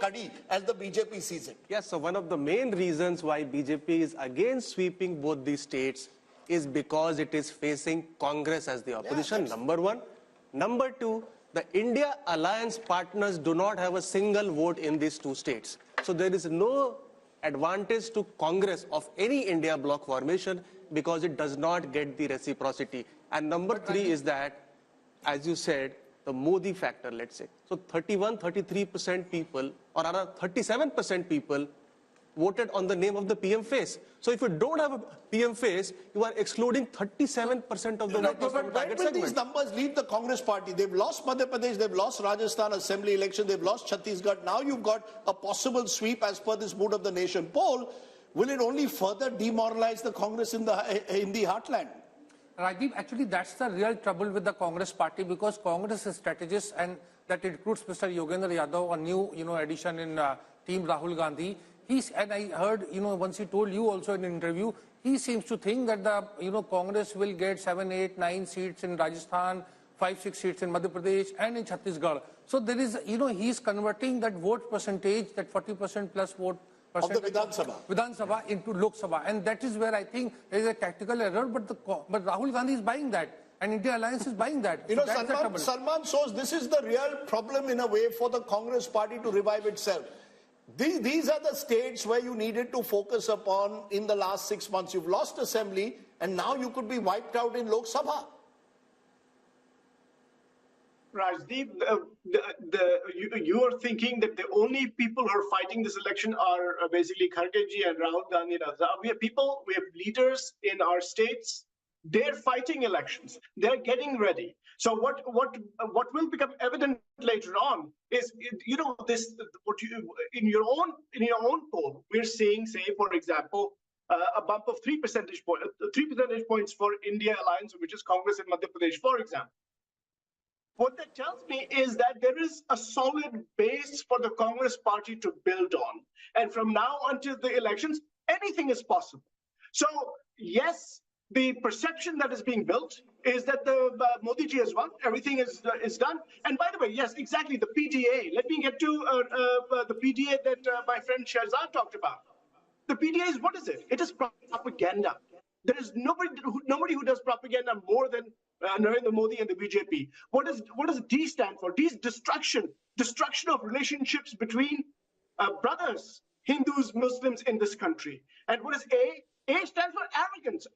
Kadi as the BJP sees it. Yes, so one of the main reasons why BJP is against sweeping both these states is because it is facing Congress as the opposition, number one. Number two, the India alliance partners do not have a single vote in these two states. So there is no advantage to Congress of any India bloc formation because it does not get the reciprocity. And number three is that, as you said, the Modi factor, let's say. So 33% people, or around 37% people voted on the name of the PM face. So if you don't have a PM face, you are excluding 37% of the voters from the target segment. These numbers leave the Congress party. They've lost Madhya Pradesh, they've lost Rajasthan Assembly election, they've lost Chhattisgarh. Now you've got a possible sweep as per this Mood of the Nation poll. Will it only further demoralize the Congress in the heartland? Rajdeep, actually that's the real trouble with the Congress party, because Congress is strategist, and that includes Mr. Yogendra Yadav, a new addition in Team Rahul Gandhi. And I heard, once he told you also in an interview, he seems to think that the, Congress will get 7, 8, 9 seats in Rajasthan, 5, 6 seats in Madhya Pradesh and in Chhattisgarh. So there is, he's converting that vote percentage, that 40% plus vote percentage of the Vidhan Sabha into Lok Sabha. And that is where I think there is a tactical error, but Rahul Gandhi is buying that. And India Alliance is buying that. So Salman shows this is the real problem in a way for the Congress party to revive itself. These are the states where you needed to focus upon in the last 6 months. You've lost assembly and now you could be wiped out in Lok Sabha. Rajdeep, you are thinking that the only people who are fighting this election are basically Khargeji and Rahul Gandhi. We have people, we have leaders in our states. They're fighting elections. They're getting ready. So what will become evident later on is, in your own poll, we're seeing, say, for example, a bump of 3 percentage points for India Alliance, which is Congress in Madhya Pradesh, for example. What that tells me is that there is a solid base for the Congress party to build on. And from now until the elections, anything is possible. So, yes, the perception that is being built is that the Modi ji has won, everything is done. And by the way, yes, exactly, the PDA. Let me get to the PDA that my friend Shahzad talked about. The PDA is, what is it? It is propaganda. There is nobody who does propaganda more than Narendra Modi and the BJP. What does D stand for? D is destruction of relationships between brothers, Hindus, Muslims in this country. And what is A? A stands for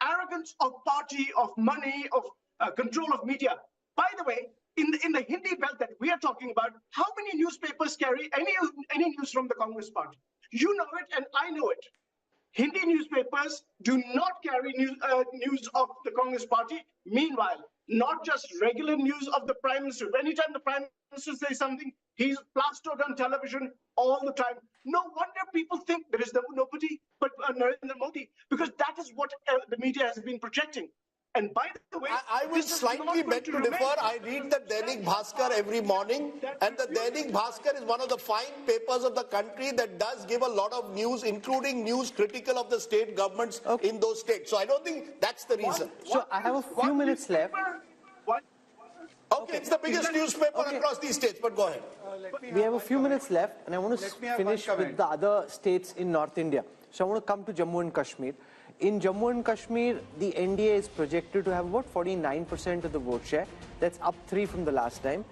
arrogance of party, of money, of control of media. By the way, in the Hindi belt that we are talking about, how many newspapers carry any news from the Congress party? You know it and I know it. Hindi newspapers do not carry news of the Congress party. Meanwhile, not just regular news of the Prime Minister. Anytime the Prime Minister says something, he's plastered on television all the time. No wonder people think there is nobody but Narendra Modi, because that is what the media has been projecting. And by the way, I will slightly beg to differ. I read the Dainik Bhaskar every morning, and the Dainik Bhaskar is one of the fine papers of the country that does give a lot of news, including news critical of the state governments in those states. So I don't think that's the reason. So I have a few minutes left. Okay, it's the biggest newspaper across these states, but go ahead. We have a few minutes left, and I want to finish with the other states in North India. So I want to come to Jammu and Kashmir. In Jammu and Kashmir, the NDA is projected to have about 49% of the vote share. That's up 3 from the last time.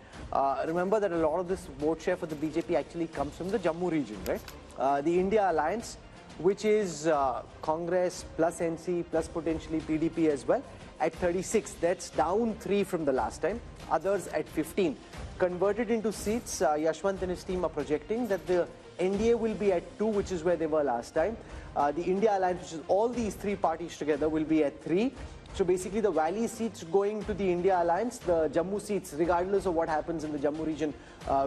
Remember that a lot of this vote share for the BJP actually comes from the Jammu region, right? The India Alliance, which is Congress plus NC plus potentially PDP as well, at 36. That's down 3 from the last time. Others at 15. Converted into seats, Yashwant and his team are projecting that the NDA will be at 2, which is where they were last time. The India Alliance, which is all these 3 parties together, will be at 3. So basically the Valley seats going to the India Alliance, the Jammu seats, regardless of what happens in the Jammu region,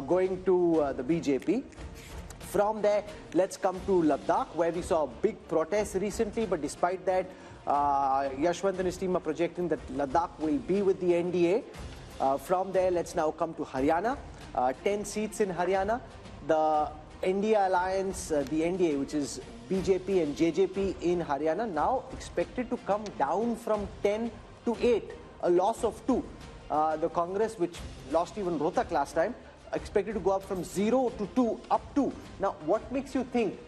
going to the BJP. From there, let's come to Ladakh, where we saw a big protest recently, but despite that, Yashwant and his team are projecting that Ladakh will be with the NDA. From there, let's now come to Haryana. 10 seats in Haryana. The India Alliance, the NDA, which is BJP and JJP in Haryana, now expected to come down from 10 to 8, a loss of 2. The Congress, which lost even Rohtak last time, expected to go up from 0 to 2, up to Now, what makes you think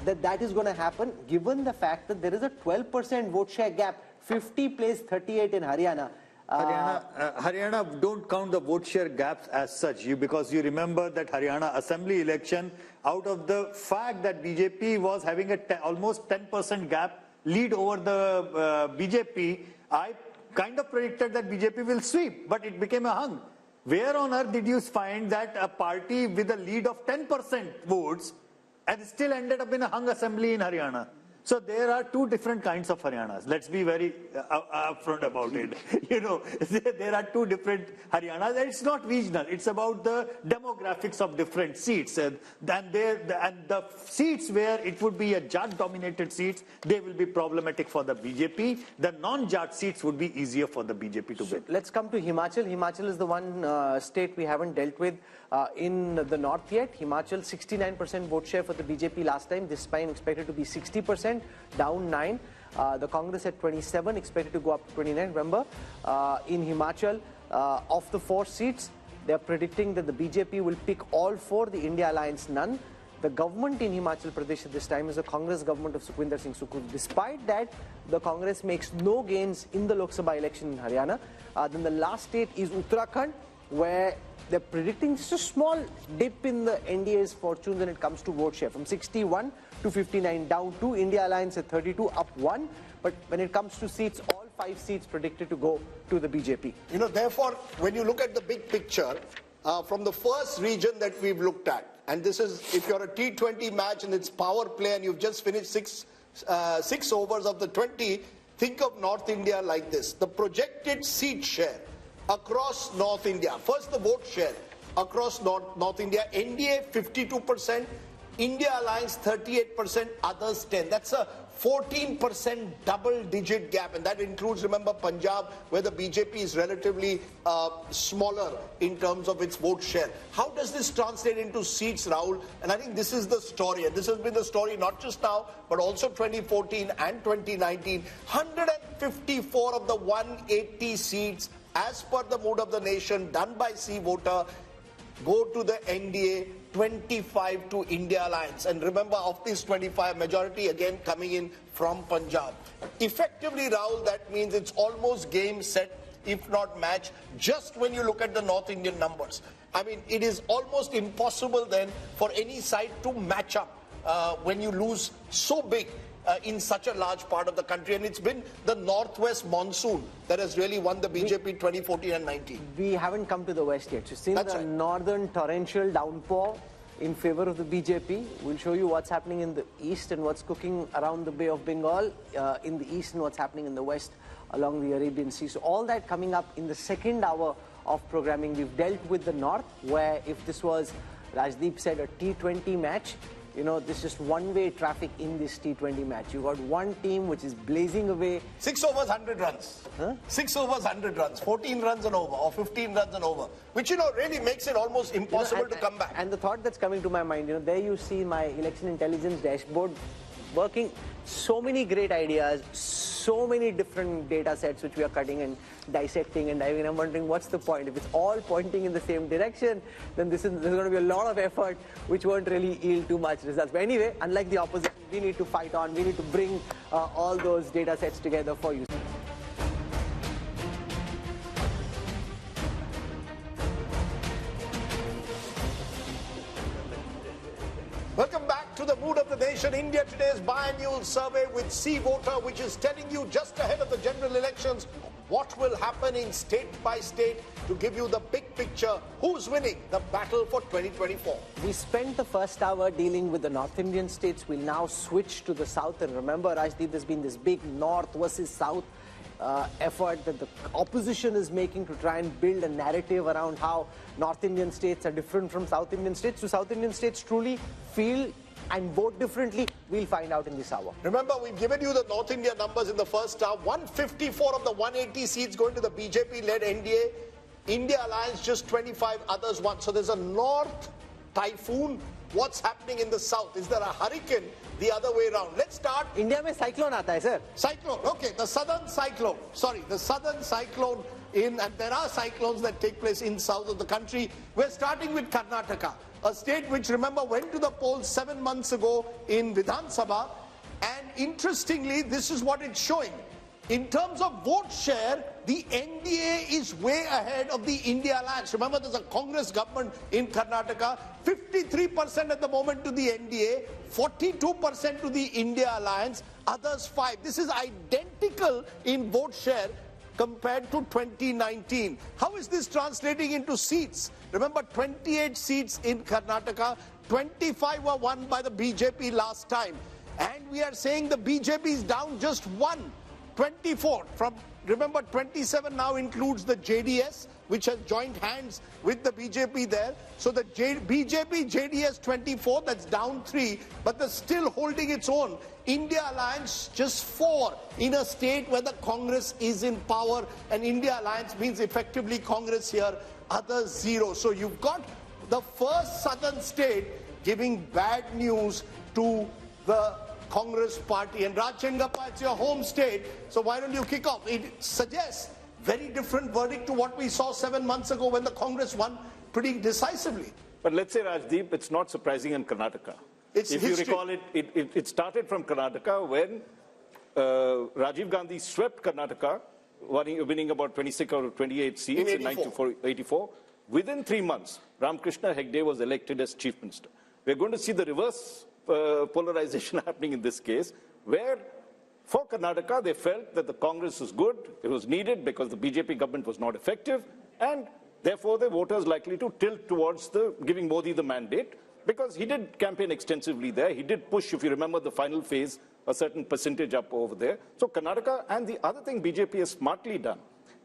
that that is going to happen, given the fact that there is a 12% vote share gap, 50 plays 38 in Haryana? Haryana don't count the vote share gaps as such, because you remember that Haryana assembly election, out of the fact that BJP was having a almost 10% gap lead over the BJP, I kind of predicted that BJP will sweep, but it became a hung. Where on earth did you find that a party with a lead of 10% votes and still ended up in a hung assembly in Haryana? So there are two different kinds of Haryanas. Let's be very upfront about it. There are two different Haryanas. It's not regional. It's about the demographics of different seats. And the seats where it would be a Jat-dominated seats, they will be problematic for the BJP. The non-Jat seats would be easier for the BJP to win. Let's come to Himachal. Himachal is the one state we haven't dealt with in the north yet. Himachal, 69% vote share for the BJP last time. This time expected to be 60%, down 9. The Congress at 27, expected to go up to 29. Remember, in Himachal, of the 4 seats, they are predicting that the BJP will pick all 4, the India Alliance none. The government in Himachal Pradesh at this time is the Congress government of Sukhwinder Singh Sukhu. Despite that, the Congress makes no gains in the Lok Sabha election in Haryana. Then the last state is Uttarakhand, where they're predicting just a small dip in the NDA's fortunes when it comes to vote share, from 61 to 59, down 2. India Alliance at 32, up 1. But when it comes to seats, all 5 seats predicted to go to the BJP. Therefore, when you look at the big picture, from the first region that we've looked at, and this is, if you're a T20 match and it's power play and you've just finished 6 overs of the 20, think of North India like this. The projected seat share across North India. First, the vote share across North India. NDA 52%, India Alliance 38%, others 10%. That's a 14% double-digit gap, and that includes, remember, Punjab, where the BJP is relatively smaller in terms of its vote share. How does this translate into seats, Rahul? And I think this is the story, and this has been the story not just now, but also 2014 and 2019. 154 of the 180 seats, as per the mood of the nation, done by C-Voter, go to the NDA, 25 to India Alliance. And remember, of these 25, majority again coming in from Punjab. Effectively, Rahul, that means it's almost game, set, if not match, just when you look at the North Indian numbers. I mean, it is almost impossible then for any side to match up when you lose so big in such a large part of the country. And it's been the northwest monsoon that has really won the BJP 2014 and 19. We haven't come to the west yet. So since the northern torrential downpour in favor of the BJP, we'll show you what's happening in the east and what's cooking around the Bay of Bengal in the east, and what's happening in the west along the Arabian Sea. So all that coming up in the second hour of programming. We've dealt with the north, where if this was, Rajdeep said, a T20 match, this is just one-way traffic in this T20 match. You got one team which is blazing away. 6 overs, 100 runs. 6 overs, 100 runs. 14 runs and over, or 15 runs and over. Which, really makes it almost impossible to come back. And the thought that's coming to my mind, there you see my election intelligence dashboard working. So many great ideas, so many different data sets which we are cutting and dissecting and diving. I'm wondering what's the point. If it's all pointing in the same direction, then there's going to be a lot of effort which won't really yield too much results. But anyway, unlike the opposition, we need to fight on. We need to bring all those data sets together for you. Welcome back to the mood of the nation. India Today's biannual survey with C-Voter, which is telling you just ahead of the general elections what will happen in state by state to give you the big picture. Who's winning the battle for 2024? We spent the first hour dealing with the North Indian states. We'll now switch to the south. And remember, Rajdeep, there's been this big north versus south effort that the opposition is making to try and build a narrative around how North Indian states are different from South Indian states. Do South Indian states truly feel and vote differently? We'll find out in this hour. Remember, we've given you the North India numbers in the first hour. 154 of the 180 seats going to the BJP-led NDA. India Alliance just 25, others 1. So there's a north typhoon. What's happening in the south? Is there a hurricane the other way around? Let's start. India mein cyclone aata hai, sir. Cyclone. Okay, the southern cyclone. Sorry, the southern cyclone and there are cyclones that take place in south of the country. We're starting with Karnataka. a state which, remember, went to the polls 7 months ago in Vidhan Sabha. And interestingly, this is what it's showing. In terms of vote share, the NDA is way ahead of the India Alliance. Remember, there's a Congress government in Karnataka, 53% at the moment to the NDA, 42% to the India Alliance, others 5%. This is identical in vote share compared to 2019. How is this translating into seats? Remember, 28 seats in Karnataka, 25 were won by the BJP last time. And we are saying the BJP is down just 24 from, remember, 27 now includes the JDS, which has joined hands with the BJP there. So the BJP, JDS 24, that's down 3, but they're still holding its own. India Alliance just 4 in a state where the Congress is in power, and India Alliance means effectively Congress here, others 0. So you've got the first southern state giving bad news to the Congress party. And Rajchandgappa, it's your home state, so why don't you kick off? It suggests very different verdict to what we saw 7 months ago when the Congress won pretty decisively. But let's say, Rajdeep, it's not surprising in Karnataka. It's if history. you recall, it started from Karnataka when Rajiv Gandhi swept Karnataka, winning about 26 or 28 seats in 1984. Within 3 months, Ramakrishna Hegde was elected as Chief Minister. We're going to see the reverse polarization happening in this case, where for Karnataka, they felt that the Congress was good, it was needed because the BJP government was not effective, and therefore the voters likely to tilt towards giving Modi the mandate, because he did campaign extensively there. He did push, if you remember the final phase, a certain percentage up over there. So Karnataka, and the other thing BJP has smartly done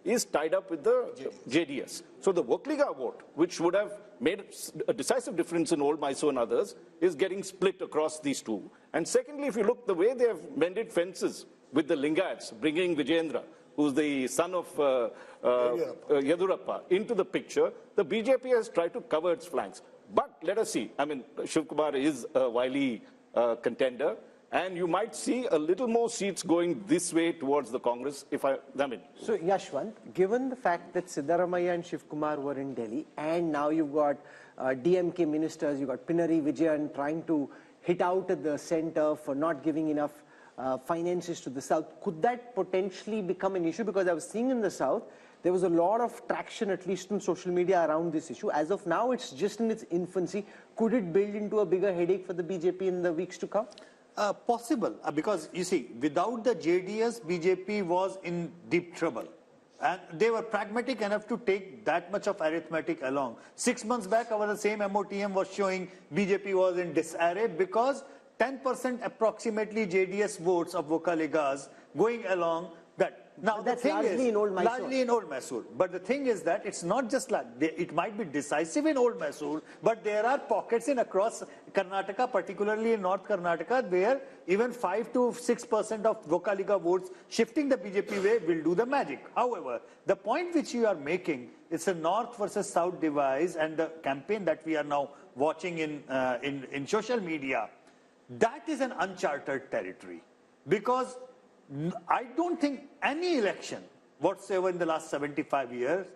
is tied up with the JDS. So the Vokliga vote, which would have made a decisive difference in Old Mysore and others, is getting split across these two. And secondly, if you look the way they have mended fences with the Lingayats, bringing Vijayendra, who's the son of Yedurappa, into the picture, the BJP has tried to cover its flanks. But let us see. I mean, Shiv Kumar is a wily contender. And you might see a little more seats going this way towards the Congress, So, Yashwant, given the fact that Siddaramaiah and Shiv Kumar were in Delhi, and now you've got DMK ministers, you've got Pinari Vijayan trying to hit out at the center for not giving enough finances to the south, could that potentially become an issue? Because I was seeing in the south, there was a lot of traction, at least on social media, around this issue. As of now, it's just in its infancy. Could it build into a bigger headache for the BJP in the weeks to come? Possible, because you see, without the JDS, BJP was in deep trouble. And they were pragmatic enough to take that much of arithmetic along. 6 months back, the same MOTM was showing BJP was in disarray because 10% approximately JDS votes of Vokaligas going along that. Now, that's the thing largely is, in Old Mysore. largely in Old Mysore. But the thing is that it's not just like, it might be decisive in Old Mysore, but there are pockets in across Karnataka, particularly in North Karnataka, where even 5 to 6% of Vokaliga votes shifting the BJP way will do the magic. However, the point which you are making is a North versus South divide, and the campaign that we are now watching in social media, that is an uncharted territory. Because I don't think any election whatsoever in the last 75 years,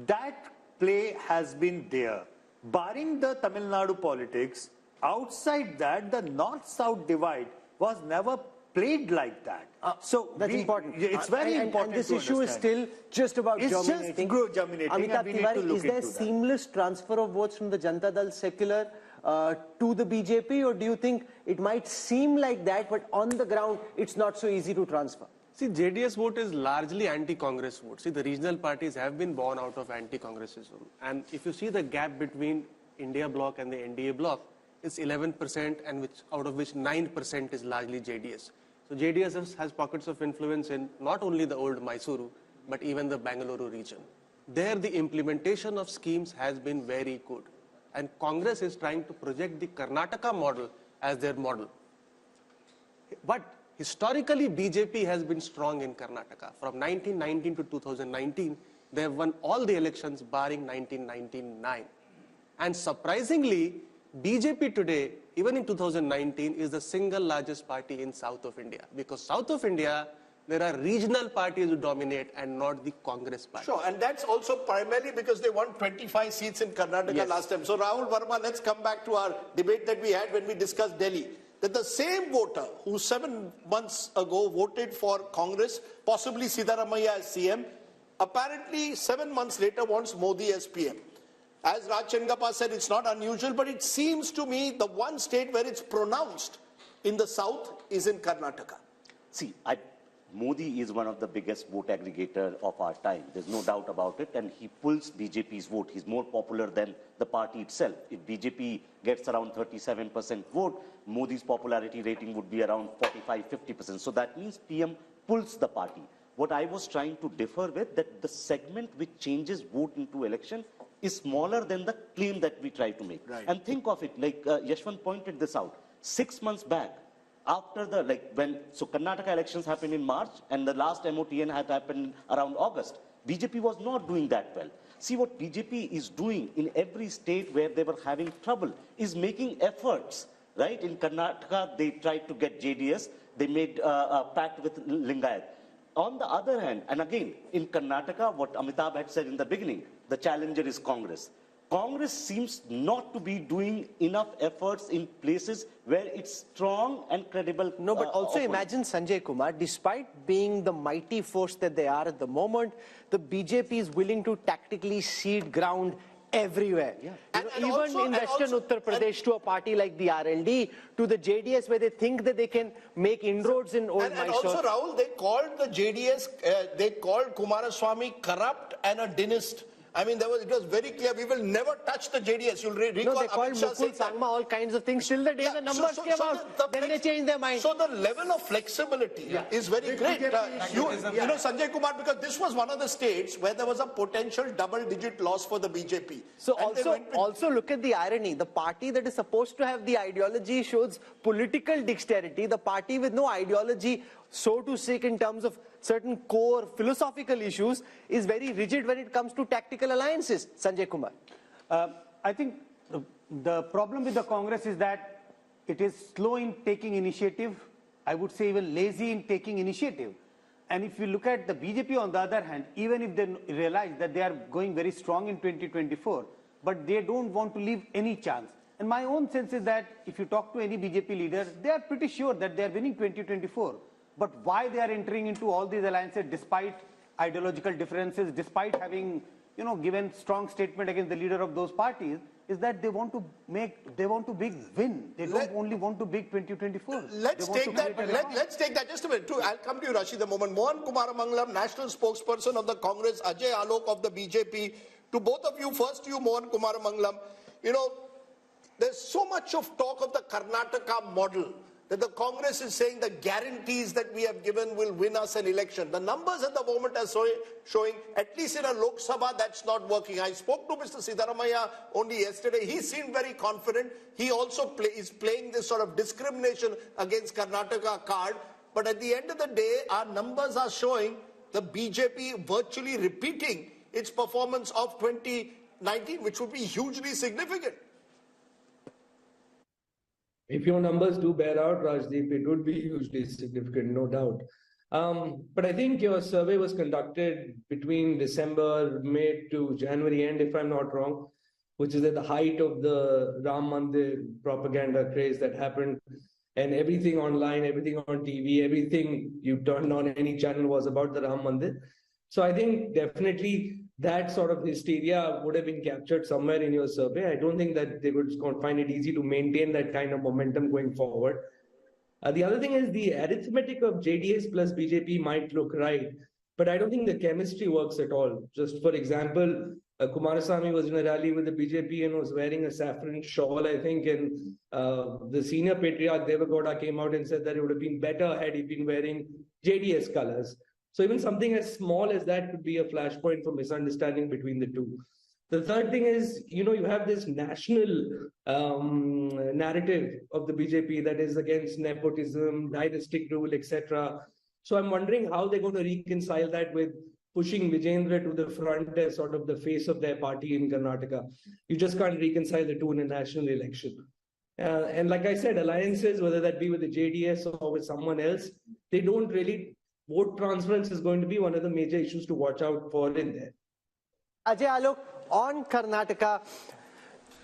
that play has been there. Barring the Tamil Nadu politics, outside that, the North-South divide was never played like that. So that's important. It's very important. And this issue is still just about germinating. It's just germinating. Amitabh Tiwari, is there seamless transfer of votes from the Janata Dal secular to the BJP, or do you think it might seem like that, but on the ground, it's not so easy to transfer? See, JDS vote is largely anti-Congress vote. See, the regional parties have been born out of anti-Congressism. And if you see the gap between India bloc and the NDA bloc, it's 11%, and out of which 9% is largely JDS. So JDS has pockets of influence in not only the old Mysuru, but even the Bangalore region. There, the implementation of schemes has been very good. And Congress is trying to project the Karnataka model as their model. But historically, BJP has been strong in Karnataka. From 1919 to 2019, they have won all the elections barring 1999. And surprisingly, BJP today, even in 2019, is the single largest party in south of India. Because south of India, there are regional parties who dominate and not the Congress party. Sure, and that's also primarily because they won 25 seats in Karnataka last time. So Rahul Verma, let's come back to our debate that we had when we discussed Delhi. That the same voter who 7 months ago voted for Congress, possibly Siddaramaiah as CM, apparently 7 months later wants Modi as PM. As Raj Chengappa said, it's not unusual, but it seems to me the one state where it's pronounced in the south is in Karnataka. See, Modi is one of the biggest vote aggregator of our time. There's no doubt about it. And he pulls BJP's vote. He's more popular than the party itself. If BJP gets around 37% vote, Modi's popularity rating would be around 45-50%. So that means PM pulls the party. What I was trying to differ with, that the segment which changes vote into election is smaller than the claim that we try to make. Right. And think of it, like Yashwant pointed this out, 6 months back, after the, so Karnataka elections happened in March and the last MOTN had happened around August. BJP was not doing that well. See, what BJP is doing in every state where they were having trouble is making efforts, right? In Karnataka, they tried to get JDS. They made a pact with Lingayat. On the other hand, and again, in Karnataka, what Amitabh had said in the beginning, the challenger is Congress. Congress seems not to be doing enough efforts in places where it's strong and credible. No, but also opponent. imagine Sanjay Kumar, despite being the mighty force that they are at the moment, the BJP is willing to tactically cede ground everywhere. Yeah. Even also, in Western Uttar Pradesh, to a party like the RLD, to the JDS, where they think that they can make inroads in old Mysore. And also, Rahul, they called the JDS, they called Kumaraswamy corrupt and a dynast. I mean, it was very clear, we will never touch the JDS. You'll recall no, they called Mukul Sangma all kinds of things till the day the numbers came out. Then they changed their mind. So the level of flexibility is very great. You know, Sanjay Kumar, because this was one of the states where there was a potential double-digit loss for the BJP. So also look at the irony. The party that is supposed to have the ideology shows political dexterity. The party with no ideology, so to speak, in terms of certain core philosophical issues, is very rigid when it comes to tactical alliances. Sanjay Kumar. I think the problem with the Congress is that it is slow in taking initiative. I would say even lazy in taking initiative. And if you look at the BJP on the other hand, even if they realize that they are going very strong in 2024, but they don't want to leave any chance. And my own sense is that if you talk to any BJP leader, they are pretty sure that they are winning 2024. But why they are entering into all these alliances despite ideological differences, despite having, given strong statement against the leader of those parties, is that they want to big win. They don't only want to big 2024. Let's take that just a minute. I'll come to you, Rashid, the moment. Mohan Kumaramangalam, national spokesperson of the Congress, Ajay Alok of the BJP. To both of you, first to you, Mohan Kumaramangalam. There's so much of talk of the Karnataka model, that the Congress is saying the guarantees that we have given will win us an election. The numbers at the moment are showing, at least in a Lok Sabha, that's not working. I spoke to Mr. Siddaramaiah only yesterday. He seemed very confident. He also is playing this sort of discrimination against Karnataka card. But at the end of the day, our numbers are showing the BJP virtually repeating its performance of 2019, which would be hugely significant. If your numbers do bear out, Rajdeep, it would be hugely significant, no doubt. But I think your survey was conducted between December, May to January end, if I'm not wrong, which is at the height of the Ram Mandir propaganda craze that happened. And everything online, everything on TV, everything you turned on any channel was about the Ram Mandir. So I think definitely that sort of hysteria would have been captured somewhere in your survey. I don't think that they would find it easy to maintain that kind of momentum going forward. The other thing is the arithmetic of JDS plus BJP might look right, but I don't think the chemistry works at all. Just for example, Kumaraswamy was in a rally with the BJP and was wearing a saffron shawl, I think, and the senior patriarch Devagowda came out and said that it would have been better had he been wearing JDS colors. So even something as small as that could be a flashpoint for misunderstanding between the two. The third thing is, you have this national narrative of the BJP that is against nepotism, dynastic rule, etc. So I'm wondering how they're going to reconcile that with pushing Vijayendra to the front as sort of the face of their party in Karnataka. You just can't reconcile the two in a national election. And like I said, alliances, whether that be with the JDS or with someone else, they don't really vote transference is going to be one of the major issues to watch out for in there. Ajay Alok, on Karnataka,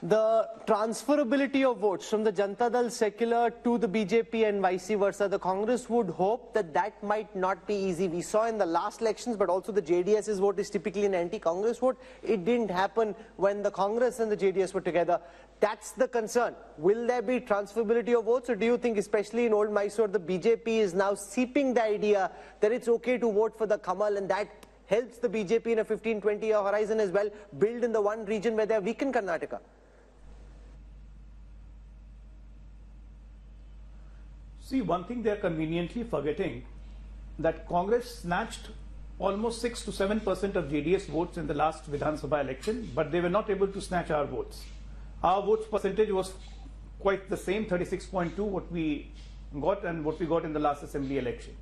the transferability of votes from the Janata Dal secular to the BJP and vice versa, the Congress would hope that that might not be easy. We saw in the last elections, but also the JDS's vote is typically an anti-Congress vote. It didn't happen when the Congress and the JDS were together. That's the concern. Will there be transferability of votes, or do you think, especially in Old Mysore, the BJP is now seeping the idea that it's okay to vote for the Kamal, and that helps the BJP in a 15-20 year horizon as well, build in the one region where they are weak in Karnataka? See, one thing they're conveniently forgetting, that Congress snatched almost 6 to 7% of JDS votes in the last Vidhan Sabha election, but they were not able to snatch our votes. Our votes percentage was quite the same, 36.2, what we got and what we got in the last assembly election.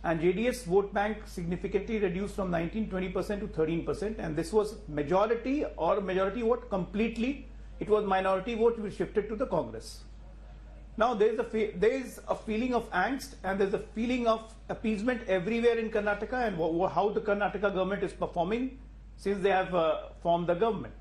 And JDS vote bank significantly reduced from 19-20% to 13%, and this was majority or majority vote completely. It was minority vote which shifted to the Congress. Now there is a feeling of angst and there is a feeling of appeasement everywhere in Karnataka, and how the Karnataka government is performing since they have formed the government.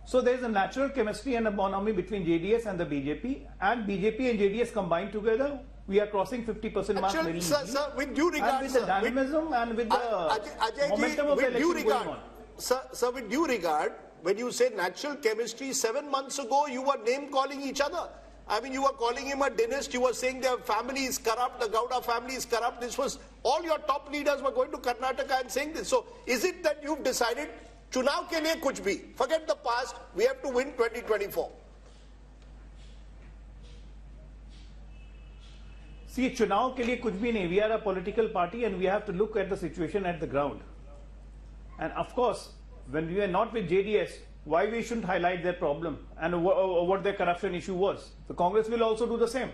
So there is a natural chemistry and a bonhomie between JDS and the BJP, and BJP and JDS combined together, we are crossing 50% mark very easily. Sir, with due regard, and with the dynamism and with the momentum of the election going on. Sir, with due regard, when you say natural chemistry, 7 months ago you were name calling each other. I mean, you were calling him a dentist, you were saying their family is corrupt, the Gowda family is corrupt. This was, all your top leaders were going to Karnataka and saying this. So, is it that you've decided, Chunav ke liye kuch bhi, forget the past, we have to win 2024? See, Chunav ke liye kuch bhi nahi. We are a political party and we have to look at the situation at the ground. And of course, when we are not with JDS, why we shouldn't highlight their problem and what their corruption issue was. The Congress will also do the same.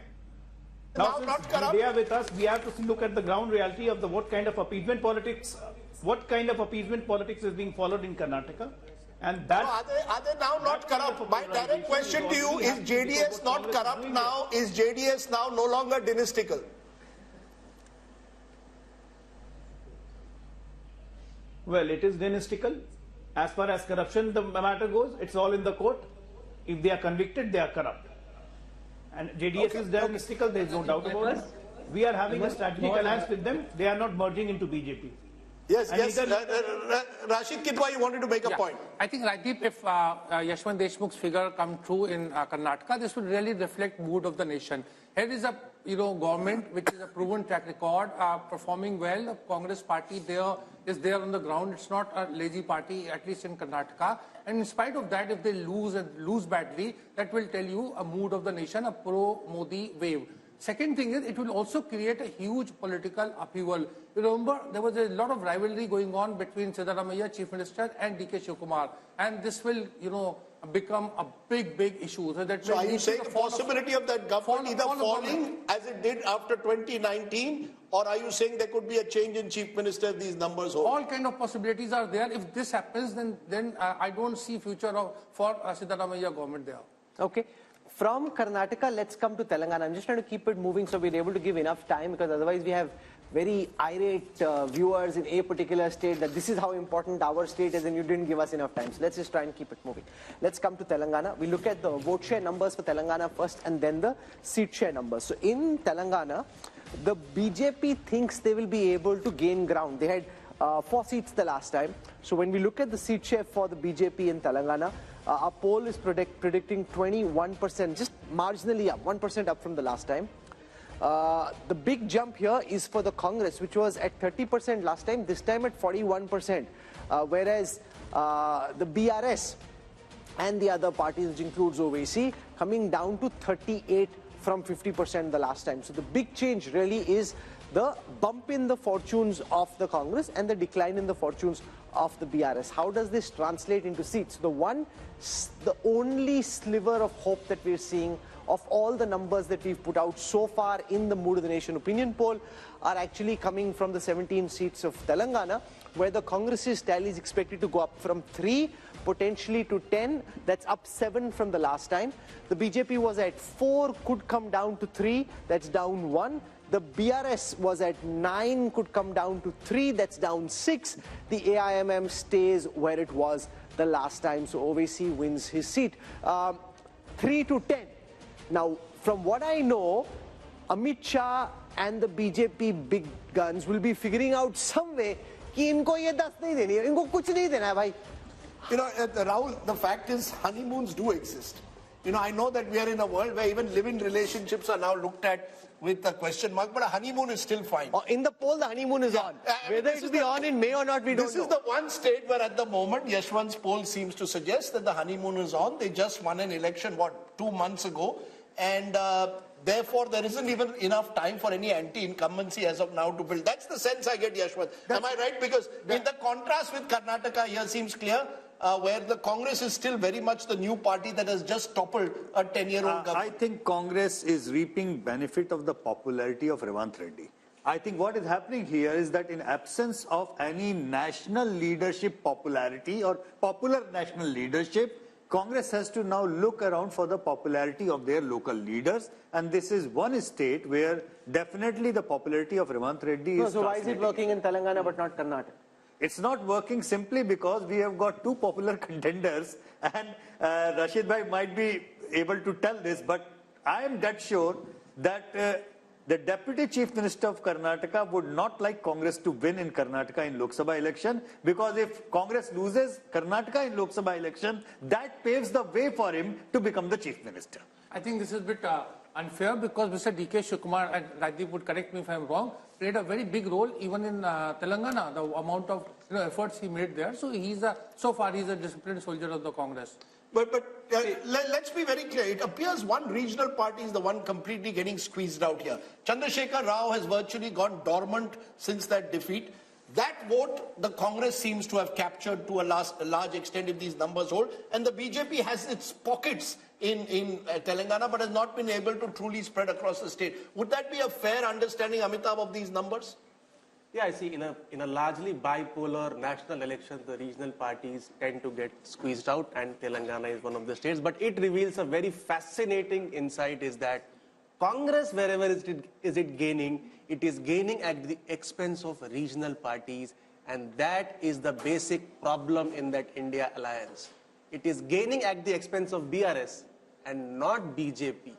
Now since they are with us, we have to look at the ground reality of what kind of appeasement politics is being followed in Karnataka. And that, are they now not corrupt? My direct question to you, is JDS not corrupt now? Is JDS now no longer dynastical? Well, it is dynastical. As far as corruption the matter goes, it's all in the court. If they are convicted, they are corrupt. And JDS is dynastical, there is no doubt about it. We are having a strategic alliance with them. They are not merging into BJP. Yes, Rashid Kidwai, you wanted to make a point. I think, Rajdeep, if Yashwant Deshmukh's figure come true in Karnataka, this would really reflect mood of the nation. Here is a government which is a proven track record, performing well. The Congress party is there on the ground. It's not a lazy party, at least in Karnataka. And in spite of that, if they lose badly, that will tell you a mood of the nation, a pro-Modi wave. Second thing is, it will also create a huge political upheaval. You remember, there was a lot of rivalry going on between Siddaramaiah, Chief Minister, and DK Shivakumar. And this will, become a big issue. So are you saying the possibility of that government either falling as it did after 2019, or are you saying there could be a change in Chief Minister if these numbers hold? All kind of possibilities are there. If this happens, then I don't see future for Siddaramaiah government there. Okay. From Karnataka, let's come to Telangana. I'm just trying to keep it moving so we're able to give enough time, because otherwise we have very irate viewers in a particular state that this is how important our state is and you didn't give us enough time. So let's just try and keep it moving. Let's come to Telangana. We look at the vote share numbers for Telangana first and then the seat share numbers. So in Telangana, the BJP thinks they will be able to gain ground. They had 4 seats the last time. So when we look at the seat share for the BJP in Telangana, our poll is predicting 21%, just marginally up, 1% up from the last time. The big jump here is for the Congress, which was at 30% last time, this time at 41%. Whereas the BRS and the other parties, which includes OVC, coming down to 38 from 50% the last time. So the big change really is the bump in the fortunes of the Congress and the decline in the fortunes of the BRS. How does this translate into seats? The only sliver of hope that we're seeing of all the numbers that we've put out so far in the Mood of the Nation opinion poll are actually coming from the 17 seats of Telangana, where the Congress's tally is expected to go up from 3 potentially to 10. That's up 7 from the last time. The BJP was at 4, could come down to 3. That's down 1. The BRS was at 9, could come down to 3, that's down 6. The AIMM stays where it was the last time, so Owaisi wins his seat. 3 to 10. Now, from what I know, Amit Shah and the BJP big guns will be figuring out some way कि इनको ये 10 नहीं देनी है, इनको कुछ नहीं देना है भाई. You know, Rahul, the fact is honeymoons do exist. You know, I know that we are in a world where even live-in relationships are now looked at with a question mark, but a honeymoon is still fine. In the poll, the honeymoon is on. Whether it will be on in May or not, we don't know. This is the one state where at the moment, Yashwant's poll seems to suggest that the honeymoon is on. They just won an election, 2 months ago? And therefore, there isn't even enough time for any anti-incumbency as of now to build. That's the sense I get, Yashwant. Am I right? Because in the contrast with Karnataka, here seems clear, where the Congress is still very much the new party that has just toppled a 10-year-old government. I think Congress is reaping benefit of the popularity of Revanth Reddy. I think what is happening here is that in absence of any national leadership popularity or popular national leadership, Congress has to now look around for the popularity of their local leaders, and this is one state where definitely the popularity of Revanth Reddy is. So why is it working in Telangana but not Karnataka? It's not working simply because we have got 2 popular contenders, and Rashid Bhai might be able to tell this, but I am dead sure that the Deputy Chief Minister of Karnataka would not like Congress to win in Karnataka in Lok Sabha election, because if Congress loses Karnataka in Lok Sabha election, that paves the way for him to become the Chief Minister. I think this is a bit unfair because Mr. D.K. Shivkumar, and Rajdeep would correct me if I'm wrong, played a very big role even in Telangana, the amount of efforts he made there. So so far he's a disciplined soldier of the Congress. But let's be very clear. It appears one regional party is the one completely getting squeezed out here. Chandrasekhar Rao has virtually gone dormant since that defeat. That vote, the Congress seems to have captured to a large extent if these numbers hold. And the BJP has its pockets in Telangana but has not been able to truly spread across the state. Would that be a fair understanding, Amitabh, of these numbers? Yeah, I see. In a largely bipolar national election, the regional parties tend to get squeezed out, and Telangana is one of the states. But it reveals a very fascinating insight: is that Congress, wherever is it gaining, it is gaining at the expense of regional parties, and that is the basic problem in that India alliance. It is gaining at the expense of BRS and not BJP.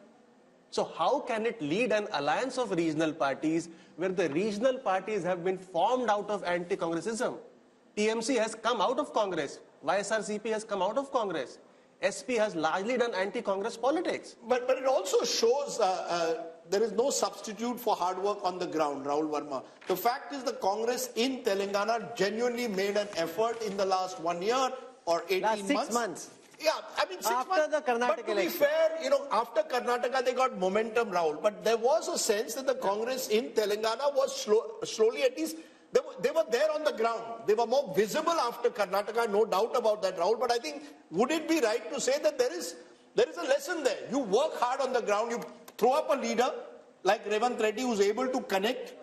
So how can it lead an alliance of regional parties where the regional parties have been formed out of anti-Congressism? TMC has come out of Congress. YSRCP has come out of Congress. SP has largely done anti-Congress politics. But it also shows there is no substitute for hard work on the ground, Rahul Verma. The fact is the Congress in Telangana genuinely made an effort in the last 1 year or 18 last 6 months. Yeah, I mean 6 months. After the Karnataka election. But to be fair, after Karnataka they got momentum, Rahul. But there was a sense that the Congress in Telangana was slowly, at least, they were there on the ground. They were more visible after Karnataka, no doubt about that, Rahul. But I think, would it be right to say that there is a lesson there? You work hard on the ground, you throw up a leader like Revanth Reddy who's able to connect,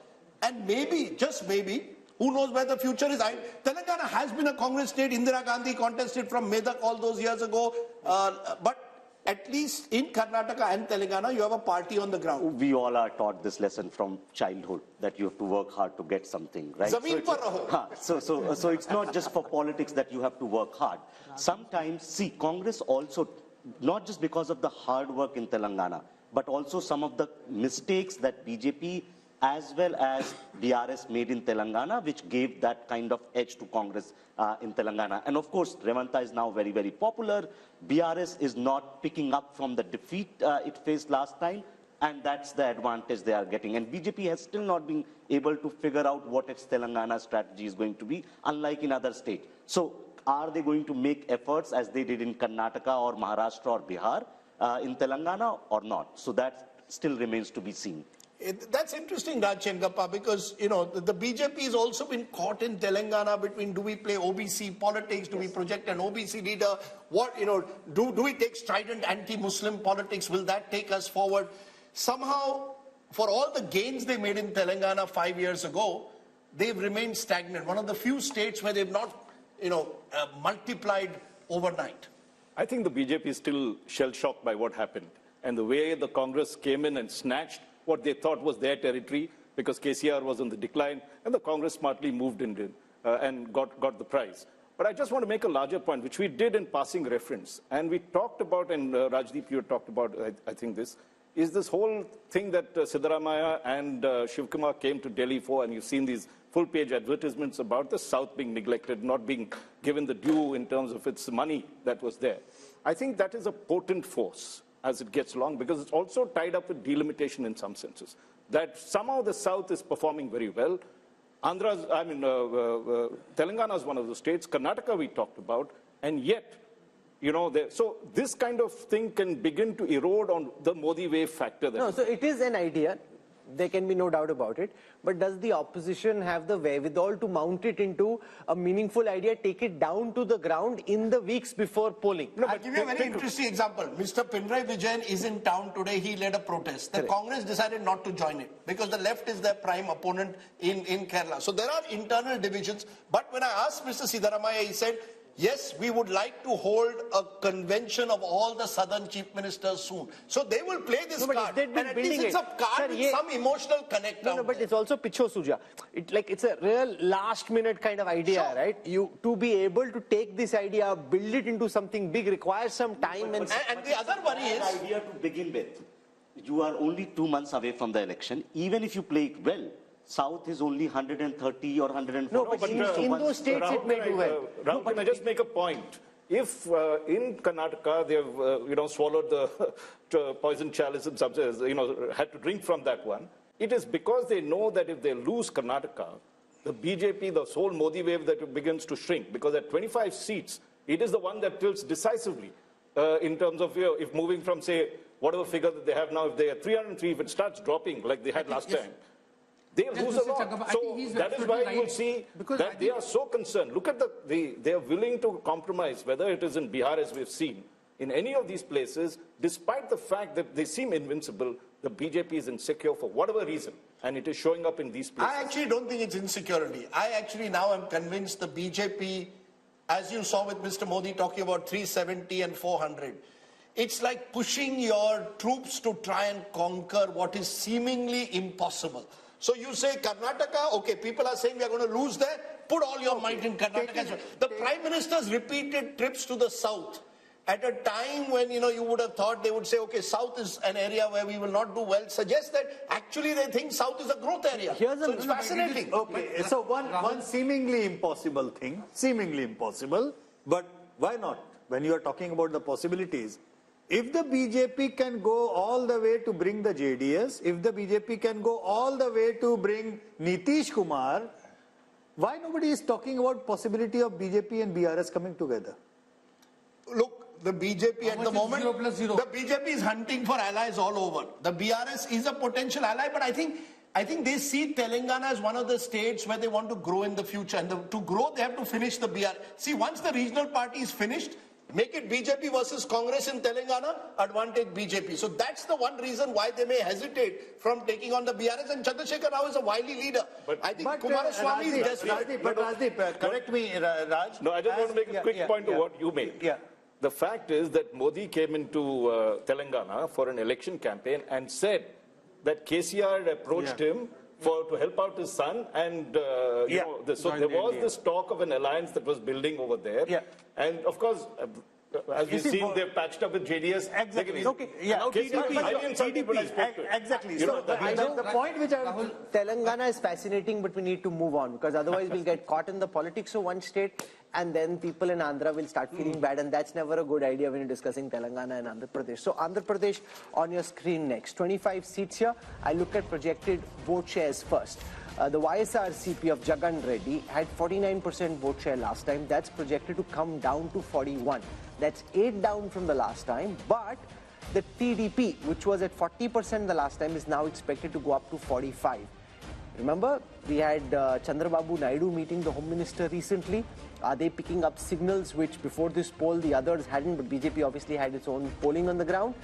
and maybe, just maybe, who knows where the future is? Telangana has been a Congress state. Indira Gandhi contested from Medak all those years ago. But at least in Karnataka and Telangana, you have a party on the ground. We all are taught this lesson from childhood, that you have to work hard to get something, right? Zameen par raho. So it's not just for politics that you have to work hard. Sometimes, see, Congress also, not just because of the hard work in Telangana, but also some of the mistakes that BJP as well as BRS made in Telangana, which gave that kind of edge to Congress in Telangana. And of course, Revanta is now very, very popular. BRS is not picking up from the defeat it faced last time, and that's the advantage they are getting. And BJP has still not been able to figure out what its Telangana strategy is going to be, unlike in other states. So are they going to make efforts as they did in Karnataka or Maharashtra or Bihar in Telangana or not? So that still remains to be seen. That's interesting, Raj Chengappa, because, the BJP has also been caught in Telangana between, do we play OBC politics? Do we project an OBC leader? What, do we take strident anti-Muslim politics? Will that take us forward? Somehow, for all the gains they made in Telangana 5 years ago, they've remained stagnant. One of the few states where they've not, multiplied overnight. I think the BJP is still shell-shocked by what happened. And the way the Congress came in and snatched what they thought was their territory because KCR was on the decline, and the Congress smartly moved in and got the prize. But I just want to make a larger point, which we did in passing reference, and we talked about, and Rajdeep, you talked about, I think this, is this whole thing that Siddaramaiah and Shivkumar came to Delhi for, and you've seen these full-page advertisements about the South being neglected, not being given the due in terms of its money that was there. I think that is a potent force as it gets along, because it's also tied up with delimitation in some senses, that somehow the South is performing very well. Telangana is one of the states, Karnataka we talked about, and yet, so this kind of thing can begin to erode on the Modi wave factor. No, so it is an idea. There can be no doubt about it. But does the opposition have the wherewithal to mount it into a meaningful idea, take it down to the ground in the weeks before polling? No, I'll give you a very interesting example. Mr. Pinarayi Vijayan is in town today. He led a protest. The Congress decided not to join it because the left is their prime opponent in Kerala. So there are internal divisions. But when I asked Mr. Siddaramaiah, he said, yes, we would like to hold a convention of all the southern chief ministers soon. So they will play this card. And at least it's a card with some emotional connect. No, but it's also picho suja. It's a real last minute kind of idea, right? To be able to take this idea, build it into something big requires some time. And the other worry is... The idea to begin with, you are only 2 months away from the election. Even if you play it well, South is only 130 or 140. No, but in those states Rahul, it may do well. Rahul, can I just make a point? If in Karnataka they've swallowed the poison chalice and had to drink from that one, it is because they know that if they lose Karnataka, the BJP, the whole Modi wave that begins to shrink, because at 25 seats, it is the one that tilts decisively in terms of if moving from, say, whatever figure that they have now, if they are 303, if it starts dropping like they had last time, they lose a lot. So that is why you will see that they are so concerned. Look at they are willing to compromise, whether it is in Bihar, as we've seen, in any of these places, despite the fact that they seem invincible, the BJP is insecure for whatever reason, and it is showing up in these places. I actually don't think it's insecurity. I actually now am convinced the BJP, as you saw with Mr. Modi talking about 370 and 400, it's like pushing your troops to try and conquer what is seemingly impossible. So you say Karnataka, okay, people are saying we are going to lose there, put all your might in Karnataka. The Prime Minister's repeated trips to the South at a time when, you would have thought they would say, okay, South is an area where we will not do well, suggests that actually they think South is a growth area. So it's fascinating. Okay, so one seemingly impossible thing, but why not? When you are talking about the possibilities, if the BJP can go all the way to bring the JDS, if the BJP can go all the way to bring Nitish Kumar, why nobody is talking about possibility of BJP and BRS coming together? Look, the BJP at the moment, the BJP is hunting for allies all over. The BRS is a potential ally, but I think they see Telangana as one of the states where they want to grow in the future. And to grow, they have to finish the BRS. See, once the regional party is finished, make it BJP versus Congress in Telangana, advantage BJP. So that's the one reason why they may hesitate from taking on the BRS. And Chandrasekhar Rao is a wily leader. I think Kumaraswamy is desperate. Rajdeep, correct me, Raj. No, I just want to make a quick point to what you made. Yeah. The fact is that Modi came into Telangana for an election campaign and said that KCR approached him to help out his son, and so there was this talk of an alliance that was building over there. Yeah. And of course, as we've seen, they've patched up with JDS. Exactly. Okay. Yeah. Exactly. So the point which Telangana is fascinating, but we need to move on, because otherwise we'll get caught in the politics of one state, and then people in Andhra will start feeling bad, and that's never a good idea when you're discussing Telangana and Andhra Pradesh. So Andhra Pradesh on your screen next. 25 seats here. I look at projected vote shares first. The YSRCP of Jagan Reddy had 49% vote share last time. That's projected to come down to 41. That's 8 down from the last time. But the TDP, which was at 40% the last time, is now expected to go up to 45. Remember, we had Chandrababu Naidu meeting the Home Minister recently. Are they picking up signals which before this poll the others hadn't, but BJP obviously had its own polling on the ground?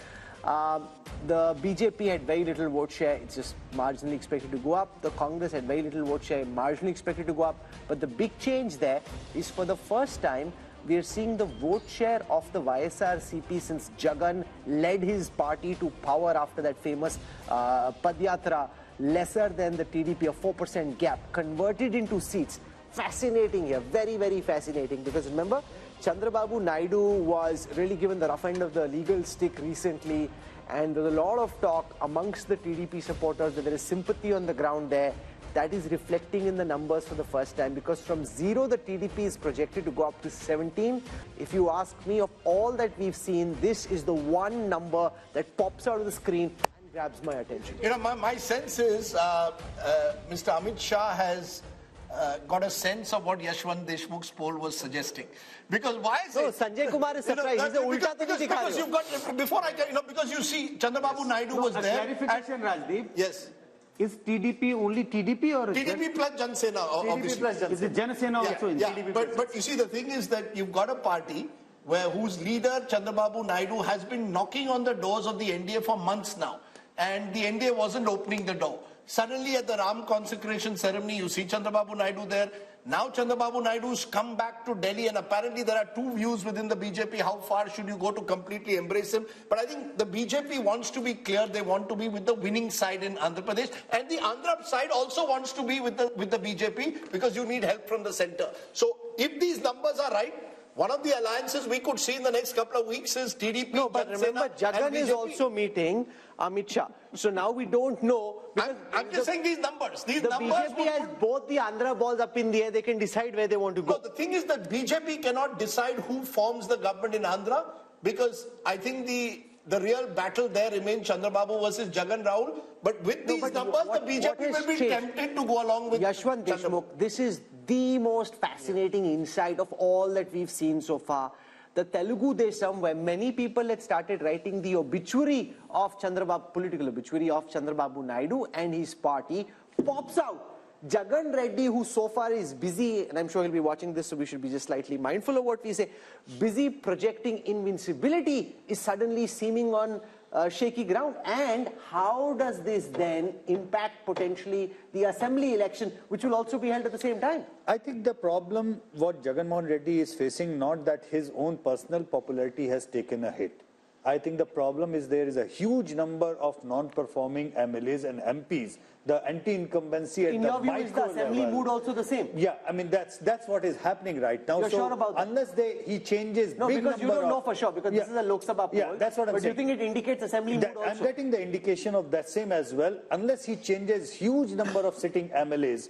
The BJP had very little vote share, it's just marginally expected to go up. The Congress had very little vote share, marginally expected to go up. But the big change there is, for the first time, we are seeing the vote share of the YSRCP since Jagan led his party to power after that famous Padyatra, lesser than the TDP, a 4% gap, converted into seats. Fascinating here, very, very fascinating, because remember, Chandrababu Naidu was really given the rough end of the legal stick recently, and there's a lot of talk amongst the TDP supporters that there is sympathy on the ground there. That is reflecting in the numbers for the first time, because from 0 the TDP is projected to go up to 17. If you ask me, of all that we've seen, this is the one number that pops out of the screen and grabs my attention. You know, my sense is Mr. Amit Shah has got a sense of what Yashwant Deshmukh's poll was suggesting. Because why is it? Sanjay Kumar is surprised. He said, "Ulta to nahi dikha rahe ho." You've got, before I get, because you see, Chandrababu Naidu was there. Clarification, Rajdeep. Yes. Is TDP only TDP or TDP plus Jan Sena, obviously. plus Jan Sena. Is it Jan Sena also in TDP? But you see, the thing is that you've got a party whose leader, Chandrababu Naidu, has been knocking on the doors of the NDA for months now. And the NDA wasn't opening the door. Suddenly at the Ram consecration ceremony, you see Chandrababu Naidu there. Now Chandrababu Naidu's come back to Delhi, and apparently there are two views within the BJP. How far should you go to completely embrace him? But I think the BJP wants to be clear. They want to be with the winning side in Andhra Pradesh. And the Andhra side also wants to be with the BJP, because you need help from the center. So if these numbers are right, one of the alliances we could see in the next couple of weeks is TDP. No, but remember, Jagan is also meeting Amit Shah. So now we don't know. I'm just saying these numbers. These the numbers BJP has both the Andhra balls up in the air. They can decide where they want to go. No, the thing is that BJP cannot decide who forms the government in Andhra, because I think the real battle there remains Chandrababu versus Jagan Rahul. But with these numbers, the BJP will be tempted to go along with Yashwant Deshmukh. This is the most fascinating insight of all that we've seen so far. The Telugu Desam, where many people had started writing the obituary of Chandrababu, political obituary of Chandrababu Naidu and his party, pops out. Jagan Reddy, who so far is busy, and I'm sure he'll be watching this, so we should be just slightly mindful of what we say, busy projecting invincibility, is suddenly seeming on shaky ground. And how does this then impact potentially the assembly election, which will also be held at the same time? I think the problem what Jagan Mohan Reddy is facing, not that his own personal popularity has taken a hit. I think the problem is there is a huge number of non-performing MLAs and MPs. The anti-incumbency at the micro level. In your view, is the assembly mood also the same? Yeah, I mean that's what is happening right now. You're sure about that? Unless he changes, no, big because you don't know for sure, because this is a Lok Sabha poll. Yeah, that's what I'm saying. But do you think it indicates assembly mood also? I'm getting the indication of that same as well. Unless he changes huge number of sitting MLAs,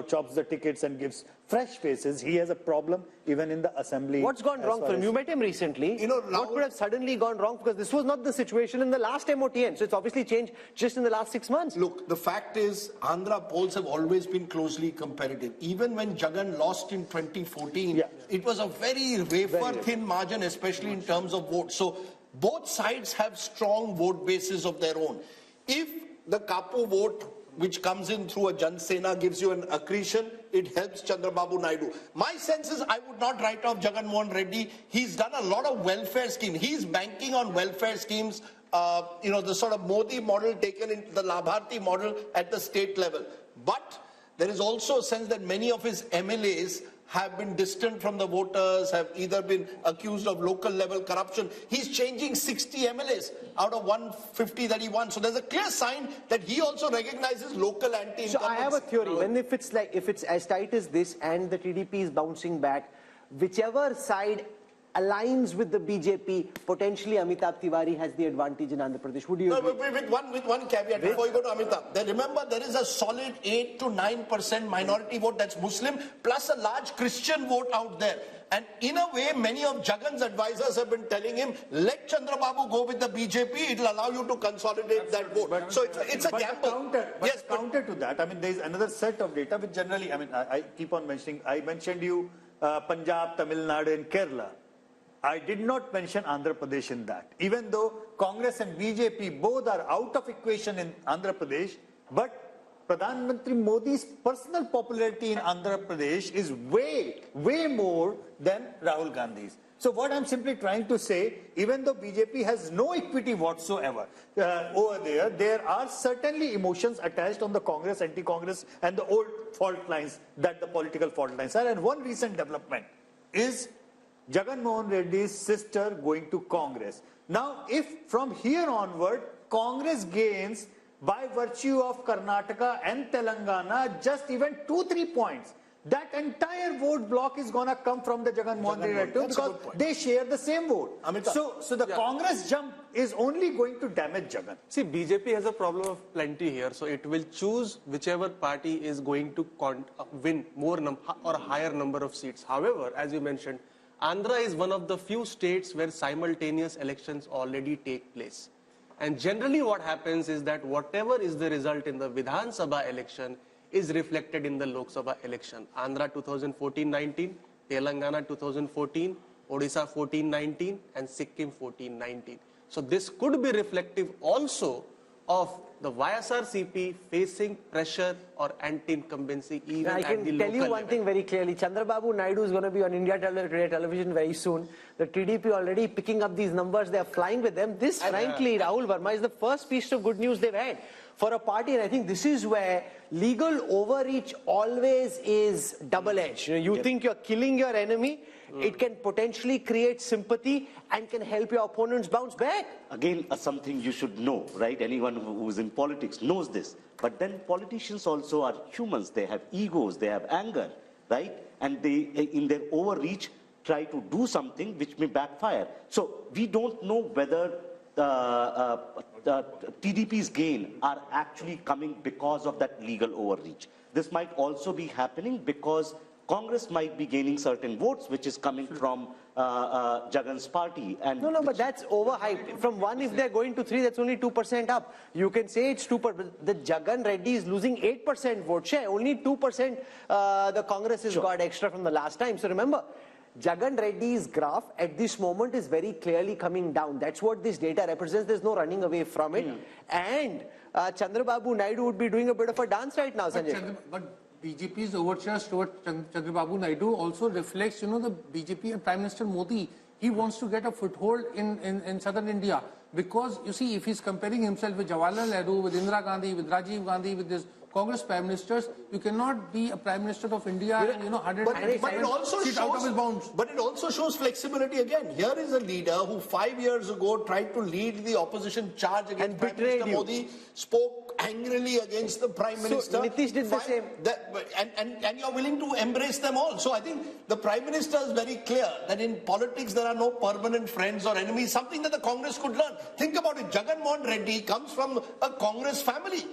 chops the tickets and gives fresh faces, he has a problem even in the assembly. What's gone wrong for him? You met him recently. What could have suddenly gone wrong? Because this was not the situation in the last MOTN. So it's obviously changed just in the last 6 months. Look, the fact is, Andhra polls have always been closely competitive. Even when Jagan lost in 2014, it was a very wafer-thin margin, especially in terms of votes. So both sides have strong vote bases of their own. If the Kapu vote, which comes in through a Jan Sena, gives you an accretion, it helps Chandrababu Naidu. My sense is I would not write off Jagan Mohan Reddy. He's done a lot of welfare schemes. He's banking on welfare schemes, the sort of Modi model taken into the Labharti model at the state level. But there is also a sense that many of his MLAs have been distant from the voters, have either been accused of local level corruption. He's changing 60 MLAs out of 150 that he won. So there's a clear sign that he also recognizes local anti-incumbents. So I have a theory. When if it's as tight as this and the TDP is bouncing back, whichever side aligns with the BJP, potentially Amitabh Tiwari has the advantage in Andhra Pradesh. Would you agree? With one caveat before you go to Amitabh. Remember, there is a solid 8 to 9% minority vote that's Muslim, plus a large Christian vote out there. And in a way, many of Jagan's advisors have been telling him, let Chandrababu go with the BJP, it'll allow you to consolidate that vote. So it's a gamble. Counter to that, I mean, there is another set of data which generally, I mean, I keep on mentioning, I mentioned you Punjab, Tamil Nadu and Kerala. I did not mention Andhra Pradesh in that. Even though Congress and BJP both are out of equation in Andhra Pradesh, but Pradhan Mantri Modi's personal popularity in Andhra Pradesh is way more than Rahul Gandhi's. So what I'm simply trying to say, even though BJP has no equity whatsoever over there are certainly emotions attached on the Congress, anti-Congress and the old fault lines that the political fault lines are. And one recent development is Jagan Mohan Reddy's sister going to Congress. Now, if from here onward, Congress gains by virtue of Karnataka and Telangana just even 2-3 points, that entire vote block is going to come from the Jagan Mohan Reddy because they share the same vote. So the Congress jump is only going to damage Jagan. See, BJP has a problem of plenty here, so it will choose whichever party is going to win more or higher number of seats. However, as you mentioned, Andhra is one of the few states where simultaneous elections already take place. And generally what happens is that whatever is the result in the Vidhan Sabha election is reflected in the Lok Sabha election. Andhra 2014-19, Telangana 2014, Odisha 14-19 and Sikkim 14-19. So this could be reflective also of the YSRCP facing pressure or anti-incumbency even at the local level. I can tell you one thing very clearly. Chandrababu Naidu is going to be on India Today television very soon. The TDP already picking up these numbers. They are flying with them. This, frankly, Rahul Verma, is the first piece of good news they've had for a party. And I think this is where legal overreach always is double-edged. You think you're killing your enemy. It can potentially create sympathy and can help your opponents bounce back. Again, something you should know, right? Anyone who's in politics knows this. But then politicians also are humans. They have egos, they have anger, right? And they, in their overreach, try to do something which may backfire. So we don't know whether the TDP's gain are actually coming because of that legal overreach. This might also be happening because Congress might be gaining certain votes, which is coming from Jagan's party. And no, but that's overhyped. From 1, if they're going to 3, that's only 2% up. You can say it's 2%. The Jagan Reddy is losing 8% vote share. Only 2% the Congress has got extra from the last time. So remember, Jagan Reddy's graph at this moment is very clearly coming down. That's what this data represents. There's no running away from it. And Chandrababu Naidu would be doing a bit of a dance right now, Sanjay. But BJP's overtures towards Chandrababu Naidu also reflects, the BJP and Prime Minister Modi. He wants to get a foothold in southern India because, you see, if he's comparing himself with Jawaharlal Nehru, with Indira Gandhi, with Rajiv Gandhi, with this Congress Prime Ministers, you cannot be a Prime Minister of India and, 100 but it also shows, out of his bounds. But it also shows flexibility again. Here is a leader who 5 years ago tried to lead the opposition charge against Prime Minister Modi, spoke angrily against the Prime Minister. Nitish did the same. And you're willing to embrace them all. So I think the Prime Minister is very clear that in politics there are no permanent friends or enemies, something that the Congress could learn. Think about it. Jagan Mohan Reddy comes from a Congress family.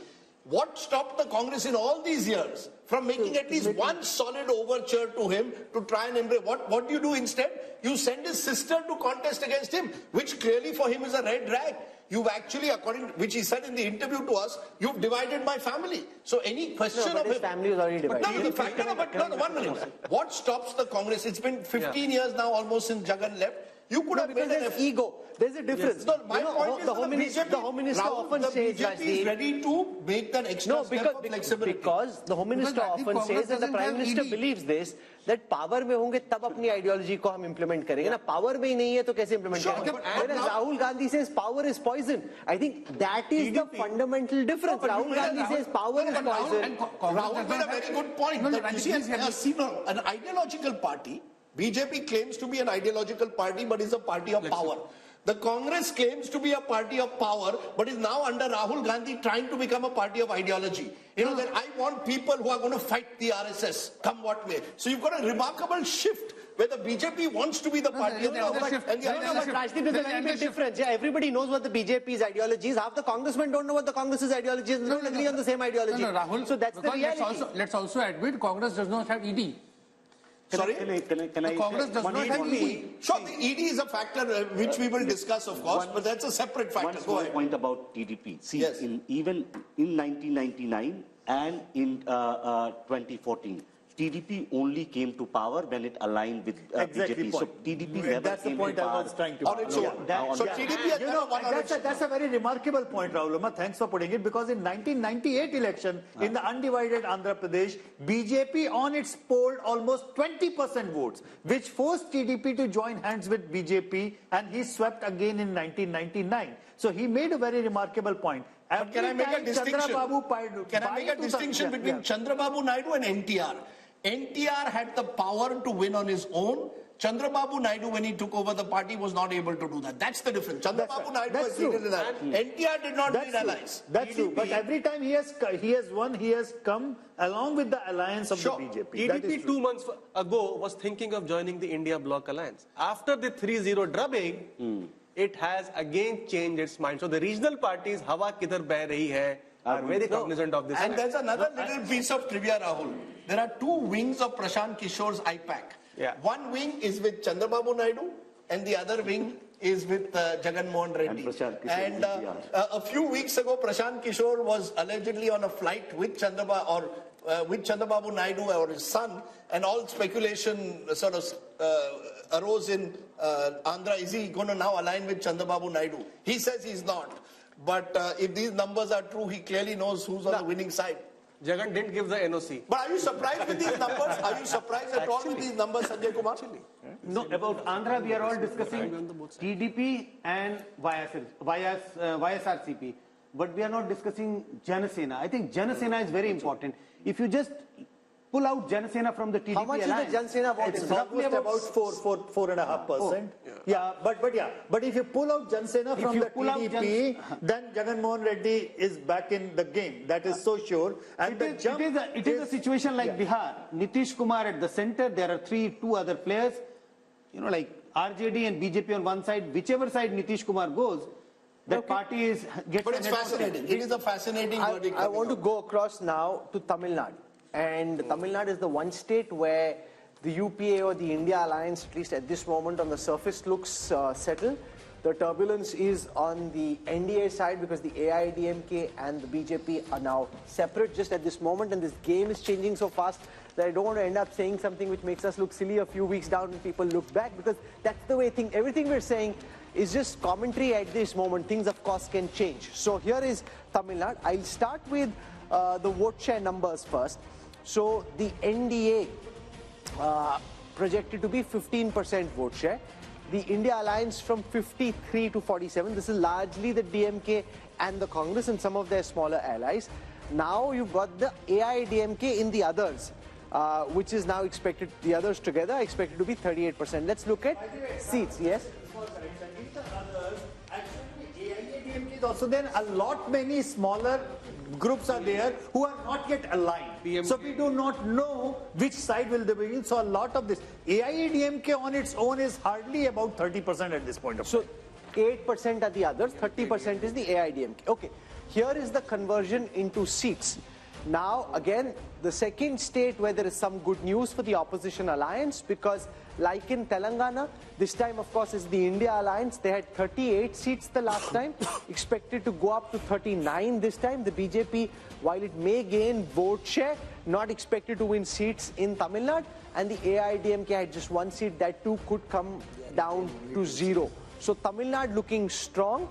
What stopped the Congress in all these years from making at least one solid overture to him to try and embrace? What do you do instead? You send his sister to contest against him, which clearly for him is a red rag. You've actually, according to which he said in the interview to us, you've divided my family. So any question of his family is already divided. But 1 minute. What stops the Congress? It's been 15 years now almost since Jagan left. You could have made an ego. There's a difference. Yes. No, my point is the Home Minister often says, BJP is ready to make that extra step of flexibility. Because the Home Minister often says, and the Prime Minister believes this, that power में होंगे तब अपनी ideology को हम implement करेंगे ना power में ही नहीं है तो कैसे implement करेंगे? Whereas Rahul Gandhi says power is poison. I think that is the fundamental difference. Rahul Gandhi says power is poison. Rahul made a very good point. An ideological party. BJP claims to be an ideological party, but is a party of power. The Congress claims to be a party of power, but is now under Rahul Gandhi trying to become a party of ideology. That I want people who are going to fight the RSS, come what may. So you've got a remarkable shift where the BJP wants to be the party of power. But Rajdeep, there's a very big difference. Yeah, everybody knows what the BJP's ideology is. Half the congressmen don't know what the Congress's ideology is. They don't agree on the same ideology. Rahul, so that's the reality. Let's also admit Congress does not have ED. Sorry? Can I Congress does not have ED. Sure, the ED is a factor which we will discuss, of course, but that's a separate factor. One small point about TDP. See, even in 1999 and in 2014, TDP only came to power when it aligned with BJP. So TDP never came to power. That's the point I was trying to on its own. So TDP that's a very remarkable point, Rahul. Thanks for putting it, because in 1998 election, in the undivided Andhra Pradesh, BJP on its poll almost 20% votes, which forced TDP to join hands with BJP, and he swept again in 1999. So he made a very remarkable point. But can I make a distinction between Chandrababu Naidu and NTR? NTR had the power to win on his own. Chandrababu Naidu, when he took over the party, was not able to do that. That's the difference. Chandrababu Naidu has needed an ally. NTR did not need allies. That's true. But every time he has won, he has come along with the alliance of the BJP. TDP 2 months ago was thinking of joining the India Bloc alliance. After the 3-0 drubbing, it has again changed its mind. So the regional parties, hawa kidhar beh rahi hai, are very cognizant of this. And there's another little piece of trivia, Rahul. There are two wings of Prashant Kishore's IPAC. Yeah. One wing is with Chandrababu Naidu, and the other wing is with Jagan Mohan Reddy. And a few weeks ago, Prashant Kishore was allegedly on a flight with Chandrababu Naidu or his son, and all speculation sort of arose in Andhra. Is he going to now align with Chandrababu Naidu? He says he's not. But if these numbers are true, he clearly knows who's on the winning side. Jagan didn't give the NOC. But are you surprised with these numbers? Are you surprised at all with these numbers, Sanjay Kumar? No, about Andhra, we are all discussing TDP and YSRCP. But we are not discussing Janasena. I think Janasena is very important. If you just pull out Janasena from the TDP how much alliance, is the Janasena vote? It's roughly about 4.5%. But if you pull out Janasena from the TDP, then Jagan Mohan Reddy is back in the game. That is so sure. And it is a situation like Bihar. Nitish Kumar at the center. There are two other players. You know, like RJD and BJP on one side. Whichever side Nitish Kumar goes, that party gets. But it's fascinating. It is a fascinating verdict. I want to go across now to Tamil Nadu. And Tamil Nadu is the one state where the UPA or the India alliance, at least at this moment on the surface, looks settled. The turbulence is on the NDA side because the AIDMK and the BJP are now separate just at this moment, and this game is changing so fast that I don't want to end up saying something which makes us look silly a few weeks down when people look back, because that's the way everything we're saying is just commentary at this moment. Things, of course, can change. So here is Tamil Nadu. I'll start with the vote share numbers first. So the NDA projected to be 15% vote share. The India Alliance from 53 to 47. This is largely the DMK and the Congress and some of their smaller allies. Now you've got the AIDMK in the others, which is now expected, the others together are expected to be 38%. Let's look at seats. Yes? Also, then a lot many smaller groups are there who are not yet aligned. So we do not know which side will they be in. So a lot of this AIADMK on its own is hardly about 30% at this point of time. So 8% are the others, 30% is the AIDMK. Okay, here is the conversion into seats. Now again, the second state where there is some good news for the opposition alliance, because like in Telangana, this time of course is the India Alliance. They had 38 seats the last time, expected to go up to 39 this time. The BJP, while it may gain vote share, not expected to win seats in Tamil Nadu, and the AIDMK had just one seat, that too could come down to 0. So Tamil Nadu looking strong.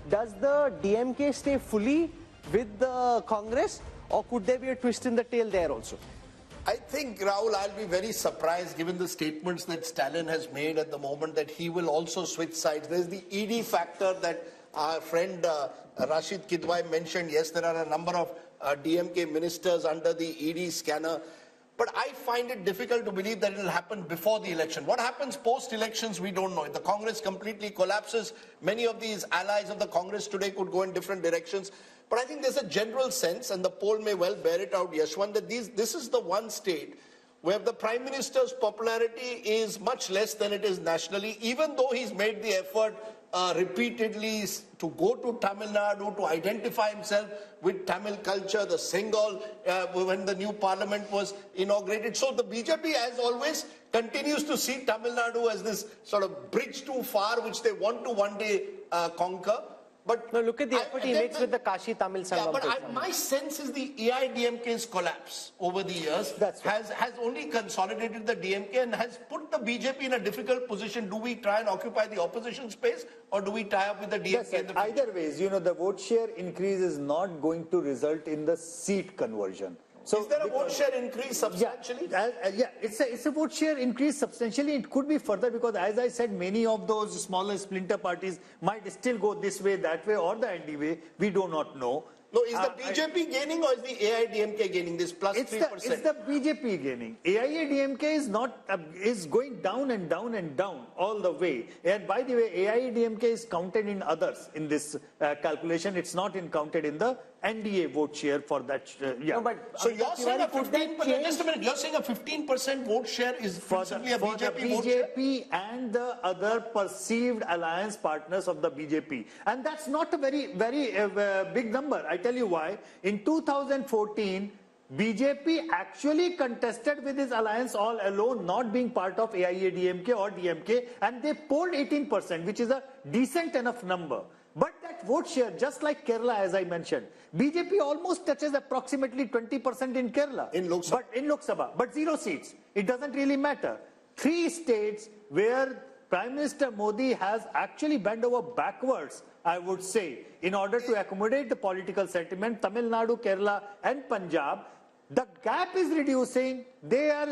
Does the DMK stay fully with the Congress, or could there be a twist in the tail there also? I think, Rahul, I'll be very surprised given the statements that Stalin has made at the moment that he will also switch sides. There's the ED factor that our friend Rashid Kidwai mentioned. Yes, there are a number of DMK ministers under the ED scanner. But I find it difficult to believe that it will happen before the election. What happens post-elections, we don't know. If the Congress completely collapses, many of these allies of the Congress today could go in different directions. But I think there's a general sense, and the poll may well bear it out, Yashwant, that this is the one state where the Prime Minister's popularity is much less than it is nationally, even though he's made the effort repeatedly to go to Tamil Nadu, to identify himself with Tamil culture, the Singal, when the new parliament was inaugurated. So the BJP, as always, continues to see Tamil Nadu as this sort of bridge too far, which they want to one day conquer. But no, look at the effort he makes with the Kashi Tamil Sangam. Yeah, but my sense is the AIDMK's collapse over the years has only consolidated the DMK and has put the BJP in a difficult position. Do we try and occupy the opposition space, or do we tie up with the DMK in the future? Either ways, you know, the vote share increase is not going to result in the seat conversion. So is there a vote share increase substantially? Yeah, it's a vote share increase substantially. It could be further because, as I said, many of those smaller splinter parties might still go this way, that way, or the ND way. We do not know. No, is the BJP gaining or is the AIDMK gaining this plus 3%? It's the BJP gaining. AIADMK is not is going down and down and down all the way. And by the way, AIADMK is counted in others in this calculation. It's not counted in the NDA vote share for that. Yeah. No, but So you're saying a 15%, just a minute, you're saying a 15% vote share is principally a BJP vote share? BJP and the other perceived alliance partners of the BJP. And that's not a very big number. I tell you why. In 2014, BJP actually contested with his alliance all alone, not being part of AIADMK or DMK, and they polled 18%, which is a decent enough number. But that vote share, just like Kerala, as I mentioned, BJP almost touches approximately 20% in Kerala. In Lok Sabha. But in Lok Sabha, but 0 seats. It doesn't really matter. 3 states where Prime Minister Modi has actually bent over backwards, I would say, in order to accommodate the political sentiment, Tamil Nadu, Kerala and Punjab, the gap is reducing. They are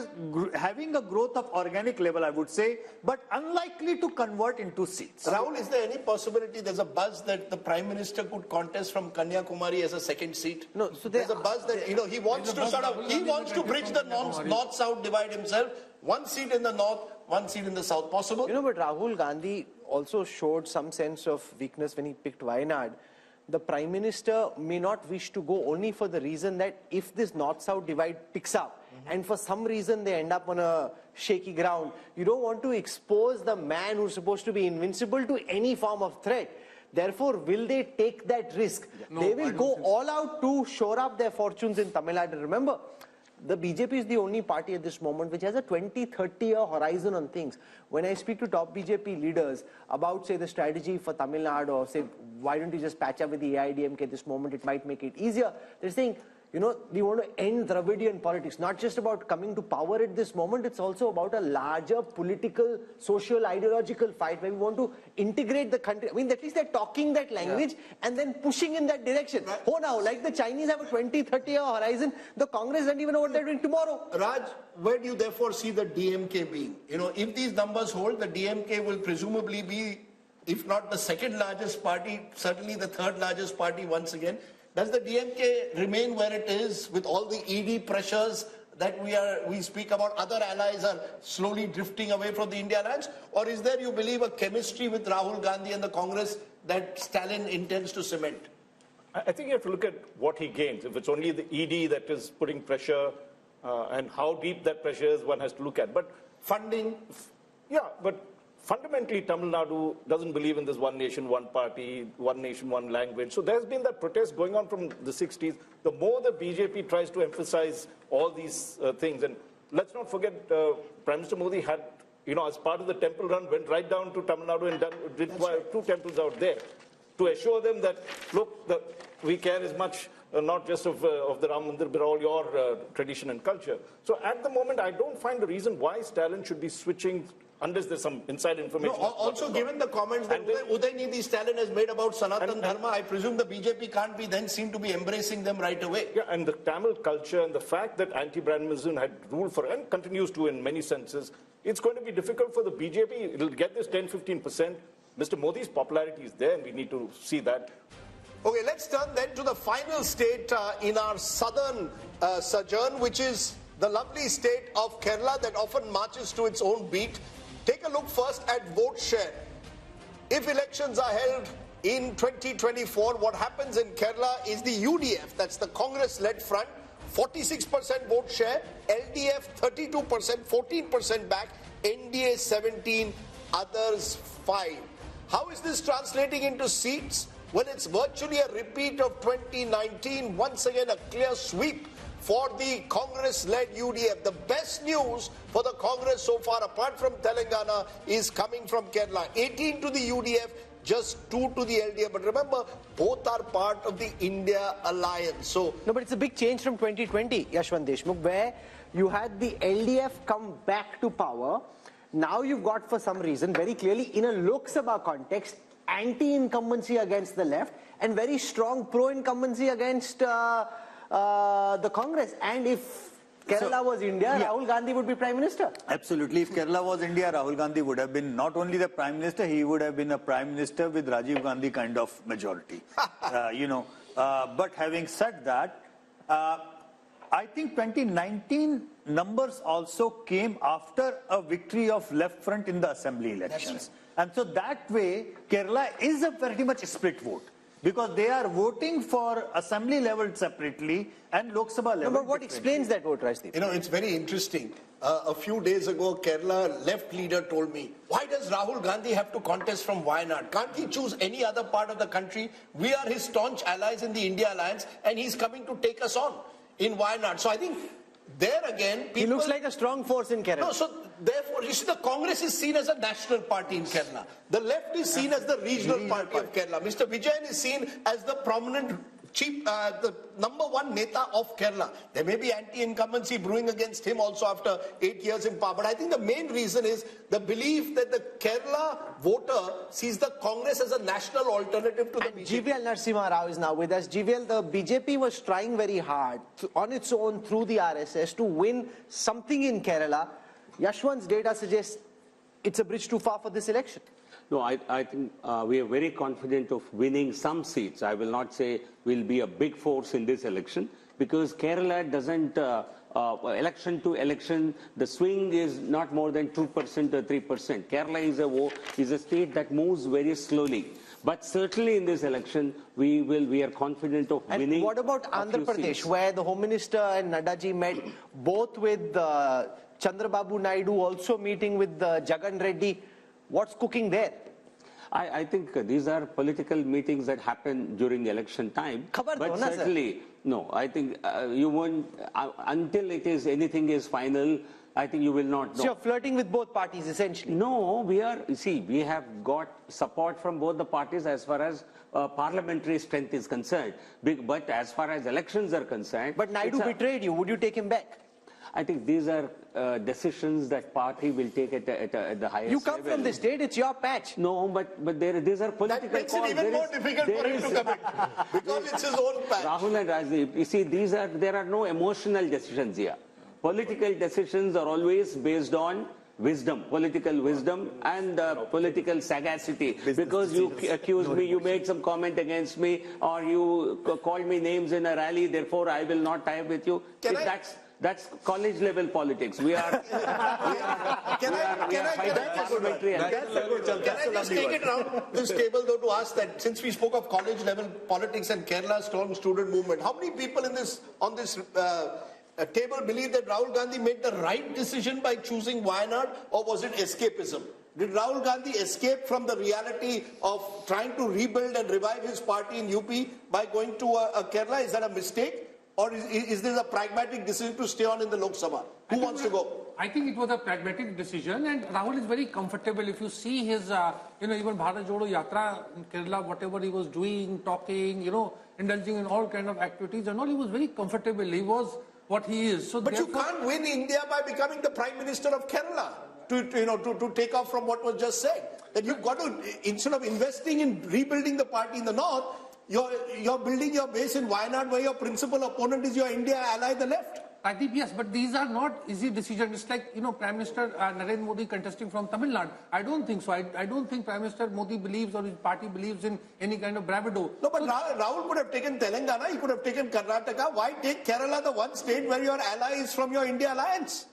having a growth of organic level, I would say, but unlikely to convert into seats. Rahul, is there any possibility there's a buzz that the Prime Minister could contest from Kanyakumari as a second seat? No, so there's a buzz that, he wants to bridge the north-south divide himself. 1 seat in the north, 1 seat in the south. Possible? But Rahul Gandhi also showed some sense of weakness when he picked Wayanad. The Prime Minister may not wish to go only for the reason that if this north-south divide picks up and for some reason they end up on a shaky ground, you don't want to expose the man who's supposed to be invincible to any form of threat. Therefore, will they take that risk? No, they will go all out to shore up their fortunes in Tamil Nadu. Remember, the BJP is the only party at this moment which has a 20-30-year horizon on things. When I speak to top BJP leaders about, say, the strategy for Tamil Nadu or say, why don't you just patch up with the AIDMK at this moment, it might make it easier. They're saying, we want to end Dravidian politics. Not just about coming to power at this moment, it's also about a larger political, social, ideological fight where we want to integrate the country. I mean, at least they're talking that language and then pushing in that direction. Right. Oh, now, like the Chinese have a 20-30-year horizon, the Congress doesn't even know what they're doing tomorrow. Raj, where do you therefore see the DMK being? If these numbers hold, the DMK will presumably be, if not the second largest party, certainly the third largest party once again. Does the DMK remain where it is with all the ED pressures that we speak about? Other allies are slowly drifting away from the India alliance? Or is there, you believe, a chemistry with Rahul Gandhi and the Congress that Stalin intends to cement? I think you have to look at what he gains. If it's only the ED that is putting pressure and how deep that pressure is, one has to look at. But funding, but fundamentally, Tamil Nadu doesn't believe in this one nation, one party, one nation, one language. So there's been that protest going on from the 60s. The more the BJP tries to emphasize all these things, and let's not forget, Prime Minister Modi had, as part of the temple run, went right down to Tamil Nadu and did 2 temples out there to assure them that, look, we care as much not just of the Ram Mandir, but all your tradition and culture. So at the moment, I don't find a reason why Stalin should be switching unless there's some inside information. No, also given the comments that Udaynidhi Stalin has made about Sanatan Dharma, I presume the BJP can't be then seen to be embracing them right away. Yeah, and the Tamil culture and the fact that anti-Brahmanism had ruled for and continues to in many senses, it's going to be difficult for the BJP. It'll get this 10-15%. Mr. Modi's popularity is there and we need to see that. Okay, let's turn then to the final state in our southern sojourn, which is the lovely state of Kerala that often marches to its own beat. Take a look first at vote share. If elections are held in 2024, what happens in Kerala is the UDF, that's the Congress-led front, 46% vote share, LDF 32%, 14% back, NDA 17, others 5. How is this translating into seats? Well, it's virtually a repeat of 2019, once again a clear sweep for the Congress-led UDF. The best news for the Congress so far, apart from Telangana, is coming from Kerala. 18 to the UDF, just 2 to the LDF. But remember, both are part of the India alliance. So no, but it's a big change from 2020, Yashwant Deshmukh, where you had the LDF come back to power. Now you've got, for some reason, very clearly in a Lok Sabha context, anti-incumbency against the left and very strong pro-incumbency against the Congress. And if Kerala was India, Rahul Gandhi would be Prime Minister. Absolutely. If Kerala was India, Rahul Gandhi would have been not only the Prime Minister, he would have been a Prime Minister with Rajiv Gandhi kind of majority. But having said that, I think 2019 numbers also came after a victory of left front in the assembly elections. And so that way, Kerala is a very much split vote. Because they are voting for assembly level separately and Lok Sabha level. But what explains that vote, Rajdeep? You know, it's very interesting. A few days ago, Kerala left leader told me, why does Rahul Gandhi have to contest from Wayanad? Can't he choose any other part of the country? We are his staunch allies in the India alliance and he's coming to take us on in Wayanad. So I think there again, people... He looks like a strong force in Kerala. No, so therefore, you see, the Congress is seen as a national party in Kerala. The left is seen as the regional party of Kerala. Mr. Vijayan is seen as the prominent chief, the #1 neta of Kerala. There may be anti-incumbency brewing against him also after 8 years in power. But I think the main reason is the belief that the Kerala voter sees the Congress as a national alternative to the BJP. GVL Narasimha Rao is now with us. GVL, the BJP was trying very hard on its own through the RSS to win something in Kerala. Yashwant's data suggests it's a bridge too far for this election. No, I think we are very confident of winning some seats. I will not say we'll be a big force in this election because Kerala doesn't, election to election, the swing is not more than 2% or 3%. Kerala is a state that moves very slowly. But certainly in this election, we are confident of winning. And what about Andhra Pradesh, where the Home Minister and Naddaji met both with Chandrababu Naidu, also meeting with Jagan Reddy? What's cooking there? I think these are political meetings that happen during the election time. But certainly, no, I think you won't, until anything is final, I think you will not know. So you're flirting with both parties, essentially? No, we have got support from both the parties as far as parliamentary strength is concerned. But as far as elections are concerned... But Naidu betrayed you. Would you take him back? I think these are decisions that party will take at the highest level. You come from the state, it's your patch. No, but these are political calls. That makes it even more difficult for him to commit because it's his own patch. Rahul and Rajdeep, you see, there are no emotional decisions here. Political decisions are always based on wisdom, political wisdom and political sagacity. Because you accused me, you made some comment against me, or you called me names in a rally, therefore I will not tie up with you. That's college level politics. We are. Can I just take it around this table though to ask that since we spoke of college level politics and Kerala's strong student movement, how many people on this table believe that Rahul Gandhi made the right decision by choosing Wayanad, or was it escapism? Did Rahul Gandhi escape from the reality of trying to rebuild and revive his party in UP by going to Kerala? Is that a mistake? Or is this a pragmatic decision to stay on in the Lok Sabha? Who wants to go? I think it was a pragmatic decision, and Rahul is very comfortable. If you see his, even Bharat Jodo Yatra in Kerala, whatever he was doing, talking, indulging in all kind of activities and all, he was very comfortable. He was what he is. So but you can't win India by becoming the Prime Minister of Kerala. To take off from what was just said, that you've got to, instead of investing in rebuilding the party in the north, you're building your base in Wayanad, where your principal opponent is your India ally, the left. Rajdeep, yes, but these are not easy decisions. It's like, Prime Minister Narendra Modi contesting from Tamil Nadu. I don't think so. I don't think Prime Minister Modi believes or his party believes in any kind of bravado. No, but Rahul could have taken Telangana, he could have taken Karnataka. Why take Kerala, the one state where your ally is from your India alliance?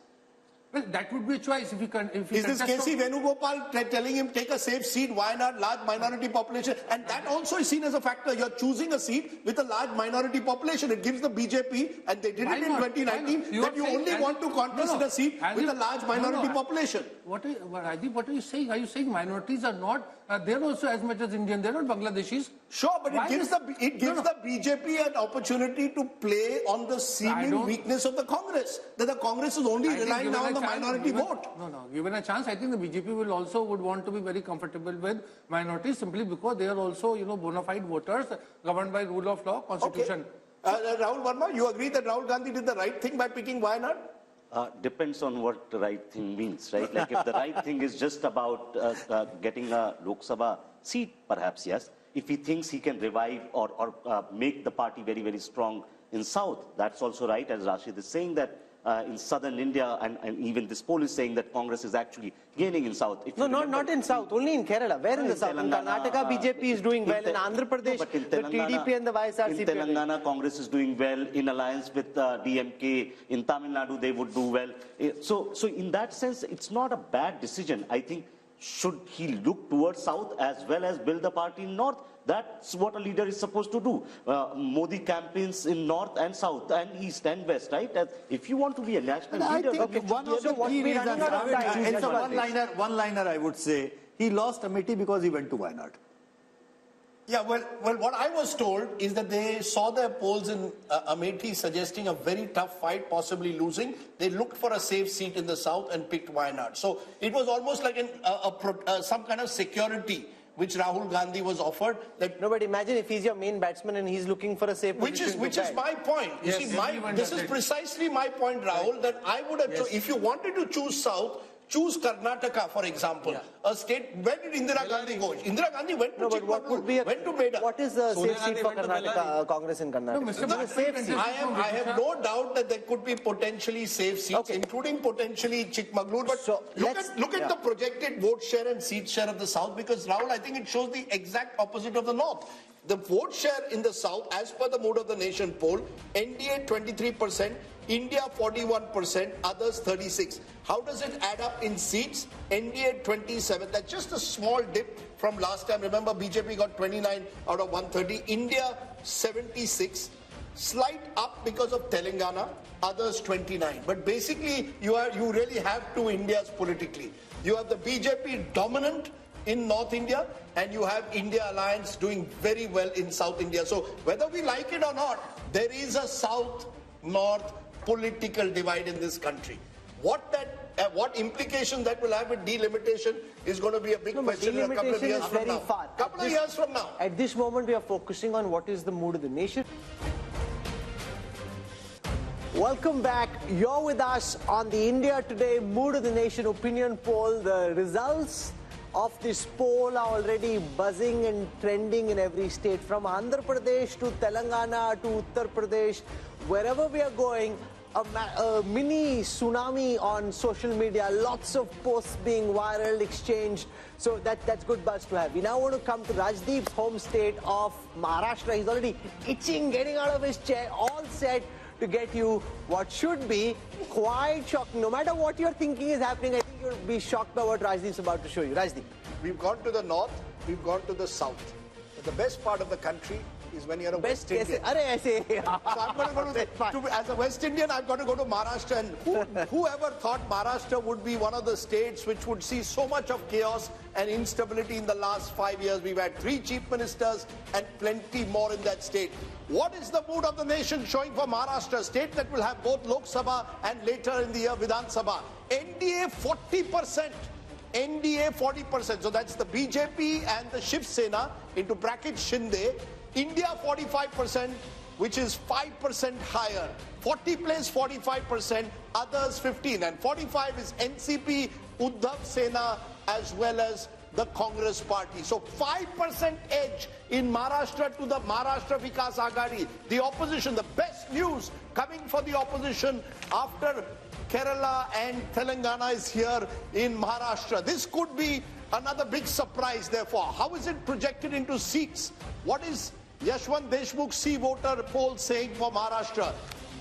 Well, that would be a choice if you can. Is this KC Venugopal telling him take a safe seat, Wayanad, large minority population? And that also is seen as a factor. You're choosing a seat with a large minority population. It gives the BJP, and they did it in 2019, that you only want to contest a seat with a large minority population. Rajdeep, what are you saying? Are you saying minorities are not, they're also as much as Indian, they're not Bangladeshis? Sure, but it gives the BJP an opportunity to play on the seeming weakness of the Congress. That the Congress is only relying now on the minority vote. No. Given a chance, I think the BJP would want to be very comfortable with minorities simply because they are also, bona fide voters governed by rule of law, constitution. Okay. Rahul Verma, you agree that Rahul Gandhi did the right thing by picking Wayanad? Depends on what the right thing means, right? Like if the right thing is just about getting a Lok Sabha seat, perhaps yes. If he thinks he can revive or make the party very, very strong in South, that's also right. As Rashid is saying that in southern India, and even this poll is saying that Congress is actually gaining in south. No, not in south, only in Kerala. Where in the south? In Karnataka, BJP is doing well. In Andhra Pradesh, the TDP and the YSRCP. In Telangana, Congress is doing well in alliance with DMK. In Tamil Nadu, they would do well. So in that sense, it's not a bad decision. I think should he look towards south as well as build the party in north? That's what a leader is supposed to do. Modi campaigns in north and south and east and west, right? If you want to be a national leader, I think one of the key reasons, one-liner I would say, he lost Amethi because he went to Wayanad. Yeah, well, what I was told is that they saw their polls in Amethi suggesting a very tough fight, possibly losing. They looked for a safe seat in the south and picked Wayanad. So it was almost like some kind of security which Rahul Gandhi was offered. That no, but imagine if he's your main batsman and he's looking for a safe position. Which is my point. You see, this is precisely my point, Rahul, that I would have, if you wanted to choose south, choose Karnataka, for example, a state. Where did Indira Gandhi go? Indira Gandhi went to Chikmagalur, went to Beda. What is the safe seat for Karnataka, Congress in Karnataka? No, Mr. Safe seat. I have no doubt that there could be potentially safe seats, including potentially Chikmagalur. But so look at the projected vote share and seat share of the south, because Rahul, I think it shows the exact opposite of the north. The vote share in the south, as per the Mood of the Nation poll, NDA 23%, India 41%, others 36%. How does it add up in seats? NDA 27. That's just a small dip from last time. Remember, BJP got 29 out of 130. India 76. Slight up because of Telangana. Others 29. But basically, you really have two Indias politically. You have the BJP dominant in North India, and you have India Alliance doing very well in South India. So whether we like it or not, there is a South-North political divide in this country. What implication that will have with delimitation is going to be a big question in a couple of years from now. Couple of years from now. At this moment, we are focusing on what is the mood of the nation. Welcome back. You're with us on the India Today Mood of the Nation opinion poll. The results of this poll are already buzzing and trending in every state, from Andhra Pradesh to Telangana to Uttar Pradesh. Wherever we are going, a mini tsunami on social media, lots of posts being viral, exchanged. So that's good buzz to have. We now want to come to Rajdeep's home state of Maharashtra. He's already itching, getting out of his chair, all set to get you what should be quite shocking. No matter what you're thinking is happening, I think you'll be shocked by what Rajdeep's about to show you. Rajdeep. We've gone to the north, we've gone to the south. But the best part of the country is when you're a West Indian. So I'm going to go to, as a West Indian, I've got to go to Maharashtra. And whoever thought Maharashtra would be one of the states which would see so much of chaos and instability in the last 5 years? We've had 3 chief ministers and plenty more in that state. What is the mood of the nation showing for Maharashtra, a state that will have both Lok Sabha and later in the year Vidhan Sabha? NDA 40%. NDA 40%. So that's the BJP and the Shiv Sena, into bracket Shinde. India 45%, which is 5% higher. 40 plays 45%, others 15. And 45 is NCP, Uddhav Sena, as well as the Congress party. So 5% edge in Maharashtra to the Maharashtra Vikas Aghadi. The opposition, the best news coming for the opposition after Kerala and Telangana is here in Maharashtra. This could be another big surprise, therefore. How is it projected into seats? What is Yashwant Deshmukh C voter poll saying for Maharashtra?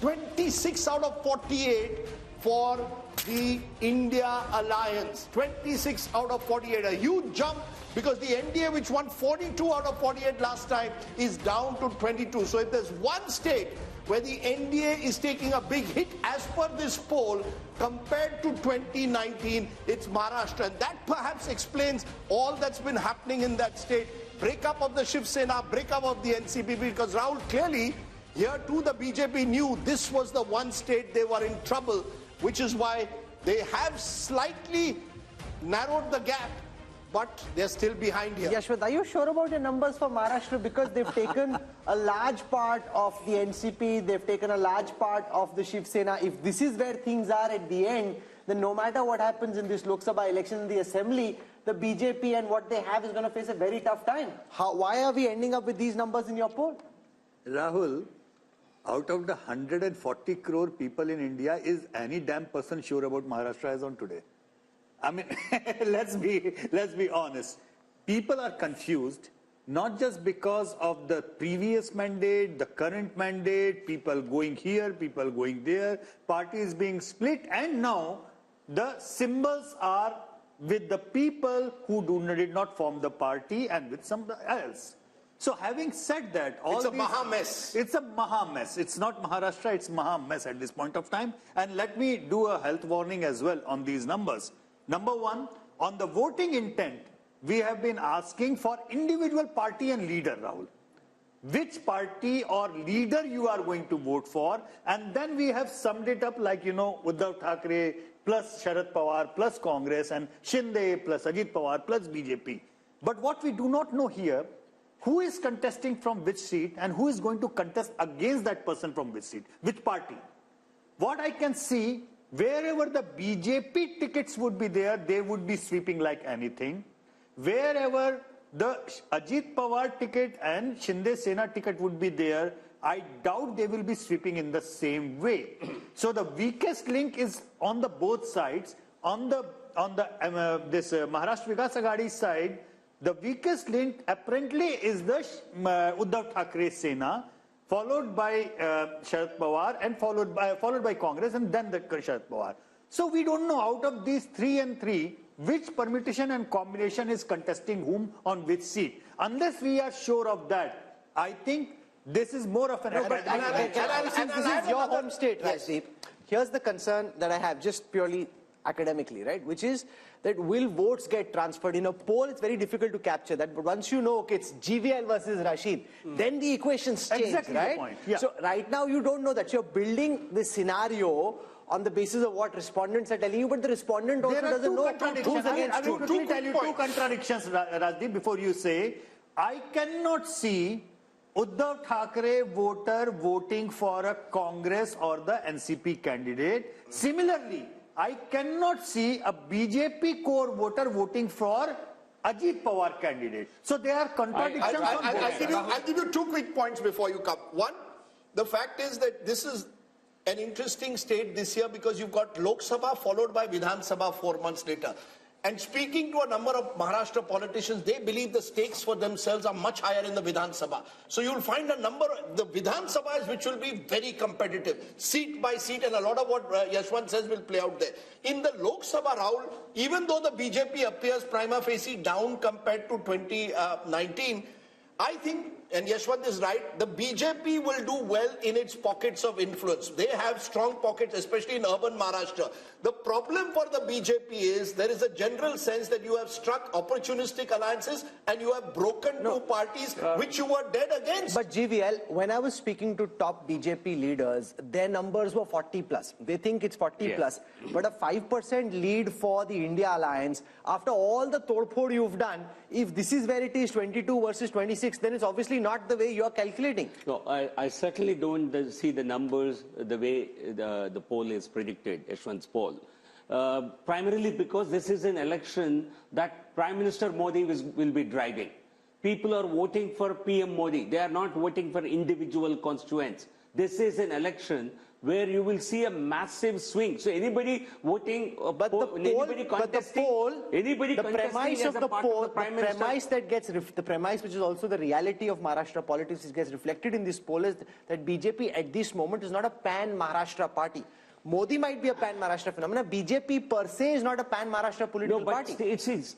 26 out of 48 for the India Alliance. 26 out of 48. A huge jump, because the NDA, which won 42 out of 48 last time, is down to 22. So if there's one state where the NDA is taking a big hit as per this poll compared to 2019, it's Maharashtra. And that perhaps explains all that's been happening in that state. Breakup of the Shiv Sena, breakup of the NCP, because Rahul, clearly here too the BJP knew this was the one state they were in trouble, which is why they have slightly narrowed the gap, but they're still behind here. Yashwant, are you sure about your numbers for Maharashtra? Because they've taken a large part of the NCP, they've taken a large part of the Shiv Sena. If this is where things are at the end, then no matter what happens in this Lok Sabha election in the Assembly, the BJP and what they have is going to face a very tough time. Why are we ending up with these numbers in your poll? Rahul, Out of the 140 crore people in India, is any damn person sure about Maharashtra as on today? I mean, let's be honest. People are confused, not just because of the previous mandate, the current mandate, people going here, people going there, parties being split, and now the symbols are with the people who did not form the party and with somebody else. So having said that, it's a maha mess. It's a maha mess. It's not Maharashtra, it's maha mess at this point of time. And let me do a health warning as well on these numbers. Number one, on the voting intent, we have been asking for individual party and leader, Rahul. Which party or leader you are going to vote for, and then we have summed it up like, Uddhav Thackeray plus Sharad Pawar plus Congress and Shinde plus Ajit Pawar plus BJP. But what we do not know here, who is contesting from which seat and who is going to contest against that person from which seat, which party. What I can see, wherever the BJP tickets would be there, they would be sweeping like anything. Wherever the Ajit Pawar ticket and Shinde Sena ticket would be there, I doubt they will be sweeping in the same way. So the weakest link is on the both sides. On the Maharashtra Vikas Aghadi side, the weakest link apparently is the Uddhav Thackeray Sena, followed by Sharad Pawar, and followed by Congress, and then the Sharad Pawar. So we don't know out of these 3 and 3, which permutation and combination is contesting whom on which seat. Unless we are sure of that, I think this is more of an... Since this is your home state, Rajdeep, here's the concern that I have, just purely academically, right? Which is that will votes get transferred? In a poll, it's very difficult to capture that. But once you know, okay, it's GVL versus Rashid, then the equations change, exactly right? The point. Yeah. So right now, you don't know that. So you're building this scenario on the basis of what respondents are telling you, but the respondent also doesn't know who's against who. I will quickly tell you two contradictions, Rajdeep, before you say. I cannot see Uddhav Thackeray voter voting for a Congress or the NCP candidate. Similarly, I cannot see a BJP core voter voting for Ajit Pawar candidate. So there are contradictions. I'll give you 2 quick points before you come. One, the fact is that this is an interesting state this year because you've got Lok Sabha followed by Vidhan Sabha 4 months later. And speaking to a number of Maharashtra politicians, they believe the stakes for themselves are much higher in the Vidhan Sabha. So you'll find a number, the Vidhan Sabhas which will be very competitive, seat by seat, and a lot of what Yashwant says will play out there. In the Lok Sabha, Rahul, even though the BJP appears prima facie down compared to 2019, I think, and Yashwant is right, the BJP will do well in its pockets of influence. They have strong pockets, especially in urban Maharashtra. The problem for the BJP is there is a general sense that you have struck opportunistic alliances and you have broken two parties which you were dead against. But GVL, when I was speaking to top BJP leaders, their numbers were 40 plus. They think it's 40 plus. But a 5% lead for the India alliance, after all the todphod you've done, if this is where it is 22 versus 26, then it's obviously not the way you're calculating. No, I certainly don't see the numbers the way the poll is predicted, Yashwant's poll. Primarily because this is an election that Prime Minister Modi will be driving. People are voting for PM Modi. They are not voting for individual constituents. This is an election where you will see a massive swing. So anybody voting, anybody contesting, the premise of the poll, the premise which is also the reality of Maharashtra politics gets reflected in this poll is that BJP at this moment is not a pan-Maharashtra party. Modi might be a pan-Maharashtra phenomenon. BJP per se is not a pan-Maharashtra political party.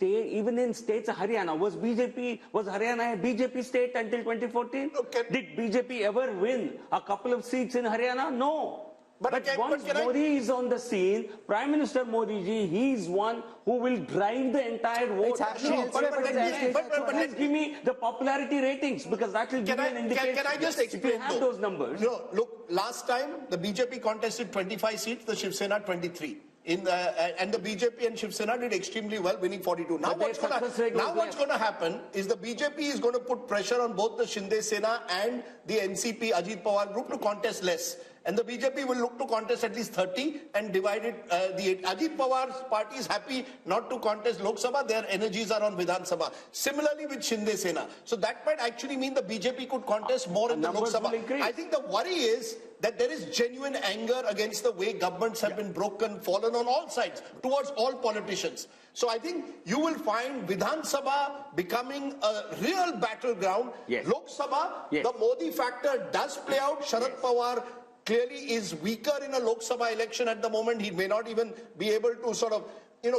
Even in states of Haryana, was Haryana a BJP state until 2014? Okay. Did BJP ever win a couple of seats in Haryana? No. But once Modi is on the scene, Prime Minister Modi ji, he is one who will drive the entire vote. Please give me the popularity ratings because that will give me an indication. Can I just explain? If you have those numbers. No, look, last time the BJP contested 25 seats, the Shiv Sena 23. And the BJP and Shiv Sena did extremely well, winning 42. Now what's going to happen is the BJP is going to put pressure on both the Shinde Sena and the NCP Ajit Pawar group to contest less. And the BJP will look to contest at least 30 and divide it. The Ajit Pawar's party is happy not to contest Lok Sabha. Their energies are on Vidhan Sabha. Similarly with Shinde Sena. So that might actually mean the BJP could contest more in the Lok Sabha. I think the worry is that there is genuine anger against the way governments have been broken, fallen on all sides, towards all politicians. So I think you will find Vidhan Sabha becoming a real battleground. Yes. Lok Sabha, yes, the Modi factor does play out. Sharad Pawar clearly is weaker in a Lok Sabha election at the moment. He may not even be able to sort of,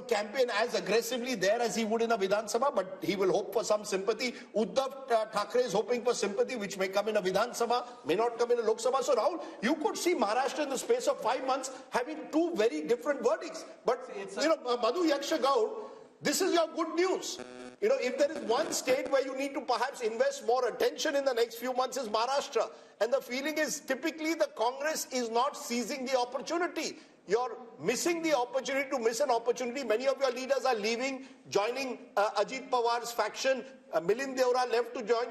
campaign as aggressively there as he would in a Vidhan Sabha, but he will hope for some sympathy. Uddhav Thackeray is hoping for sympathy, which may come in a Vidhan Sabha, may not come in a Lok Sabha. So Rahul, you could see Maharashtra in the space of 5 months having two very different verdicts. But, Madhu Yaksha Gaur, this is your good news. If there is one state where you need to perhaps invest more attention in the next few months is Maharashtra. And the feeling is typically the Congress is not seizing the opportunity. You're missing the opportunity to miss an opportunity. Many of your leaders are leaving, joining Ajit Pawar's faction. Milind Deora left to join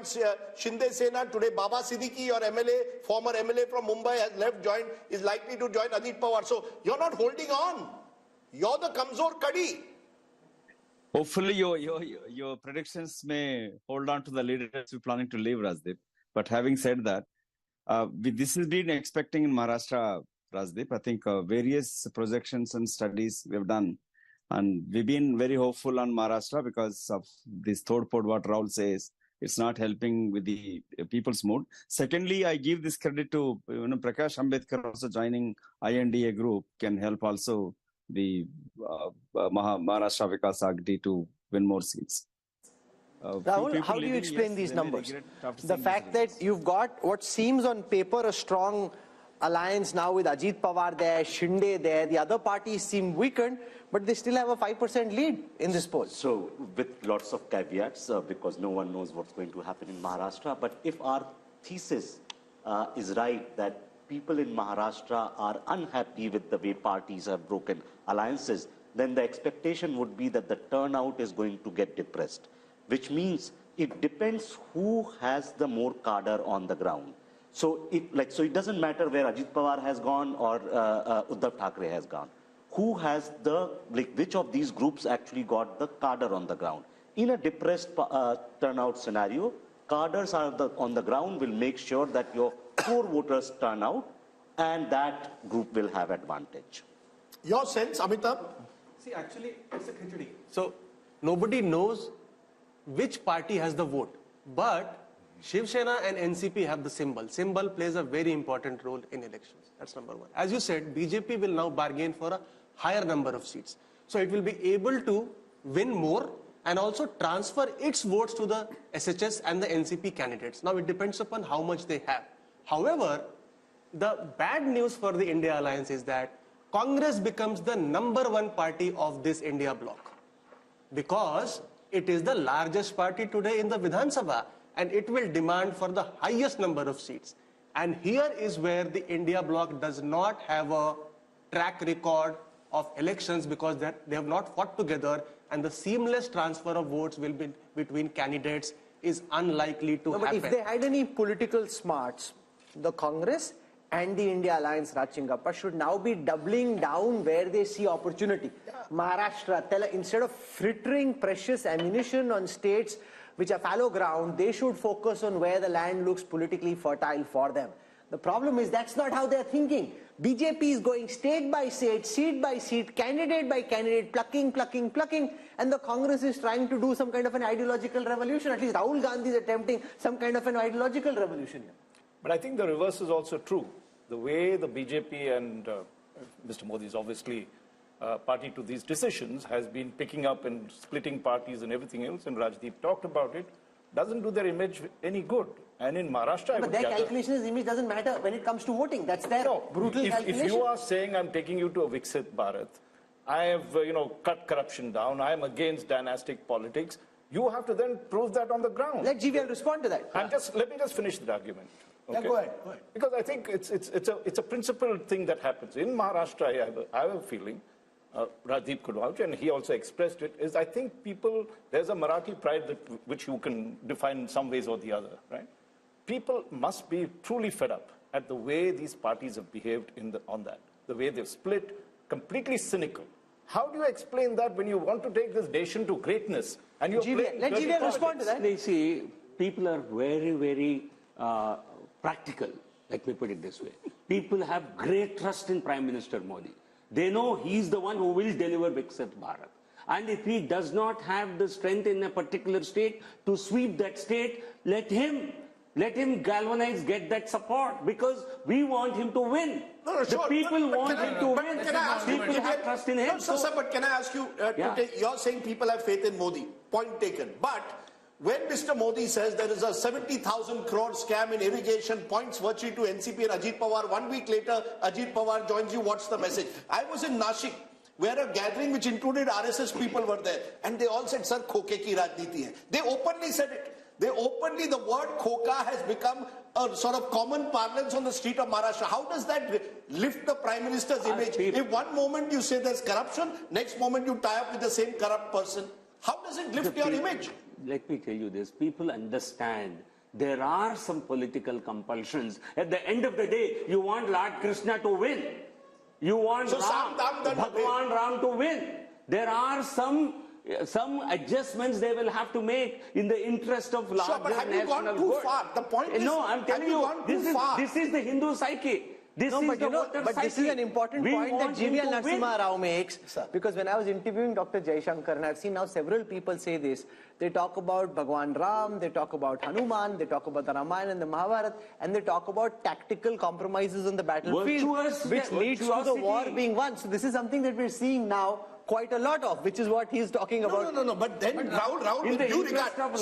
Shinde Sena. Today, Baba Siddiqui, your MLA, former MLA from Mumbai, has left, is likely to join Ajit Pawar. So you're not holding on. You're the Kamzor Kadi. Hopefully, your predictions may hold on to the leaders who are planning to leave, Rajdeep. But having said that, this has been expecting in Maharashtra, Rajdeep. I think various projections and studies we've done. And we've been very hopeful on Maharashtra because of this third port, what Rahul says. It's not helping with the people's mood. Secondly, I give this credit to Prakash Ambedkar also joining INDA group can help also the Maharashtra Vikas Agdi to win more seats. Rahul, how do you explain these numbers? The fact that you've got what seems on paper a strong alliance now with Ajit Pawar there, Shinde there, the other parties seem weakened, but they still have a 5% lead in this poll. So with lots of caveats, because no one knows what's going to happen in Maharashtra, but if our thesis is right that people in Maharashtra are unhappy with the way parties have broken alliances, then the expectation would be that the turnout is going to get depressed, which means it depends who has the more cadre on the ground. So it doesn't matter where Ajit Pawar has gone or Uddhav Thackeray has gone. Who has which of these groups actually got the cadre on the ground? In a depressed turnout scenario, cadres on the ground will make sure that your core voters turn out and that group will have advantage. Your sense, Amitabh? See, actually, it's a khichdi. So nobody knows which party has the vote, but Shiv Sena and NCP have the symbol. Symbol plays a very important role in elections. That's number one. As you said, BJP will now bargain for a higher number of seats. So it will be able to win more and also transfer its votes to the SHS and the NCP candidates. Now it depends upon how much they have. However, the bad news for the India alliance is that Congress becomes the #1 party of this India bloc because it is the largest party today in the Vidhan Sabha and it will demand for the highest number of seats. And here is where the India bloc does not have a track record of elections because they have not fought together and the seamless transfer of votes will be between candidates is unlikely to happen. But if they had any political smarts, the Congress and the India Alliance, Rajchingappa, should now be doubling down where they see opportunity. Maharashtra, instead of frittering precious ammunition on states which are fallow ground, they should focus on where the land looks politically fertile for them. The problem is that's not how they're thinking. BJP is going state by state, seat by seat, candidate by candidate, plucking, and the Congress is trying to do some kind of an ideological revolution. At least Rahul Gandhi is attempting some kind of an ideological revolution here. But I think the reverse is also true. The way the BJP and Mr. Modi is obviously party to these decisions has been picking up and splitting parties and everything else, and Rajdeep talked about it, doesn't do their image any good. And in Maharashtra, but their calculations, image doesn't matter when it comes to voting. That's their brutal calculation. If you are saying I'm taking you to a Viksit Bharat, I have cut corruption down, I am against dynastic politics, you have to then prove that on the ground. Let GVL respond to that. Let me just finish the argument. Okay? Yeah, go ahead. Because I think it's a principled thing that happens. In Maharashtra, I have a feeling, Rajdeep could vouch, and he also expressed it, is I think there's a Marathi pride which you can define in some ways or the other, right? People must be truly fed up. at the way these parties have behaved on that, the way they've split, completely cynical. How do you explain that when you want to take this nation to greatness and you're playing let dirty GVL politics? respond to that. They see people are very, very practical. Let me put it this way. People have great trust in Prime Minister Modi. They know he's the one who will deliver Viksit Bharat. And if he does not have the strength in a particular state to sweep that state, let him galvanize, get that support, because we want him to win. The people want him to win. People have trust in him. No, sir, but can I ask you, you're saying people have faith in Modi. Point taken. But when Mr. Modi says there is a 70,000 crore scam in irrigation, points virtue to NCP and Ajit Pawar, 1 week later, Ajit Pawar joins you, what's the message? I was in Nashik, where a gathering which included RSS people were there, and they all said, sir, khoke ki rajniti hai. They openly said it. The word khoka has become a sort of common parlance on the street of Maharashtra. How does that lift the Prime Minister's image? If one moment you say there's corruption, next moment you tie up with the same corrupt person, how does it lift your image? Let me tell you this, people understand there are some political compulsions. At the end of the day, you want Lord Krishna to win. You want Bhagwan Ram to win. There are some adjustments they will have to make in the interest of larger but have you gone national too good. far? The point is, no, I'm telling you, this is the Hindu psyche. This is an important point that GVL Narasimha Rao makes, because when I was interviewing Dr. Jaishankar, and I've seen now several people say this, they talk about Bhagwan Ram, they talk about Hanuman, they talk about the Ramayana and the Mahabharata, and they talk about tactical compromises on the battlefield, which leads to the war being won. So this is something that we're seeing now quite a lot of, which is what he's talking about. No, but then Rahul, with due regard,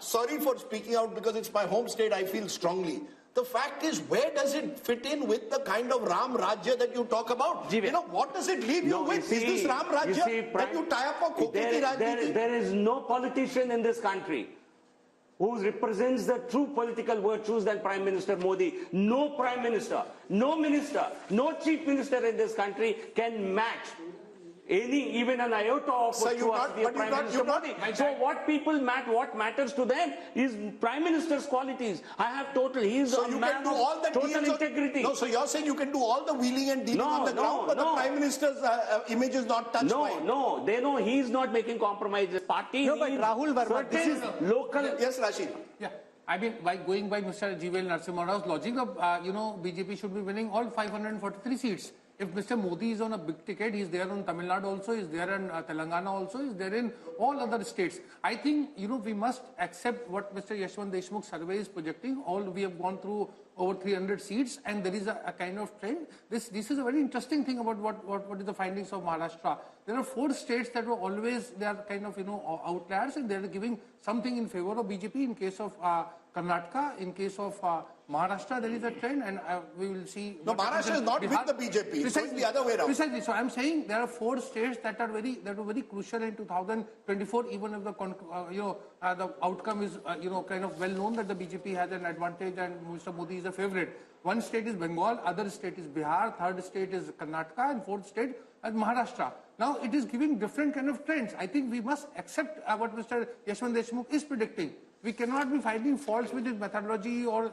sorry for speaking out because it's my home state, I feel strongly. The fact is, where does it fit in with the kind of Ram Rajya that you talk about? You know, what does it leave you with? Is this Ram Rajya that you tie up for Khoke ki Rajniti? There is no politician in this country who represents the true political virtues than Prime Minister Modi. No Prime Minister, no Minister, no Chief Minister in this country can match even an iota of what Prime Minister Modi. So what matters to them is Prime Minister's qualities. I have he's a man of total integrity. So you're saying you can do all the wheeling and dealing on the ground, but the Prime Minister's image is not touched by it. No, they know he's not making compromises. Party but Rahul Verma, this is local. Yes, Rashid. Yeah. I mean, by going by Mr. GVL Narasimha Rao's logic, BJP should be winning all 543 seats. If Mr. Modi is on a big ticket, he's there on Tamil Nadu also, he's there in Telangana also, he's there in all other states. I think, we must accept what Mr. Yashwant Deshmukh survey is projecting. We have gone through over 300 seats, and there is a kind of trend. This is a very interesting thing about what is the findings of Maharashtra. There are 4 states that were always, they are kind of, outliers, and they are giving something in favor of BJP. In case of Karnataka, in case of Maharashtra, there is a trend, and we will see. No, Maharashtra is not with the BJP. It's the other way around. Precisely. So I'm saying there are 4 states that were very crucial in 2024. Even if the outcome is kind of well known that the BJP has an advantage and Mr. Modi is a favorite. One state is Bengal, other state is Bihar, third state is Karnataka, and fourth state is Maharashtra. Now it is giving different kind of trends. I think we must accept what Mr. Yashwant Deshmukh is predicting. We cannot be finding faults with his methodology or,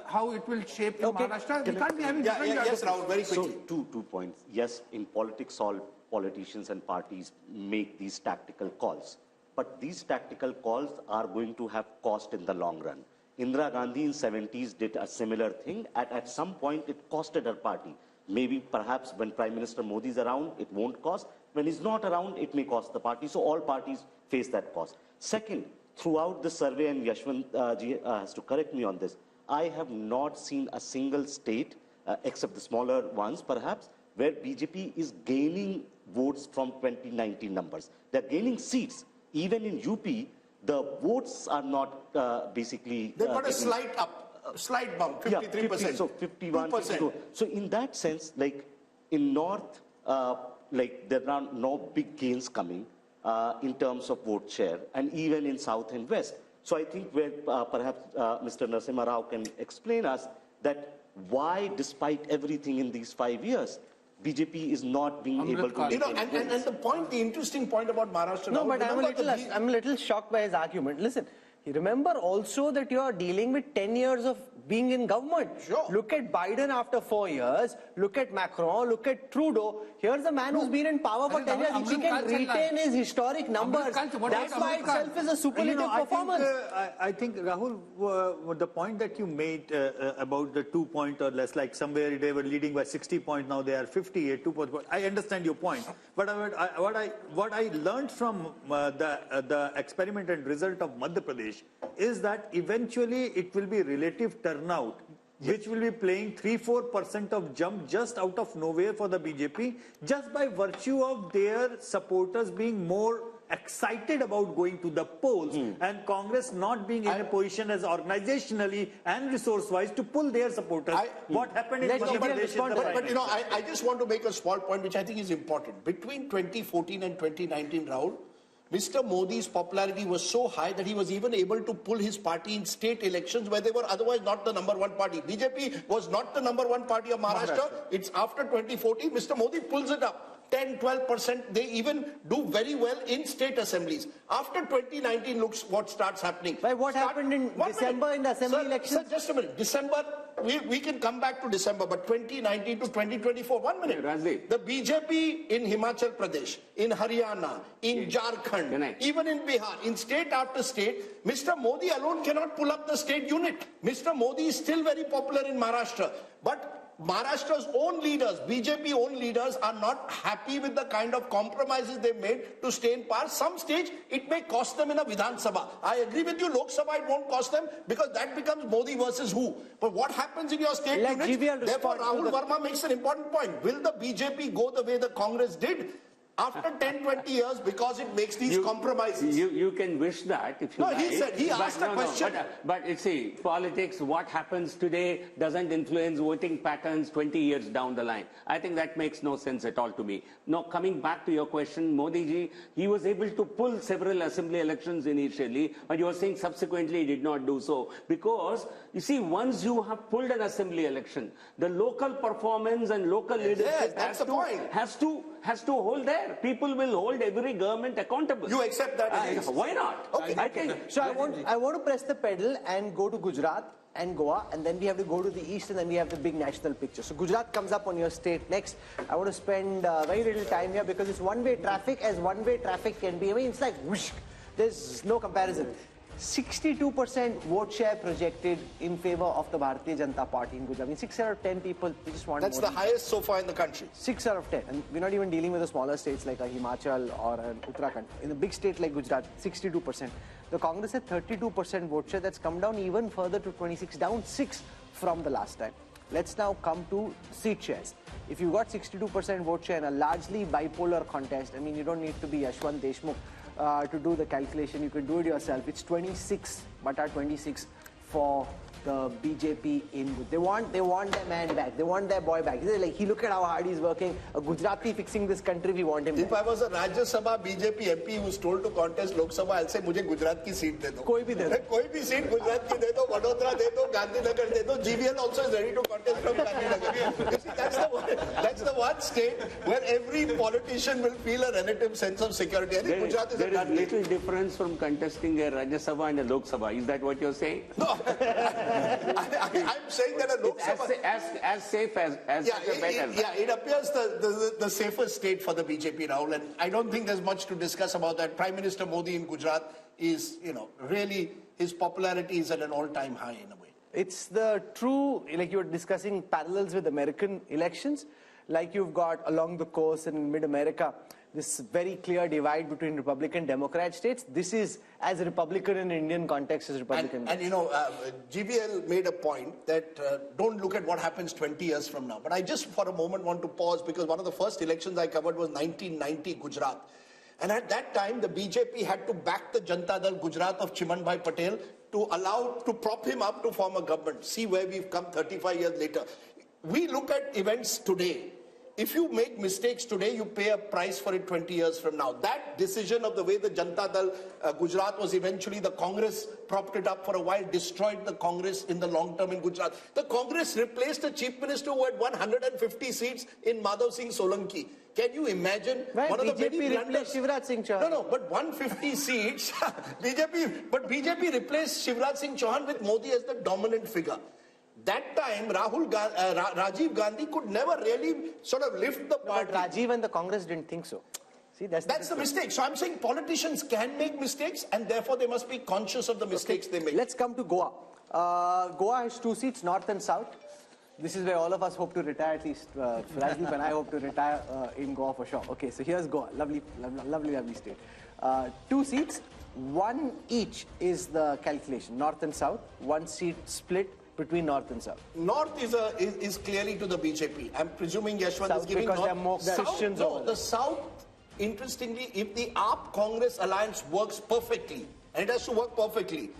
how it will shape in Maharashtra. We can't be having different... Yes, Rahul, very quickly. So, two points. Yes, in politics, all politicians and parties make these tactical calls. But these tactical calls are going to have cost in the long run. Indira Gandhi in 70s did a similar thing. At some point, it costed her party. Maybe, perhaps, when Prime Minister Modi is around, it won't cost. When he's not around, it may cost the party. So all parties face that cost. Second, throughout the survey, and Yashwant ji has to correct me on this, I have not seen a single state, except the smaller ones perhaps, where BJP is gaining votes from 2019 numbers. They're gaining seats. Even in UP, the votes are not basically... They've got a slight bump, 53%. Yeah, 50, so 51, 52. So in that sense, like in North, there are no big gains coming in terms of vote share, and even in South and West. So I think where perhaps Mr. Narasimha Rao can explain us that why, despite everything in these 5 years, BJP is not being able to... And the interesting point about Maharashtra... No, but I'm a little shocked by his argument. Listen, Remember also that you are dealing with 10 years of being in government. Sure. Look at Biden after 4 years. Look at Macron. Look at Trudeau. Here's a man who's been in power for 10 years. If he can retain his historic numbers, that's by itself is a superlative performance. I think, Rahul, the point that you made about the 2 point or less, like somewhere they were leading by 60 points, now they are 58, 2 points. I understand your point. But what I learned from the experiment and result of Madhya Pradesh is that eventually it will be relative turnout, which will be playing 3-4% of jump just out of nowhere for the BJP, just by virtue of their supporters being more excited about going to the polls and Congress not being in a position as organizationally and resource-wise to pull their supporters. What happened in Madhya Pradesh? But you know, I just want to make a small point which I think is important. Between 2014 and 2019, Rahul, Mr. Modi's popularity was so high that he was even able to pull his party in state elections where they were otherwise not the #1 party. BJP was not the #1 party of Maharashtra. It's after 2014, Mr. Modi pulls it up. 10-12%, they even do very well in state assemblies. After 2019, looks what starts happening. What happened in December in the assembly elections? Sir, just a minute. December, we can come back to December, but 2019 to 2024, 1 minute. Rajdeep. The BJP in Himachal Pradesh, in Haryana, in Jharkhand, even in Bihar, in state after state, Mr. Modi alone cannot pull up the state unit. Mr. Modi is still very popular in Maharashtra, but Maharashtra's own leaders, BJP own leaders, are not happy with the kind of compromises they've made to stay in power. Some stage, it may cost them in a Vidhan Sabha. I agree with you, Lok Sabha, it won't cost them because that becomes Modi versus who. But what happens in your state units? Therefore, Rahul Verma makes an important point. Will the BJP go the way the Congress did? After 10-20 years, because it makes these compromises. You can wish that if you like. No, he asked a question. But you see, politics, what happens today doesn't influence voting patterns 20 years down the line. I think that makes no sense at all to me. Now, coming back to your question, Modi ji, he was able to pull several assembly elections initially, but you are saying subsequently he did not do so. Because, you see, once you have pulled an assembly election, the local performance and local leadership has to hold there. People will hold every government accountable. You accept that? Why not? Okay. I think. So I want to press the pedal and go to Gujarat and Goa, and then we have to go to the east, and then we have the big national picture. So Gujarat comes up on your state next. I want to spend very little time here because it's one-way traffic, as one-way traffic can be. I mean, it's like whoosh. There's no comparison. 62% vote share projected in favor of the Bharatiya Janata Party in Gujarat. I mean, 6 out of 10 people just want. That's the highest so far in the country. 6 out of 10. And we're not even dealing with the smaller states like a Himachal or an Uttarakhand. In a big state like Gujarat, 62%. The Congress had 32% vote share. That's come down even further to 26, down 6 from the last time. Let's now come to seat shares. If you got 62% vote share in a largely bipolar contest, I mean, you don't need to be Yashwant Deshmukh to do the calculation. You can do it yourself. It's 26, but 26 for the BJP in. They want their man back. They want their boy back. They're like, look at how hard he's working. A Gujarati fixing this country, we want him If back. I was a Rajya Sabha BJP MP who was told to contest Lok Sabha, I'll say, मुझे गुजरात की seat दे दो. कोई भी दे दो. कोई भी seat Gujarat की दे दो, वडोदरा दे दो, गांधीनगर दे दो. GVL also is ready to contest from Gandhinagar. You see, that's the one state where every politician will feel a relative sense of security. I think Gujarat is there is little difference from contesting a Rajya Sabha and a Lok Sabha. Is that what you're saying? No. I'm saying that a Lok Sabha... As safe as better. Yeah, it appears the safest state for the BJP, Rahul, and I don't think there's much to discuss about that. Prime Minister Modi in Gujarat is, really, his popularity is at an all-time high in a way. It's the true, like you were discussing parallels with American elections, like you've got along the coast in mid-America, this very clear divide between Republican and Democrat states. This is as Republican in Indian context as Republican. And GVL made a point that don't look at what happens 20 years from now. But I just for a moment want to pause because one of the first elections I covered was 1990 Gujarat. And at that time, the BJP had to back the Janata Dal Gujarat of Chimanbhai Patel to prop him up to form a government. See where we've come 35 years later. We look at events today. if you make mistakes today, you pay a price for it 20 years from now. That decision of the way the Janata Dal, Gujarat was eventually, the Congress propped it up for a while, destroyed the Congress in the long term in Gujarat. The Congress replaced a chief minister who had 150 seats in Madhav Singh Solanki. Can you imagine? Right, one of BJP the many replaced Shivraj Singh Chauhan. No, but 150 seats, BJP replaced Shivraj Singh Chauhan with Modi as the dominant figure. That time, Rajiv Gandhi could never really sort of lift the party. But Rajiv and the Congress didn't think so. See, that's the mistake. So I'm saying politicians can make mistakes and therefore they must be conscious of the mistakes they make. Let's come to Goa. Goa has 2 seats, north and south. This is where all of us hope to retire, at least Rajdeep and I hope to retire in Goa for sure. Okay, so here's Goa, lovely state. 2 seats, 1 each is the calculation, north and south, 1 seat split between north and south. North is clearly to the BJP. I'm presuming Yashwant south is giving because north. there are more Christians over there. The south, interestingly, if the AAP-Congress alliance works perfectly, and it has to work perfectly,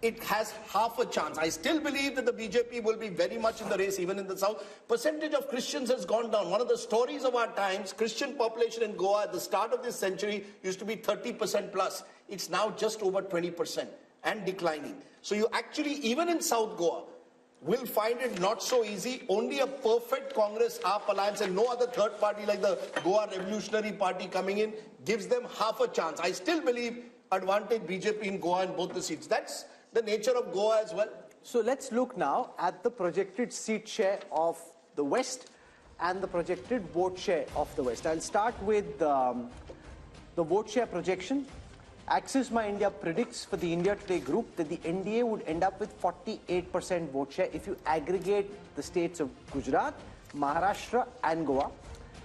it has half a chance. I still believe that the BJP will be very much in the race, even in the south. Percentage of Christians has gone down. One of the stories of our times, Christian population in Goa at the start of this century used to be 30% plus. It's now just over 20% and declining. So you actually, even in South Goa, will find it not so easy. Only a perfect Congress AAP alliance and no other third party like the Goa Revolutionary Party coming in gives them half a chance. I still believe advantage BJP in Goa in both the seats. That's the nature of Goa as well. So let's look now at the projected seat share of the West and the projected vote share of the West. I'll start with the vote share projection. Axis My India predicts for the India Today group that the NDA would end up with 48% vote share if you aggregate the states of Gujarat, Maharashtra and Goa.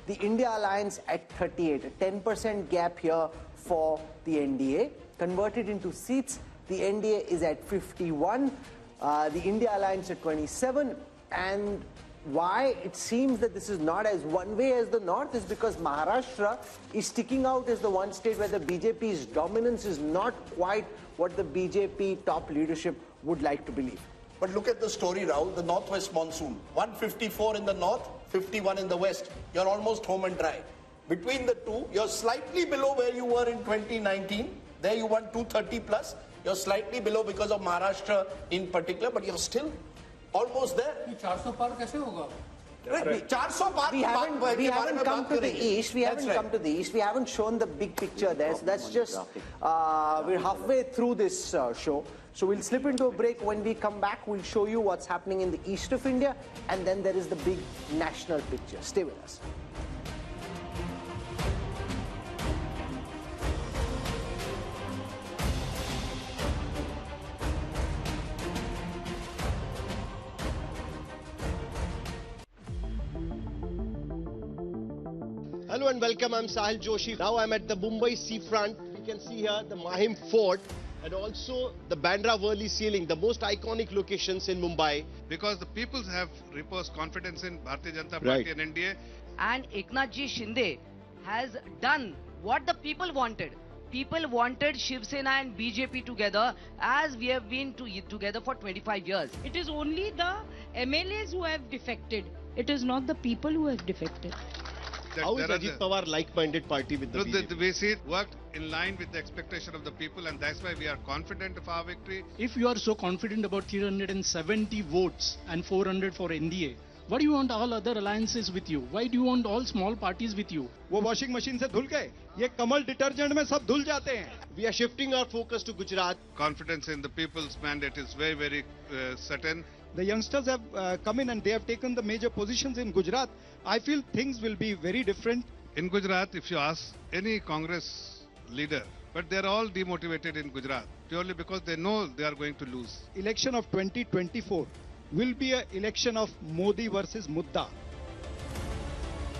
The India Alliance at 38, a 10% gap here for the NDA. Converted into seats, the NDA is at 51, the India Alliance at 27, and why it seems that this is not as one way as the North is because Maharashtra is sticking out as the one state where the BJP's dominance is not quite what the BJP top leadership would like to believe. But look at the story, Rahul, the northwest monsoon. 154 in the north, 51 in the west. You're almost home and dry. Between the two, you're slightly below where you were in 2019. There you won 230 plus. You're slightly below because of Maharashtra in particular, but you're still almost there. 400 पार कैसे होगा? We haven't come to the east. We haven't come to the east. We haven't shown the big picture there. So that's just we're halfway through this show. So we'll slip into a break. When we come back, we'll show you what's happening in the east of India, and then there is the big national picture. Stay with us. Hello and welcome, I'm Sahil Joshi. Now I'm at the Mumbai seafront. You can see here the Mahim Fort and also the Bandra Worli ceiling, the most iconic locations in Mumbai. Because the people have reposed confidence in Bharatiya Janata Party and NDA. And Eknath Ji Shinde has done what the people wanted. People wanted Shiv Sena and BJP together as we have been together for 25 years. It is only the MLAs who have defected. It is not the people who have defected. How is Ajit Pawar like-minded party with the BJP? We see it worked in line with the expectation of the people, and that's why we are confident of our victory. If you are so confident about 370 votes and 400 for NDA, why do you want all other alliances with you? Why do you want all small parties with you? वो washing machine से धुल गए, ये कमल detergent में सब धुल जाते हैं. We are shifting our focus to Gujarat. Confidence in the people's mandate is very, very certain. The youngsters have come in and they have taken the major positions in Gujarat. I feel things will be very different. In Gujarat, if you ask any Congress leader, but they are all demotivated in Gujarat purely because they know they are going to lose. Election of 2024 will be an election of Modi versus Mudda.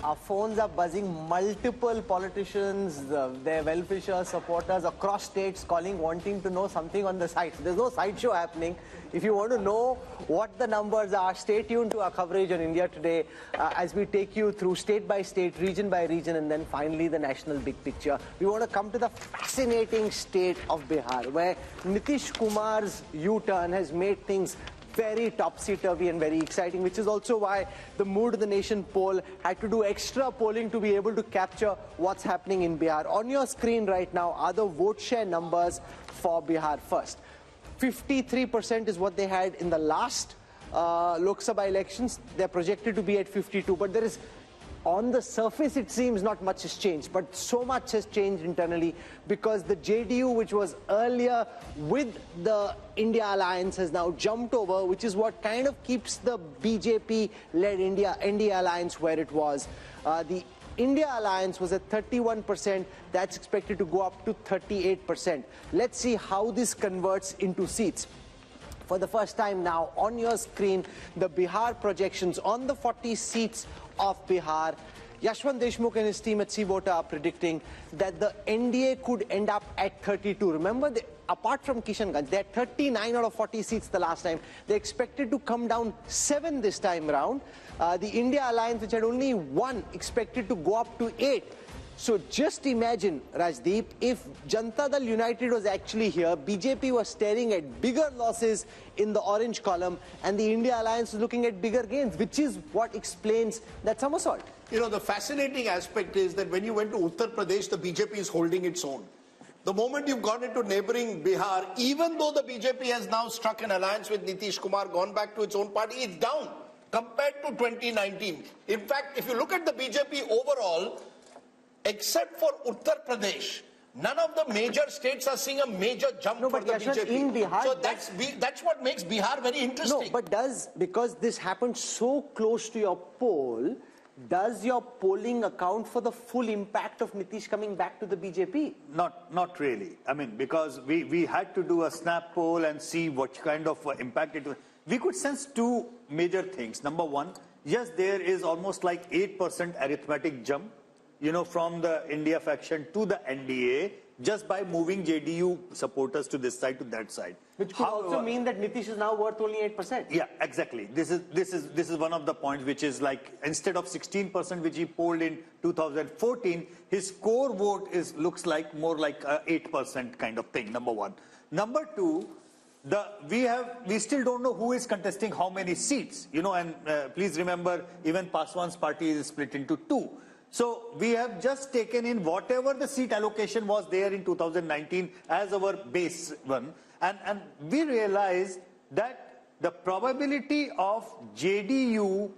Our phones are buzzing, multiple politicians, their well-wishers, supporters across states calling, wanting to know something on the site. There's no sideshow happening. If you want to know what the numbers are, stay tuned to our coverage on India Today as we take you through state by state, region by region, and then finally the national big picture. We want to come to the fascinating state of Bihar, where Nitish Kumar's U-turn has made things very topsy-turvy and very exciting, which is also why the Mood of the Nation poll had to do extra polling to be able to capture what's happening in Bihar. On your screen right now are the vote share numbers for Bihar first. 53% is what they had in the last Lok Sabha elections. They're projected to be at 52, but there is, on the surface, it seems not much has changed, but so much has changed internally because the JDU, which was earlier with the India alliance, has now jumped over, which is what kind of keeps the BJP-led India alliance where it was. The India alliance was at 31%. That's expected to go up to 38%. Let's see how this converts into seats. For the first time now, on your screen, the Bihar projections on the 40 seats of Bihar. Yashwant Deshmukh and his team at Seavota are predicting that the NDA could end up at 32. Remember, apart from Kishanganj, they had 39 out of 40 seats the last time. They're expected to come down 7 this time around. The India Alliance, which had only 1, expected to go up to 8. So just imagine, Rajdeep, if Janata Dal United was actually here, BJP was staring at bigger losses in the orange column, and the India Alliance was looking at bigger gains, which is what explains that somersault. You know, the fascinating aspect is that when you went to Uttar Pradesh, the BJP is holding its own. The moment you've gone into neighboring Bihar, even though the BJP has now struck an alliance with Nitish Kumar, gone back to its own party, it's down compared to 2019. In fact, if you look at the BJP overall, except for Uttar Pradesh, none of the major states are seeing a major jump for the BJP. In Bihar, so that's what makes Bihar very interesting. No, but because this happened so close to your poll, does your polling account for the full impact of Nitish coming back to the BJP? Not really. I mean, because we had to do a snap poll and see what kind of impact it was. We could sense 2 major things. Number one, yes, there is almost like 8% arithmetic jump, you know, from the India faction to the NDA, just by moving JDU supporters to this side to that side. Which could also mean that Nitish is now worth only 8%. Yeah, exactly. This is one of the points, which is like, instead of 16% which he polled in 2014, his core vote looks like more like a 8% kind of thing. Number one. Number two, we still don't know who is contesting how many seats. You know, and please remember, even Paswan's party is split into 2. So we have just taken in whatever the seat allocation was there in 2019 as our base one. And we realize that the probability of JDU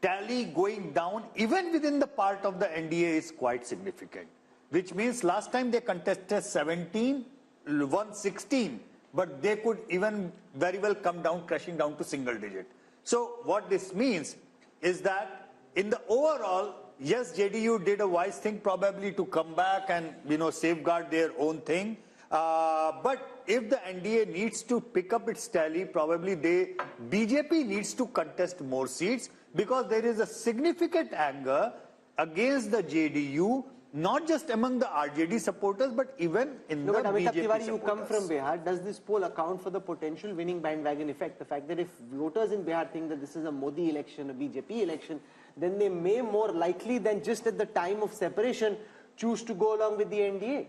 tally going down even within the part of the NDA is quite significant. Which means last time they contested 17, won 16, but they could even very well come down, crashing down to single digit. So what this means is that in the overall, yes, JDU did a wise thing probably to come back and, you know, safeguard their own thing. But if the NDA needs to pick up its tally, probably BJP needs to contest more seats because there is a significant anger against the JDU, not just among the RJD supporters, but even in the BJP supporters. You come from Bihar. Does this poll account for the potential winning bandwagon effect? The fact that if voters in Bihar think that this is a Modi election, a BJP election, then they may more likely than just at the time of separation choose to go along with the NDA.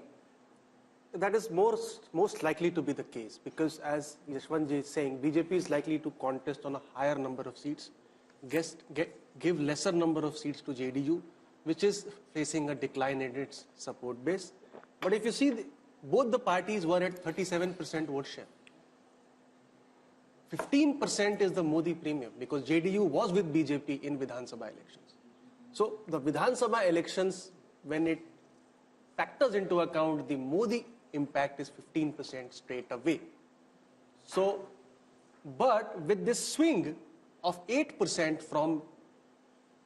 That is most likely to be the case because, as Yashwant is saying, BJP is likely to contest on a higher number of seats, give lesser number of seats to JDU, which is facing a decline in its support base. But if you see, both the parties were at 37% vote share. 15% is the Modi premium because JDU was with BJP in Vidhan Sabha elections. So the Vidhan Sabha elections, when it factors into account the Modi impact, is 15% straight away. So, but with this swing of 8% from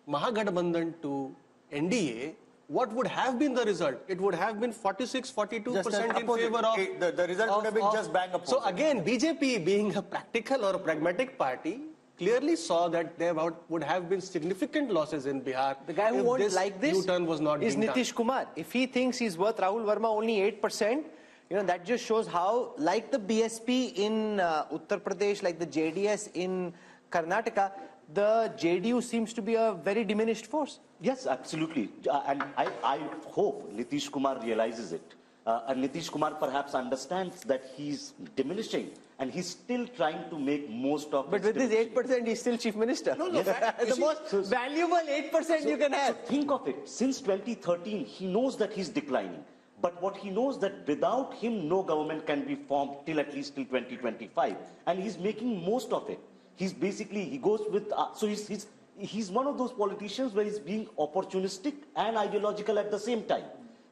Mahagathbandhan to NDA, what would have been the result? It would have been 46-42% in favor of... The result would have been just bang opposite. So again, BJP, being a practical or a pragmatic party, clearly saw that there would have been significant losses in Bihar. The guy who won't like this U-turn was not is Nitish done. Kumar. If he thinks he's worth Rahul Verma only 8%, you know, that just shows how, like the BSP in Uttar Pradesh, like the JDS in Karnataka, the JDU seems to be a very diminished force. Yes, absolutely. And I hope Nitish Kumar realizes it. And Nitish Kumar perhaps understands that he's diminishing and he's still trying to make most of it. But with this 8%, he's still chief minister. No, the most valuable 8% you can have. So think of it. Since 2013, he knows that he's declining. But what he knows that without him, no government can be formed till at least till 2025. And he's making most of it. He's basically, he goes with, so he's one of those politicians where he's being opportunistic and ideological at the same time.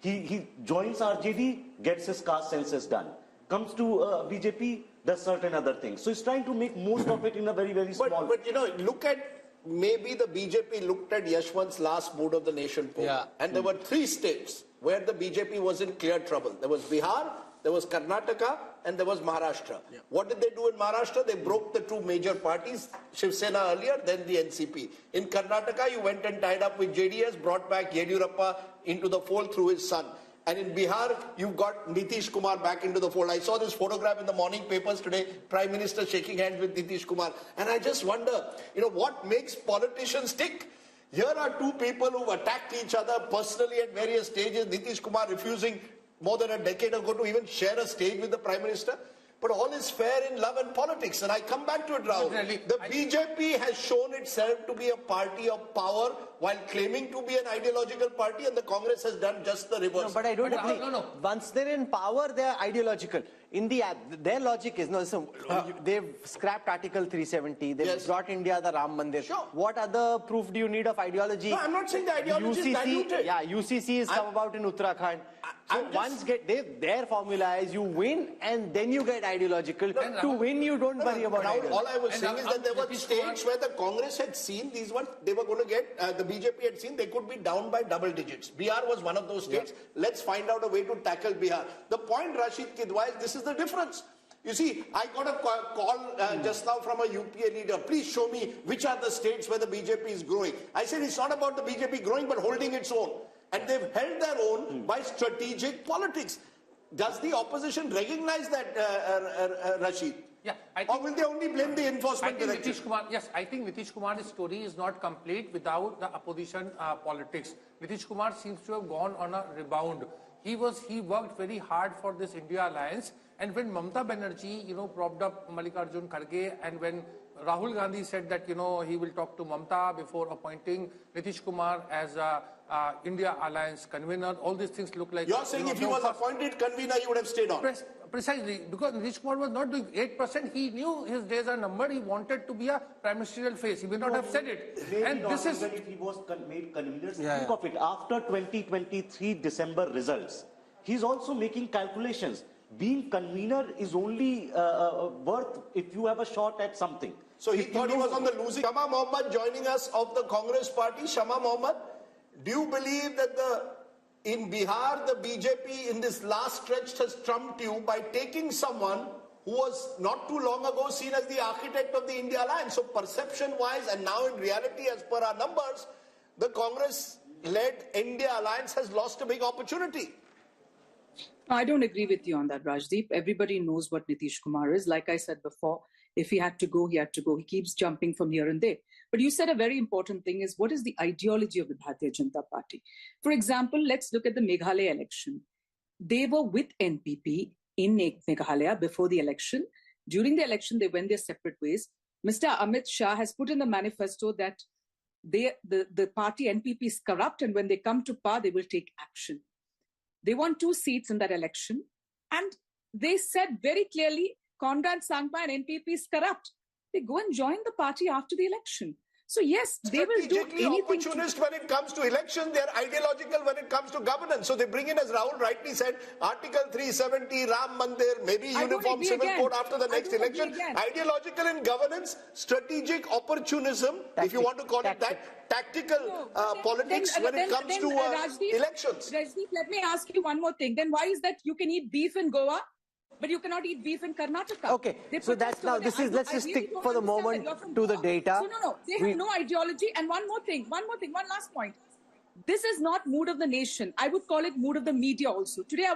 He joins RJD, gets his caste census done. Comes to BJP, does certain other things. So he's trying to make most of it in a very, very small... But you know, look at, maybe the BJP looked at Yashwant's last Mood of the Nation poll. And there were 3 states where the BJP was in clear trouble. There was Bihar, there was Karnataka, and there was Maharashtra. What did they do in Maharashtra? They broke the 2 major parties, Shiv Sena earlier, then the NCP. In Karnataka, you went and tied up with JDS, brought back Yediyurappa into the fold through his son. And in Bihar, you've got Nitish Kumar back into the fold. I saw this photograph in the morning papers today, Prime Minister shaking hands with Nitish Kumar. And I just wonder, you know, what makes politicians tick? Here are 2 people who've attacked each other personally at various stages. Nitish Kumar refusing more than a decade ago to even share a stage with the Prime Minister. But all is fair in love and politics. And I come back to it, Rahul. The BJP has shown itself to be a party of power while claiming to be an ideological party, and the Congress has done just the reverse. No, but I don't agree. Once they're in power, they're ideological. In their logic is, they've scrapped Article 370, they've brought India the Ram Mandir. What other proof do you need of ideology? No, I'm not saying the ideology is diluted. Yeah, UCC has come about in Uttarakhand. So once their formula is you win and then you get ideological. To win, you don't worry about ideology. All I was saying is that there were states where the Congress had seen these ones, they were going to get, the BJP had seen they could be down by double digits. Bihar was one of those states. Let's find out a way to tackle Bihar. The point, Rashid Kidwai, is this is the difference. You see, I got a call just now from a UPA leader. Please show me which are the states where the BJP is growing. I said it's not about the BJP growing, but holding its own. And they've held their own by strategic politics. Does the opposition recognize that, Rashid? Yeah, or will they only blame the enforcement director? I think Nitish Kumar's story is not complete without the opposition politics. Nitish Kumar seems to have gone on a rebound. He worked very hard for this India alliance, and when Mamata Banerjee, propped up Mallikarjun Kharge, and when Rahul Gandhi said that, he will talk to Mamata before appointing Nitish Kumar as India alliance convener, all these things look like... You're saying if he was appointed convener, he would have stayed on? Precisely, because Nitish Kumar was not doing 8%, he knew his days are numbered, he wanted to be a prime ministerial face, he may not have said it. And this is... If he was made convener, think of it, after 2023 December results, he's also making calculations. Being convener is only worth if you have a shot at something. So he thought he was on the losing. Shama Mohammed joining us of the Congress party. Shama Mohammed, do you believe that in Bihar, the BJP in this last stretch has trumped you by taking someone who was not too long ago seen as the architect of the India alliance? So perception-wise, and now in reality, as per our numbers, the Congress-led India alliance has lost a big opportunity. I don't agree with you on that, Rajdeep. Everybody knows what Nitish Kumar is. Like I said before, if he had to go, he had to go. He keeps jumping from here and there. But you said a very important thing is, what is the ideology of the Bharatiya Janata Party? For example, let's look at the Meghalaya election. They were with NPP in Meghalaya before the election. During the election, they went their separate ways. Mr. Amit Shah has put in the manifesto that the party NPP is corrupt, and when they come to power, they will take action. They won 2 seats in that election, and they said very clearly, Conrad Sangma and NPP is corrupt. They go and join the party after the election. So yes, they will do anything. Opportunist when it comes to election, they are ideological when it comes to governance. So they bring in, as Rahul rightly said, Article 370, Ram Mandir, maybe uniform civil code after the next election. Ideological in governance, strategic opportunism, if you want to call it that, tactical politics when it comes to elections. Rajdeep, let me ask you one more thing. Then why is that you can eat beef in Goa, but you cannot eat beef in Karnataka? Okay, so that's now, let's just stick for the moment to the data. No, they have no ideology. And one last point. This is not mood of the nation. I would call it mood of the media also. Today I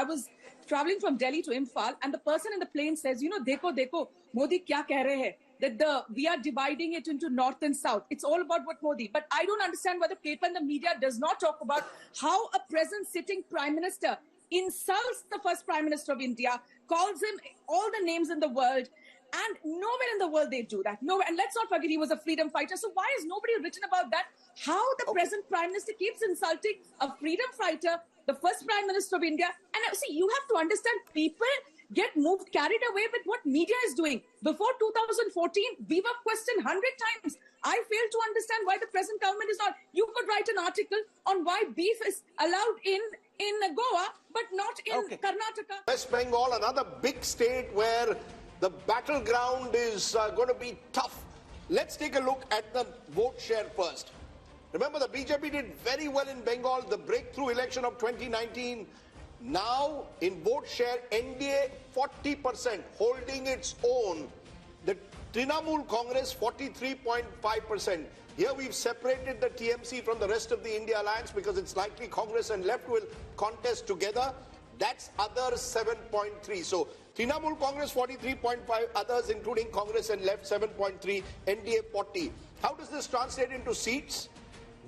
was traveling from Delhi to Imphal, and the person in the plane says, dekho, Modi kya keh rahe hai? That we are dividing it into north and south. It's all about what Modi. But I don't understand why the paper and the media does not talk about how a present sitting prime minister insults the first Prime Minister of India, calls him all the names in the world. And nowhere in the world they do that. Nowhere. And let's not forget he was a freedom fighter. So why is nobody written about that? How the present Prime Minister keeps insulting a freedom fighter, the first Prime Minister of India. And see, you have to understand, people get carried away with what media is doing. Before 2014, we were questioned 100 times. I fail to understand why the present government is not. You could write an article on why beef is allowed in Goa, but not in Karnataka. West Bengal, another big state where the battleground is going to be tough. Let's take a look at the vote share first. Remember, the BJP did very well in Bengal, the breakthrough election of 2019. Now, in vote share, NDA 40%, holding its own. The Trinamool Congress 43.5%. Here we've separated the TMC from the rest of the India Alliance because it's likely Congress and left will contest together. That's others 7.3. So Trinamool Congress 43.5, others including Congress and left 7.3, NDA 40. How does this translate into seats?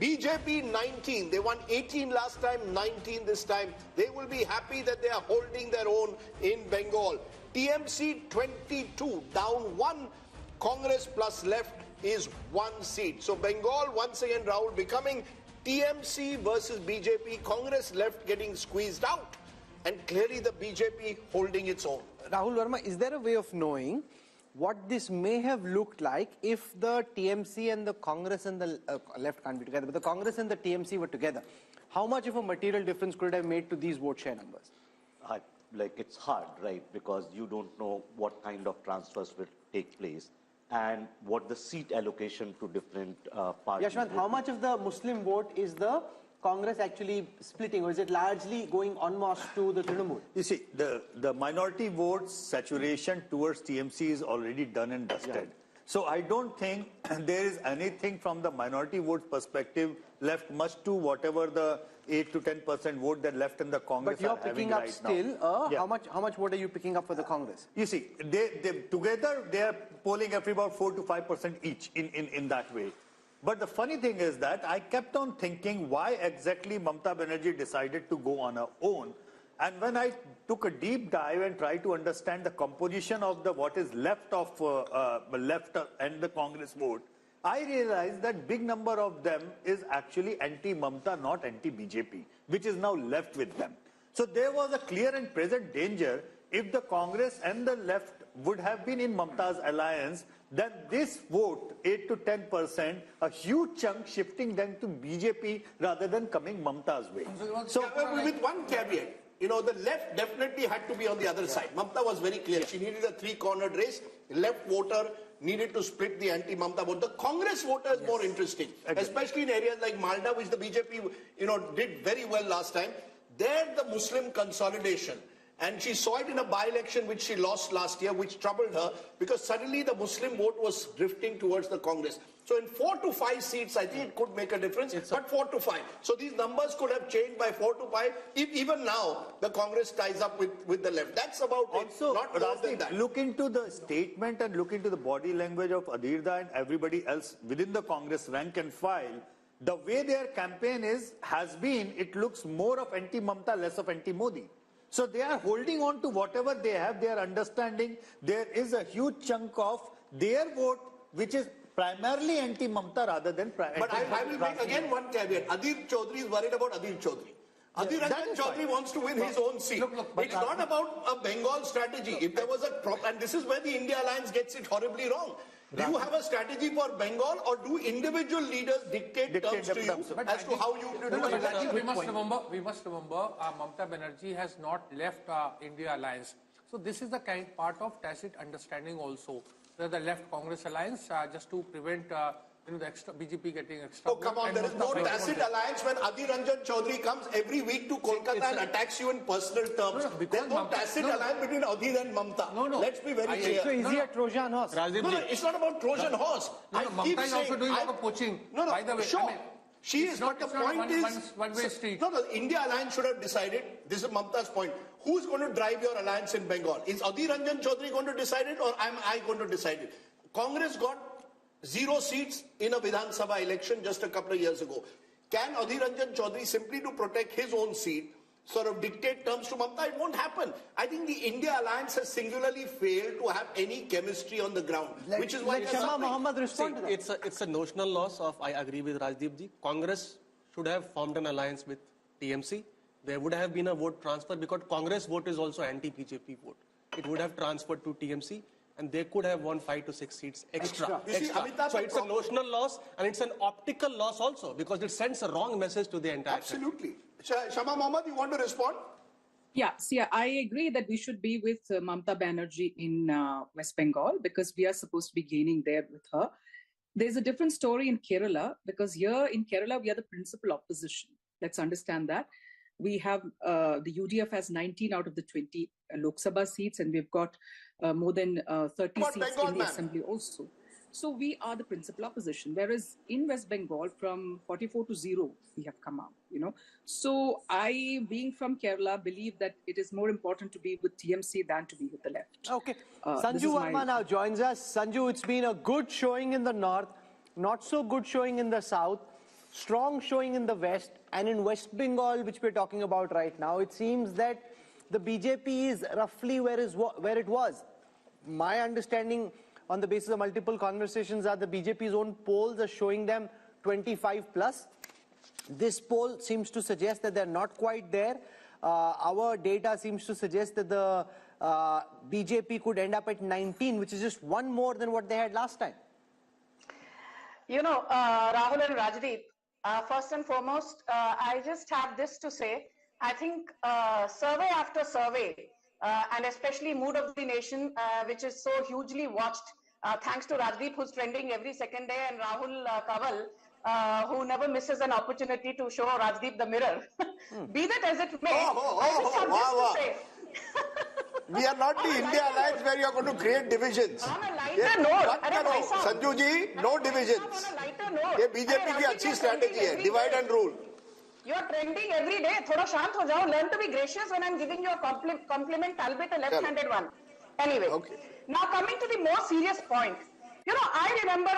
BJP 19, they won 18 last time, 19 this time. They will be happy that they are holding their own in Bengal. TMC 22, down 1, Congress plus left is 1 seat. So Bengal once again, Rahul, becoming TMC versus BJP, Congress left getting squeezed out, and clearly the BJP holding its own. Rahul Verma, is there a way of knowing what this may have looked like if the TMC and the Congress and the left can't be together, but the Congress and the TMC were together? How much of a material difference could it have made to these vote share numbers? Like, it's hard, right? Because you don't know what kind of transfers will take place and what the seat allocation to different parties. Yashwant, how much of the Muslim vote is the Congress actually splitting, or is it largely going en masse to the Trinamool? You see, the minority votes saturation towards TMC is already done and dusted. Yeah. So I don't think there is anything from the minority vote perspective left much to whatever the 8 to 10% vote that left in the Congress. But you're picking up still. How much vote are you picking up for the Congress? You see, they together they are polling every about 4 to 5% each in that way. But the funny thing is that I kept on thinking why exactly Mamata Banerjee decided to go on her own. And when I took a deep dive and tried to understand the composition of what is left of left and the Congress vote, I realized that big number of them is actually anti-Mamata, not anti-BJP, which is now left with them. So there was a clear and present danger if the Congress and the left would have been in Mamata's alliance, then this vote, 8 to 10%, a huge chunk shifting them to BJP rather than coming Mamata's way. So with one caveat, you know, the left definitely had to be on the other side. Mamata was very clear. She needed a three-cornered race. Left voter needed to split the anti-Mamata vote. The Congress voter is more interesting, especially in areas like Malda, which the BJP, you know, did very well last time. There, the Muslim consolidation. And she saw it in a by-election which she lost last year, which troubled her because suddenly the Muslim vote was drifting towards the Congress. So in 4 to 5 seats, I think it could make a difference, but 4 to 5. So these numbers could have changed by 4 to 5 if even now the Congress ties up with the left. That's about also, it, not more than that. Look into the statement and look into the body language of Adhirda and everybody else within the Congress rank and file. The way their campaign has been, it looks more of anti-Mamata, less of anti-Modi. So they are holding on to whatever they have. They are understanding there is a huge chunk of their vote which is primarily anti-Mamata rather than But I will make again one caveat. Adhir Chaudhary is worried about Adhir Chaudhary. Adhir Ranjan Chaudhary wants to win his own seat. It's not about a Bengal strategy. If there was and this is where the India Alliance gets it horribly wrong. Do you have a strategy for Bengal, or do individual leaders dictate terms to you as to how you do it? We must remember, Mamata Banerjee has not left India Alliance. So this is the part of tacit understanding also. The left Congress alliance just to prevent the extra BJP getting extra. Oh, come on, there is no tacit alliance when Adhir Ranjan Chaudhary comes every week to Kolkata and attacks you in personal terms. There's no tacit alliance between Adhir and Mamata. No. Let's be very clear. So is he a Trojan horse? No, it's not about Trojan horse. I keep Mamata is saying, also doing a lot of poaching. No, by the way, sure. I mean, she is, but the point is, one-way street. No, the India Alliance should have decided, this is Mamata's point, who's going to drive your alliance in Bengal? Is Adhir Ranjan Chaudhary going to decide it, or am I going to decide it? Congress got 0 seats in a Vidhan Sabha election just a couple of years ago. Can Adhir Ranjan Chaudhary, simply to protect his own seat, sort of dictate terms to Mamata. It won't happen. I think the India alliance has singularly failed to have any chemistry on the ground, which is why Mohammed respond to that. It's a notional loss of, I agree with Rajdeep ji. Congress should have formed an alliance with TMC. There would have been a vote transfer because Congress vote is also anti-BJP vote. It would have transferred to TMC and they could have won 5 to 6 seats extra. So it's a notional loss and it's an optical loss also because it sends a wrong message to the entire Absolutely. Shama Mohammed, you want to respond? Yeah, see, I agree that we should be with Mamata Banerjee in West Bengal because we are supposed to be gaining there with her. There's a different story in Kerala because here in Kerala, we are the principal opposition. Let's understand that. We have, the UDF has 19 out of the 20 Lok Sabha seats and we've got more than 30 seats in the assembly also. So we are the principal opposition, whereas in West Bengal from 44 to 0, we have come out, you know. So I, being from Kerala, believe that it is more important to be with TMC than to be with the left. Okay. Sanju Verma now joins us. Sanju, it's been a good showing in the north, not so good showing in the south, strong showing in the west, and in West Bengal, which we're talking about right now, it seems that the BJP is roughly where it was. My understanding on the basis of multiple conversations are the BJP's own polls are showing them 25 plus. This poll seems to suggest that they're not quite there. Our data seems to suggest that the BJP could end up at 19, which is just one more than what they had last time. You know, Rahul and Rajdeep, first and foremost, I just have this to say. I think survey after survey, and especially Mood of the Nation, which is so hugely watched, thanks to Rajdeep, who's trending every second day, and Rahul Kanwal, who never misses an opportunity to show Rajdeep the mirror. Be that as it may, I just have this to say. We are not the India alliance where you are going to create divisions. On a lighter note, Sanju ji, no divisions. On a lighter note, ये BJP की अच्छी strategy है, divide and rule. You are trending every day. थोड़ा शांत हो जाओ. Learn to be gracious when I'm giving you a compliment, albeit a left-handed one. Anyway, now coming to the more serious point. You know, I remember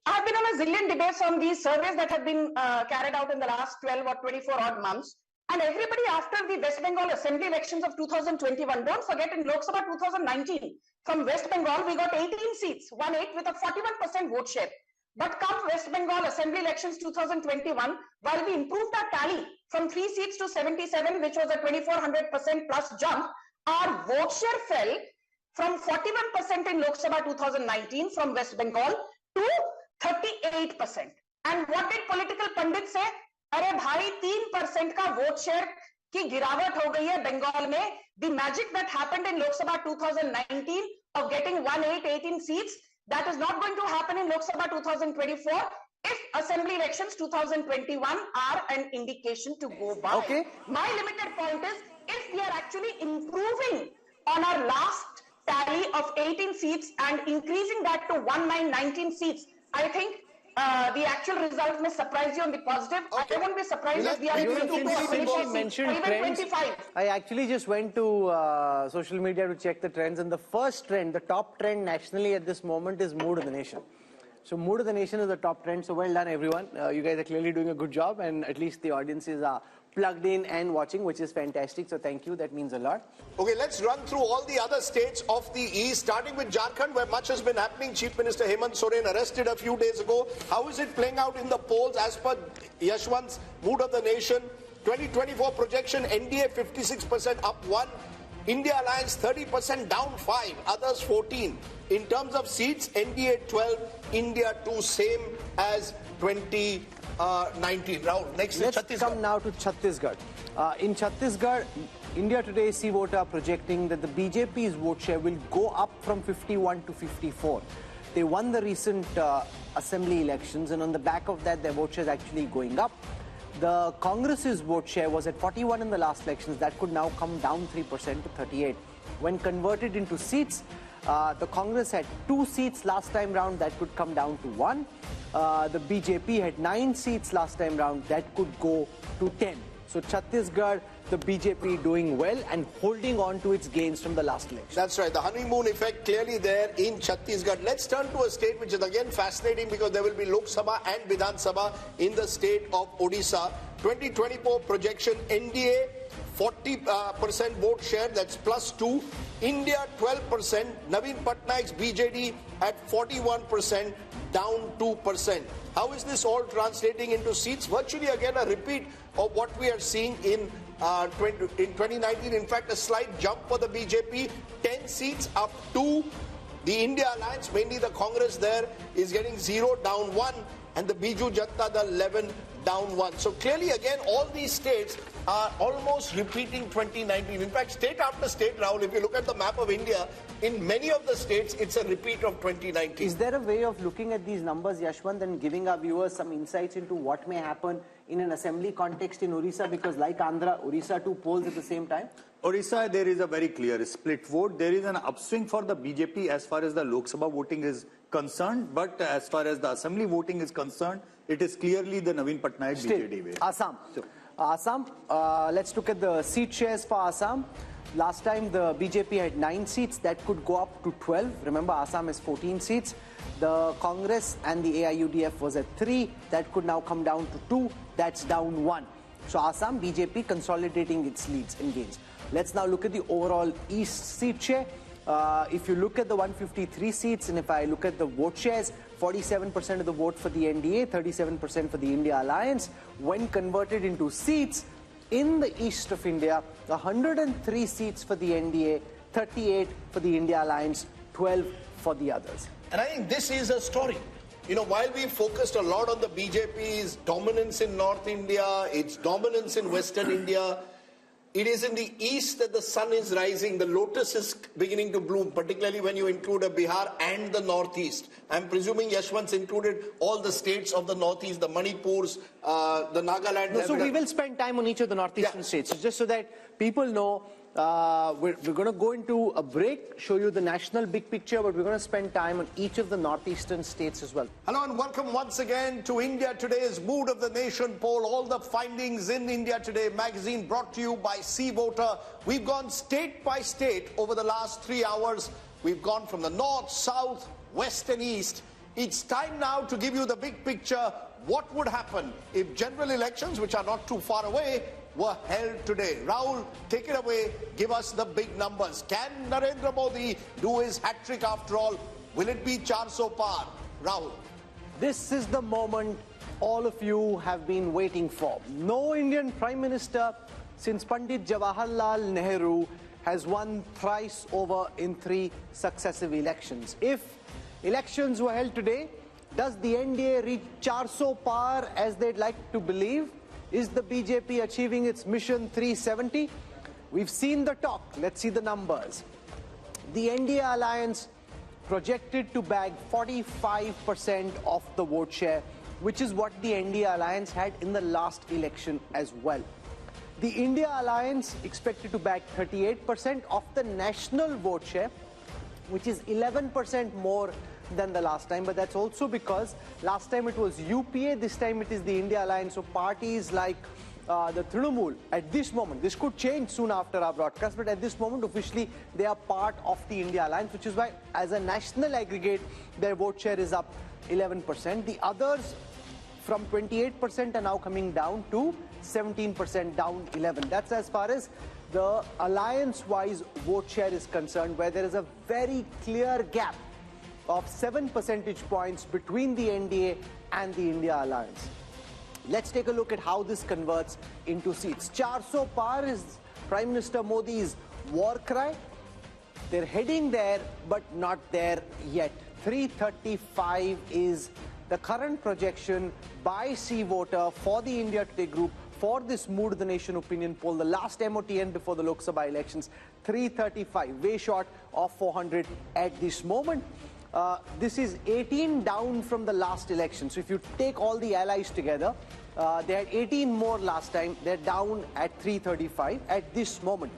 I have been on a zillion debates on these surveys that have been carried out in the last 12 or 24 odd months. And everybody after the West Bengal Assembly elections of 2021, don't forget in Lok Sabha 2019, from West Bengal we got 18 seats, 1-8 with a 41% vote share. But come West Bengal Assembly elections 2021, while we improved our tally from 3 seats to 77, which was a 2400% plus jump, our vote share fell from 41% in Lok Sabha 2019 from West Bengal to 38%. And what did political pundits say? अरे भाई 3% का vote share की गिरावट हो गई है बंगाल में. The magic that happened in Lok Sabha 2019 of getting 18 seats, that is not going to happen in Lok Sabha 2024 if assembly elections 2021 are an indication to go by. Okay. My limited point is, if we are actually improving on our last tally of 18 seats and increasing that to 19 seats, I think the actual result may surprise you on the positive. I won't be surprised if we are able to mentioned even trends. 25. I actually just went to social media to check the trends, and the first trend, the top trend nationally at this moment is Mood of the Nation. So Mood of the Nation is the top trend. So well done, everyone. You guys are clearly doing a good job, and at least the audiences are plugged in and watching, which is fantastic. So thank you. That means a lot. Okay, let's run through all the other states of the East, starting with Jharkhand, where much has been happening. Chief Minister Hemant Soren arrested a few days ago. How is it playing out in the polls as per Yashwant's Mood of the Nation? 2024 projection, NDA 56% up 1, India Alliance 30% down 5, others 14. In terms of seats, NDA 12, India 2, same as 2019. Rahul, next is Chhattisgarh. Let's come now to Chhattisgarh. In Chhattisgarh, India Today C-Vote are projecting that the BJP's vote share will go up from 51 to 54. They won the recent assembly elections, and on the back of that, their vote share is actually going up. The Congress's vote share was at 41 in the last elections. That could now come down 3% to 38. When converted into seats, the Congress had 2 seats last time round. That could come down to 1. The BJP had 9 seats last time round. That could go to 10. So Chhattisgarh, the BJP doing well and holding on to its gains from the last election. That's right. The honeymoon effect clearly there in Chhattisgarh. Let's turn to a state which is again fascinating because there will be Lok Sabha and Vidhan Sabha in the state of Odisha. 2024 projection, NDA 40% vote share, that's +2. India 12%. Naveen Patnaik's BJD at 41%, down 2%. How is this all translating into seats? Virtually again a repeat of what we are seeing in 2019. In fact, a slight jump for the BJP. 10 seats up 2. The India Alliance, mainly the Congress there, is getting 0, down 1. And the Biju Janata Dal 11, down 1. So clearly again all these states are almost repeating 2019. In fact, state after state, Rahul, if you look at the map of India, in many of the states it's a repeat of 2019. Is there a way of looking at these numbers, Yashwant, and giving our viewers some insights into what may happen in an assembly context in Orissa? Because like Andhra, Orissa too polls at the same time. Orissa, there is a very clear split vote. There is an upswing for the BJP as far as the Lok Sabha voting is concerned, but as far as the assembly voting is concerned, it is clearly the Naveen Patnaik BJD way. Assam. Assam, let's look at the seat shares for Assam. Last time the BJP had 9 seats, that could go up to 12. Remember, Assam has 14 seats. The Congress and the AIUDF was at 3. That could now come down to 2. That's down 1. So Assam, BJP consolidating its leads and gains. Let's now look at the overall East seat share. If you look at the 153 seats, and if I look at the vote shares, 47% of the vote for the NDA, 37% for the India Alliance. When converted into seats, in the east of India, 103 seats for the NDA, 38 for the India Alliance, 12 for the others. And I think this is a story. You know, while we focused a lot on the BJP's dominance in North India, its dominance in Western India, it is in the east that the sun is rising, the lotus is beginning to bloom, particularly when you include a Bihar and the northeast. I'm presuming Yashwant's included all the states of the northeast, the Manipurs, the Nagaland. No, so we will spend time on each of the northeastern states, just so that people know. We're going to go into a break, show you the national big picture, but we're going to spend time on each of the northeastern states as well. Hello and welcome once again to India Today's Mood of the Nation poll. All the findings in India Today magazine brought to you by C Voter. We've gone state by state over the last 3 hours. We've gone from the north, south, west and east. It's time now to give you the big picture. What would happen if general elections, which are not too far away, were held today? Rahul, take it away. Give us the big numbers. Can Narendra Modi do his hat-trick after all? Will it be 400 par? Rahul. This is the moment all of you have been waiting for. No Indian Prime Minister since Pandit Jawaharlal Nehru has won thrice over in 3 successive elections. If elections were held today, does the NDA reach 400 par as they'd like to believe? Is the BJP achieving its mission 370? We've seen the talk. Let's see the numbers. The NDA Alliance projected to bag 45% of the vote share, which is what the NDA Alliance had in the last election as well. The India Alliance expected to bag 38% of the national vote share, which is 11% more than the last time, but that's also because last time it was UPA, this time it is the India Alliance. So parties like the Trinamool, at this moment, this could change soon after our broadcast, but at this moment officially they are part of the India Alliance, which is why as a national aggregate their vote share is up 11%. The others from 28% are now coming down to 17%, down 11. That's as far as the alliance-wise vote share is concerned, where there is a very clear gap of 7 percentage points between the NDA and the India Alliance. Let's take a look at how this converts into seats. 400 par is Prime Minister Modi's war cry. They're heading there, but not there yet. 335 is the current projection by C Voter for the India Today group for this Mood of the Nation opinion poll, the last MOTN before the Lok Sabha elections. 335, way short of 400 at this moment. This is 18 down from the last election. So if you take all the allies together, they had 18 more last time. They're down at 335 at this moment.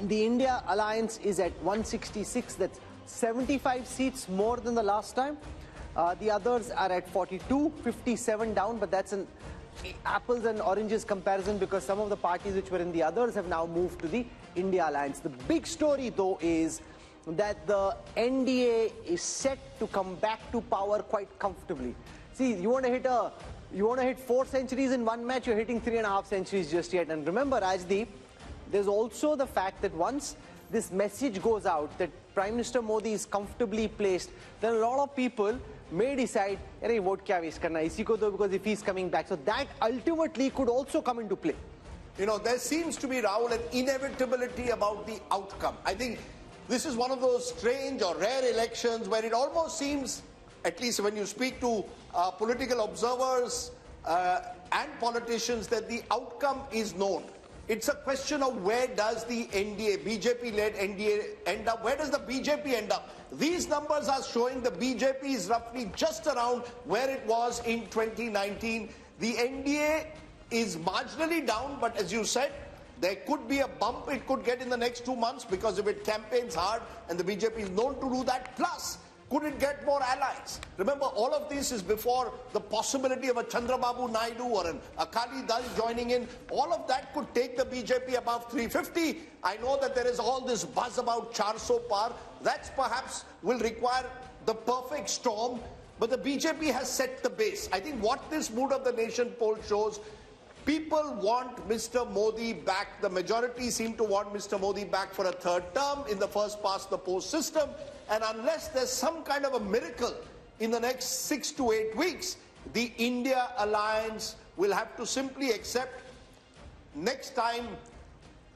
The India Alliance is at 166. That's 75 seats more than the last time. The others are at 42, 57 down, but that's a apples and oranges comparison because some of the parties which were in the others have now moved to the India alliance. The big story though is that the NDA is set to come back to power quite comfortably. See, you want to hit 4 centuries in one match, you're hitting 3.5 centuries just yet. And remember, Rajdeep, there's also the fact that once this message goes out that Prime Minister Modi is comfortably placed, then a lot of people may decide, "Arey, vote kya waste karna isi ko do," because if he's coming back. So that ultimately could also come into play. You know, there seems to be, Rahul, an inevitability about the outcome. I think this is one of those strange or rare elections where it almost seems, at least when you speak to political observers and politicians, that the outcome is known. It's a question of where does the NDA, BJP-led NDA end up? Where does the BJP end up? These numbers are showing the BJP is roughly just around where it was in 2019. The NDA is marginally down, but as you said, there could be a bump it could get in the next 2 months because if it campaigns hard, and the BJP is known to do that. Plus, could it get more allies? Remember, all of this is before the possibility of a Chandrababu Naidu or an Akali Dal joining in. All of that could take the BJP above 350. I know that there is all this buzz about 400 par. That perhaps will require the perfect storm. But the BJP has set the base. I think what this Mood of the Nation poll shows, people want Mr. Modi back. The majority seem to want Mr. Modi back for a third term in the first past the post system. And unless there's some kind of a miracle in the next 6 to 8 weeks, the India alliance will have to simply accept next time,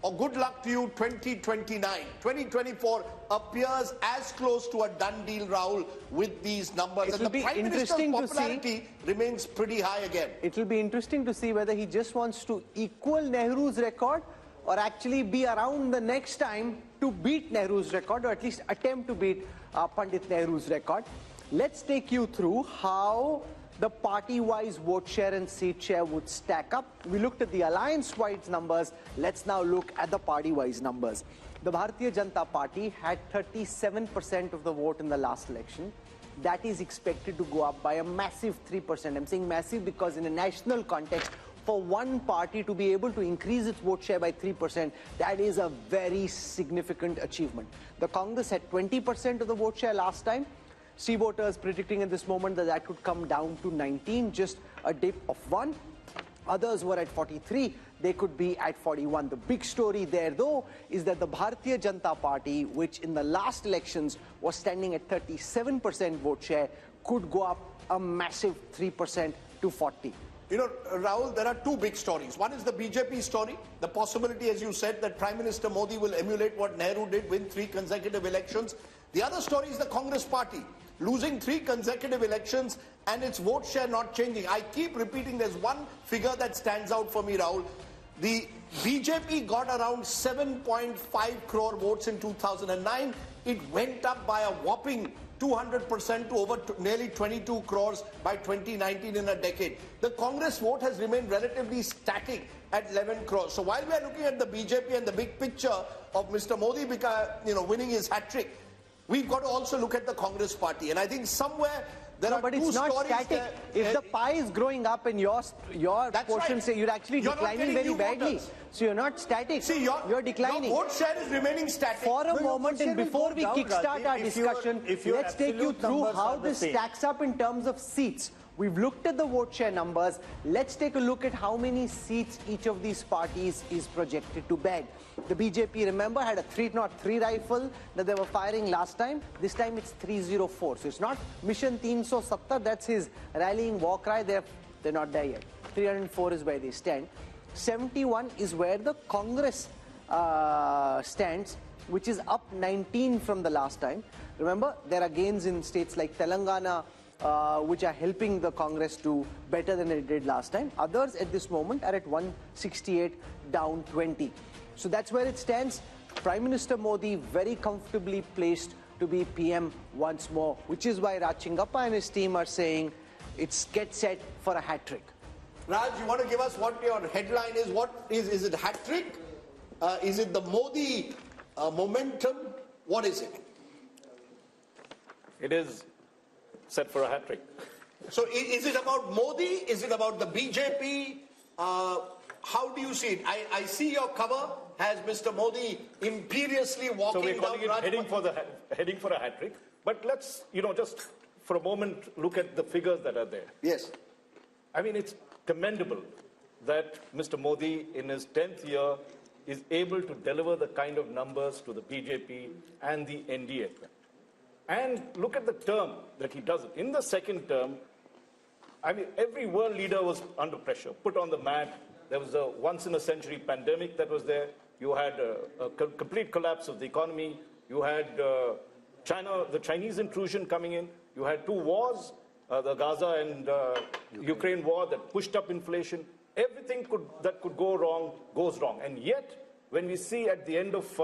or good luck to you, 2029. 2024 appears as close to a done deal, Rahul, with these numbers. And the Prime Minister's popularity remains pretty high again. It will be interesting to see whether he just wants to equal Nehru's record or actually be around the next time to beat Nehru's record, or at least attempt to beat Pandit Nehru's record. Let's take you through how the party-wise vote share and seat share would stack up. We looked at the alliance-wise numbers. Let's now look at the party-wise numbers. The Bharatiya Janata Party had 37% of the vote in the last election. That is expected to go up by a massive 3%. I'm saying massive because in a national context, for one party to be able to increase its vote share by 3%, that is a very significant achievement. The Congress had 20% of the vote share last time. See voters predicting at this moment that that could come down to 19, just a dip of 1. Others were at 43, they could be at 41. The big story there though is that the Bharatiya Janata Party, which in the last elections was standing at 37% vote share, could go up a massive 3% to 40. You know, Rahul, there are two big stories. One is the BJP story, the possibility, as you said, that Prime Minister Modi will emulate what Nehru did, win 3 consecutive elections. The other story is the Congress Party, losing 3 consecutive elections and its vote share not changing. I keep repeating, there's one figure that stands out for me, Rahul. The BJP got around 7.5 crore votes in 2009. It went up by a whopping 200% to over nearly 22 crores by 2019 in a decade. The Congress vote has remained relatively static at 11 crores. So while we are looking at the BJP and the big picture of Mr. Modi winning his hat-trick, we've got to also look at the Congress Party. And I think somewhere there are but two it's not stories static. there. If the pie is growing up and your portion, say you're actually declining very badly. So you're not static. See, you're declining. Your vote share is remaining static. For a moment, and before we kickstart our discussion, let's take you through how this stacks up in terms of seats. We've looked at the vote share numbers. Let's take a look at how many seats each of these parties is projected to bag. The BJP, remember, had a 303 rifle that they were firing last time. This time it's 304. So it's not Mission 370. That's his rallying war cry. They're not there yet. 304 is where they stand. 71 is where the Congress stands, which is up 19 from the last time. Remember, there are gains in states like Telangana, which are helping the Congress do better than it did last time. Others at this moment are at 168, down 20. So that's where it stands. Prime Minister Modi very comfortably placed to be PM once more, which is why Rachingappa and his team are saying it's get set for a hat-trick. Raj, you want to give us what your headline is? What is it hat-trick? Is it the Modi momentum? What is it? It is set for a hat-trick. So is it about Modi? Is it about the BJP? How do you see it? I see your cover has Mr. Modi imperiously walking so we're calling down it heading for a hat-trick. But let's, just for a moment look at the figures that are there. Yes. I mean, it's commendable that Mr. Modi, in his 10th year, is able to deliver the kind of numbers to the BJP and the NDA. And look at the term that he does it. In the second term, I mean, every world leader was under pressure, put on the mat. There was a once-in-a-century pandemic that was there. You had a complete collapse of the economy. You had the Chinese intrusion coming in. You had two wars, the Gaza and Ukraine war that pushed up inflation. Everything that could go wrong goes wrong. And yet, when we see at the end of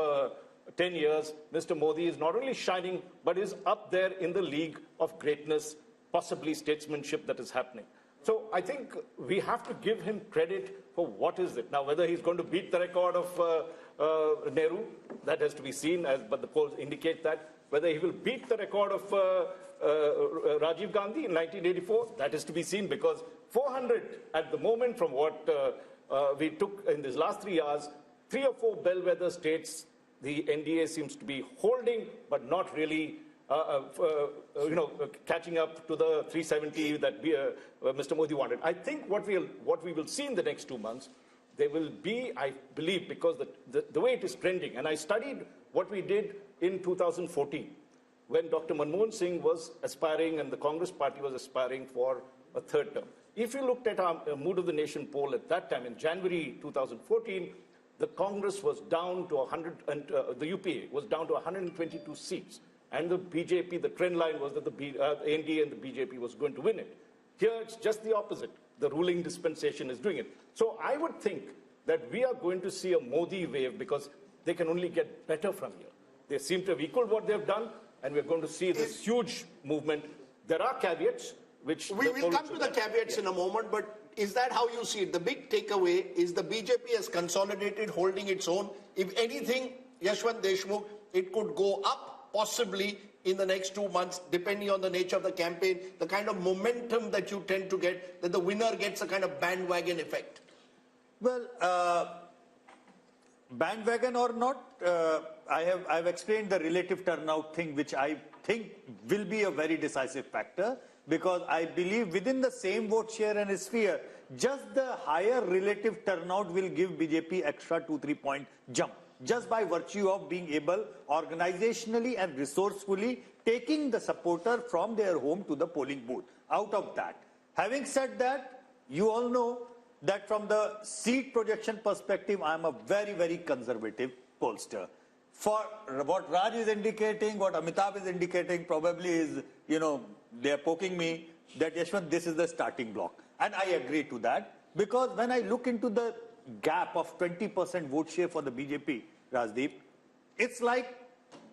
10 years, Mr. Modi is not only shining, but is up there in the league of greatness, possibly statesmanship that is happening. So I think we have to give him credit for what is it. Now, whether he's going to beat the record of Nehru, that has to be seen, but the polls indicate that. Whether he will beat the record of Rajiv Gandhi in 1984, that is to be seen, because 400 at the moment from what we took in these last 3 years, 3 or 4 bellwether states, the NDA seems to be holding, but not really, catching up to the 370 that Mr. Modi wanted. I think what we will see in the next 2 months, there will be, I believe, because the way it is trending, and I studied what we did in 2014, when Dr. Manmohan Singh was aspiring and the Congress party was aspiring for a third term. If you looked at our Mood of the Nation poll at that time, in January 2014, the Congress was down to 100, and the UPA was down to 122 seats. And the BJP, the trend line was that the NDA and the BJP was going to win it. Here it's just the opposite. The ruling dispensation is doing it. So I would think that we are going to see a Modi wave, because they can only get better from here. They seem to have equaled what they've done, and we're going to see this huge movement. There are caveats, which... We will come to the caveats in a moment, but is that how you see it? The big takeaway is the BJP has consolidated, holding its own. If anything, Yashwant Deshmukh, it could go up, possibly, in the next 2 months, depending on the nature of the campaign, the kind of momentum that you tend to get, that the winner gets a kind of bandwagon effect. Well, bandwagon or not, I've explained the relative turnout thing, which I think will be a very decisive factor, because I believe within the same vote share and sphere, just the higher relative turnout will give BJP extra 2-3 point jump, just by virtue of being able organizationally and resourcefully taking the supporter from their home to the polling booth. Out of that, having said that, you all know that from the seat projection perspective, I am a very, very conservative pollster. For what Raj is indicating, what Amitabh is indicating, probably is, they are poking me that, Yashwant, this is the starting block. And I agree to that, because when I look into the gap of 20% vote share for the BJP, Rajdeep, it's like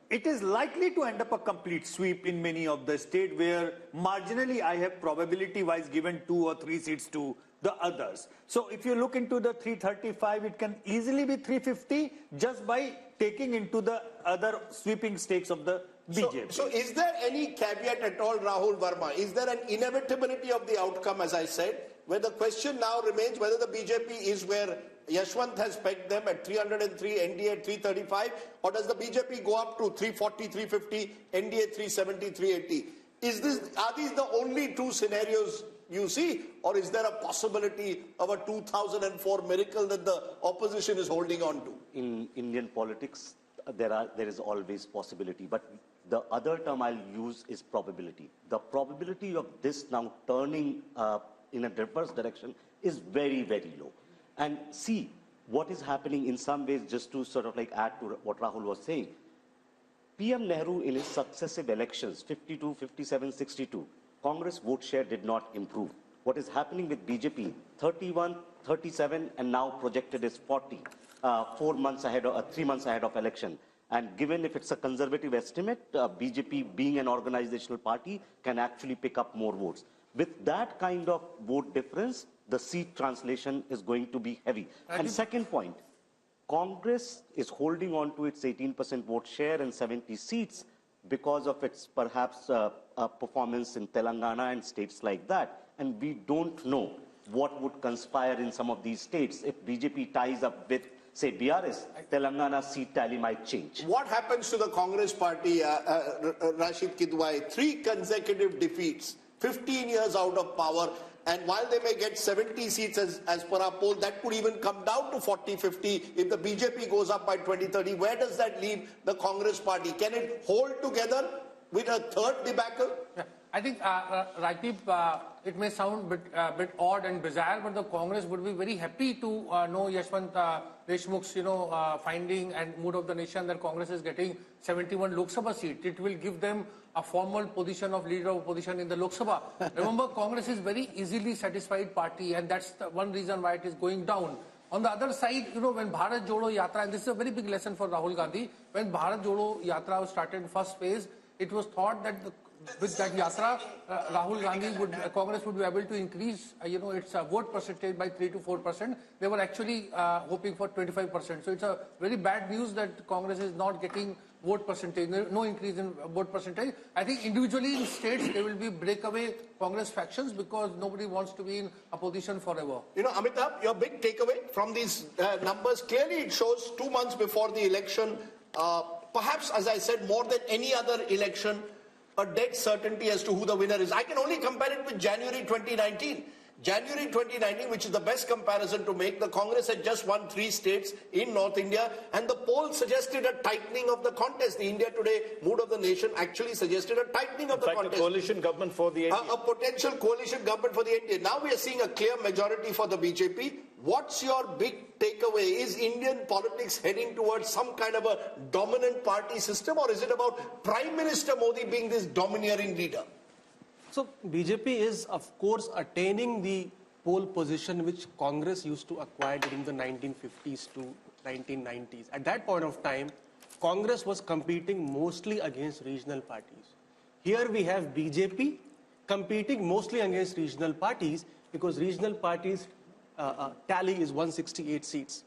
it is likely to end up a complete sweep in many of the states where marginally I have probability-wise given 2 or 3 seats to the others. So if you look into the 335, it can easily be 350 just by taking into the other sweeping stakes of the BJP. So is there any caveat at all, Rahul Verma? Is there an inevitability of the outcome, as I said, where the question now remains whether the BJP is where Yashwant has pegged them at 303, NDA at 335, or does the BJP go up to 340, 350, NDA 370, 380? Are these the only 2 scenarios you see, or is there a possibility of a 2004 miracle that the opposition is holding on to? In Indian politics, there is always possibility, but the other term I'll use is probability. The probability of this now turning in a reverse direction is very, very low. And see what is happening in some ways, just to sort of like add to what Rahul was saying. PM Nehru in his successive elections, 52, 57, 62, Congress vote share did not improve. What is happening with BJP, 31, 37, and now projected is 40, 4 months ahead or 3 months ahead of election. And given if it's a conservative estimate, BJP being an organizational party can actually pick up more votes. With that kind of vote difference, the seat translation is going to be heavy. And second point, Congress is holding on to its 18% vote share and 70 seats because of its perhaps performance in Telangana and states like that. And we don't know what would conspire in some of these states. If BJP ties up with, say, BRS, Telangana seat tally might change. What happens to the Congress party, Rashid Kidwai? 3 consecutive defeats, 15 years out of power. And while they may get 70 seats as per our poll, that could even come down to 40, 50 if the BJP goes up by 2030. Where does that leave the Congress party? Can it hold together with a third debacle? Yeah. I think, Rajdeep, it may sound a bit odd and bizarre, but the Congress would be very happy to know Yashwant Deshmukh's, finding and mood of the nation that Congress is getting 71 Lok Sabha seats. It will give them a formal position of leader of opposition in the Lok Sabha. Remember, Congress is very easily satisfied party, and that's the one reason why it is going down. On the other side, when Bharat Jodo Yatra, and this is a very big lesson for Rahul Gandhi, when Bharat Jodo Yatra was started in first phase, it was thought that with that yatra, Rahul Gandhi Congress would be able to increase, its vote percentage by 3 to 4%. They were actually hoping for 25%. So it's a very bad news that Congress is not getting vote percentage, no increase in vote percentage. I think individually in states there will be breakaway Congress factions because nobody wants to be in a position forever. Amitabh, your big takeaway from these numbers, clearly it shows 2 months before the election, perhaps, as I said, more than any other election, a dead certainty as to who the winner is. I can only compare it with January 2019. January 2019, which is the best comparison to make, the Congress had just won 3 states in North India, and the poll suggested a tightening of the contest. The India Today mood of the nation actually suggested a tightening of the contest. A coalition government for the NDA. A potential coalition government for the NDA. Now we are seeing a clear majority for the BJP. What's your big takeaway? Is Indian politics heading towards some kind of a dominant party system, or is it about Prime Minister Modi being this domineering leader? So BJP is, of course, attaining the pole position which Congress used to acquire during the 1950s to 1990s. At that point of time, Congress was competing mostly against regional parties. Here we have BJP competing mostly against regional parties because regional parties tally is 168 seats.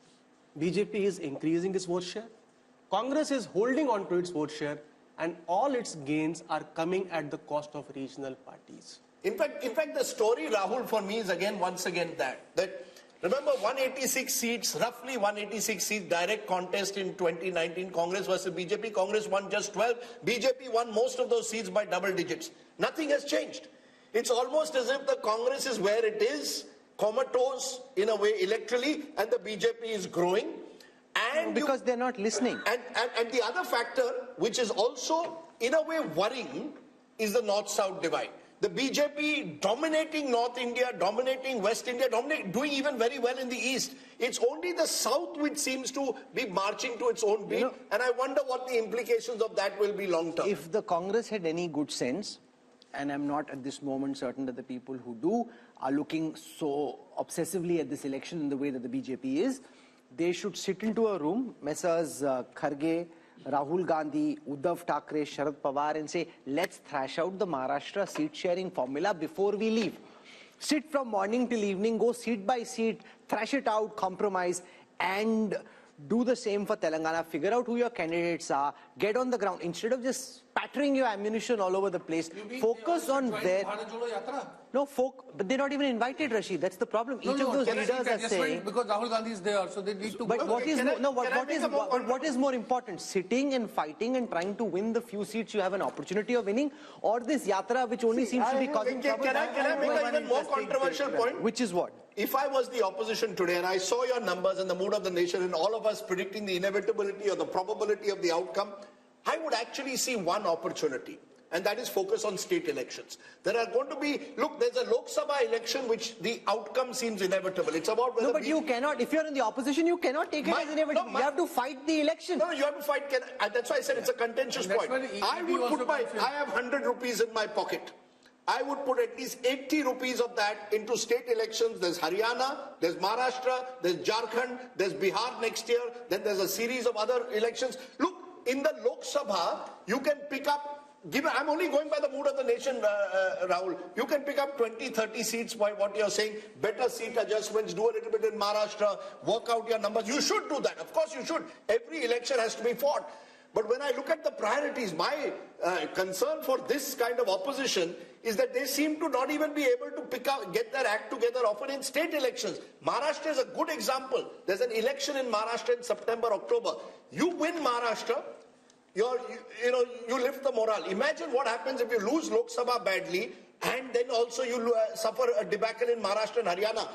BJP is increasing its vote share. Congress is holding on to its vote share, and all its gains are coming at the cost of regional parties. In fact, the story, Rahul, for me is once again that remember 186 seats, roughly 186 seats, direct contest in 2019, Congress versus BJP. Congress won just 12. BJP won most of those seats by double digits. Nothing has changed. It's almost as if the Congress is where it is, comatose in a way electorally, and the BJP is growing. And because they're not listening. And the other factor, which is also in a way worrying, is the North-South divide. The BJP dominating North India, dominating West India, doing even very well in the East. It's only the South which seems to be marching to its own beat. And I wonder what the implications of that will be long term. If the Congress had any good sense, and I'm not at this moment certain that the people who do are looking so obsessively at this election in the way that the BJP is, they should sit into a room, Messrs. Kharge, Rahul Gandhi, Uddhav Thackeray, Sharad Pawar, and say, let's thrash out the Maharashtra seat-sharing formula before we leave. Sit from morning till evening, go seat by seat, thrash it out, compromise, and do the same for Telangana. Figure out who your candidates are, get on the ground. Instead of just spattering your ammunition all over the place, focus on their... No, but they're not even invited, Rashid. That's the problem. Each of those leaders are saying... Because Rahul Gandhi is there, so they need to... But what is more important? Sitting and fighting and trying to win the few seats you have an opportunity of winning, or this yatra which only seems to be causing trouble? Can I make an even more controversial point? Which is what? If I was the opposition today and I saw your numbers and the mood of the nation and all of us predicting the inevitability or the probability of the outcome, I would actually see one opportunity, and that is focus on state elections. There are going to be, look, there's a Lok Sabha election which the outcome seems inevitable. It's about whether... No, but you cannot, if you're in the opposition, you cannot take it as inevitable. You have to fight the election. No, you have to fight. That's why I said it's a contentious point. I have 100 rupees in my pocket. I would put at least 80 rupees of that into state elections. There's Haryana, there's Maharashtra, there's Jharkhand, there's Bihar next year, then there's a series of other elections. Look, in the Lok Sabha, you can pick up, I'm only going by the mood of the nation, Rahul. You can pick up 20, 30 seats by what you're saying, better seat adjustments, do a little bit in Maharashtra, work out your numbers. You should do that. Of course you should. Every election has to be fought. But when I look at the priorities, my concern for this kind of opposition is that they seem to not even be able to get their act together often in state elections. Maharashtra is a good example. There's an election in Maharashtra in September, October. You win Maharashtra, you lift the morale. Imagine what happens if you lose Lok Sabha badly and then also you suffer a debacle in Maharashtra and Haryana.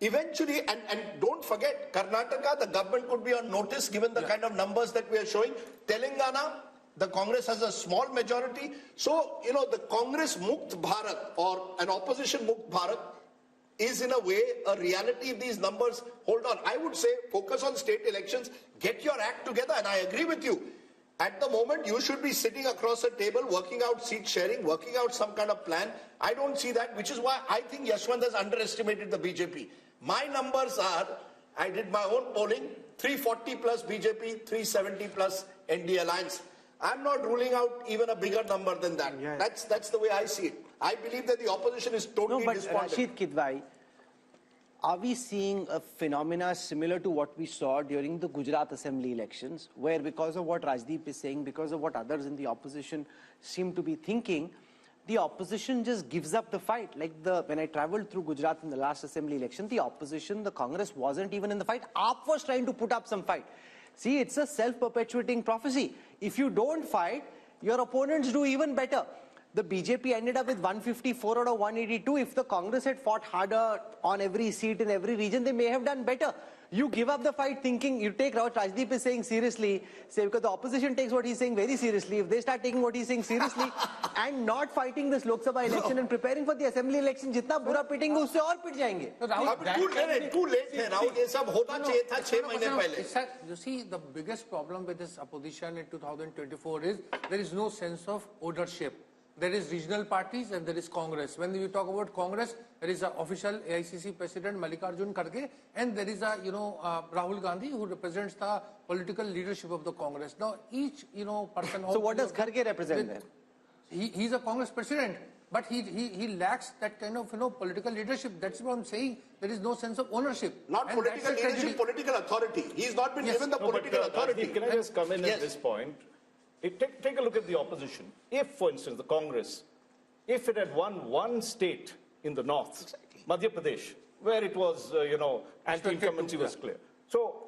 Eventually, and don't forget, Karnataka, the government could be on notice given the kind of numbers that we are showing. Telangana, the Congress has a small majority. So, the Congress Mukt Bharat or an opposition Mukt Bharat is in a way a reality if these numbers hold on. I would say focus on state elections, get your act together, and I agree with you. At the moment, you should be sitting across a table, working out seat sharing, working out some kind of plan. I don't see that, which is why I think Yashwant has underestimated the BJP. My numbers are, I did my own polling, 340 plus BJP, 370 plus NDA alliance. I'm not ruling out even a bigger number than that. Yeah. That's the way I see it. I believe that the opposition is totally despondent. Rashid Kidwai, are we seeing a phenomena similar to what we saw during the Gujarat Assembly elections, where because of what Rajdeep is saying, because of what others in the opposition seem to be thinking, the opposition just gives up the fight? Like when I traveled through Gujarat in the last Assembly election, the opposition, the Congress wasn't even in the fight. AAP was trying to put up some fight. See, it's a self-perpetuating prophecy. If you don't fight, your opponents do even better. The BJP ended up with 154 out of 182. If the Congress had fought harder on every seat in every region, they may have done better. You give up the fight thinking, you take what Rajdeep is saying seriously, say, because the opposition takes what he's saying very seriously. If they start taking what he's saying seriously and not fighting this Lok Sabha election and preparing for the Assembly election, jitna bura pitenge, usse aur pit jayenge. Too late hai, Rahul. Ye sab hota chahiye tha 6 mahine pehle. You see, the biggest problem with this opposition in 2024 is there is no sense of ownership. There is regional parties and there is Congress. When we talk about Congress, there is an official AICC President Mallikarjun Kharge, and there is a Rahul Gandhi who represents the political leadership of the Congress. Now each person. So what does Kharge represent then? He's a Congress president, but he lacks that kind of political leadership. That's what I'm saying. There is no sense of ownership. Not and political leadership, political authority. He's not been given the political authority. Can I just come in at this point? Take a look at the opposition. If, for instance, the Congress, if it had won one state in the north, Madhya Pradesh, where it was, anti-incumbency was clear. So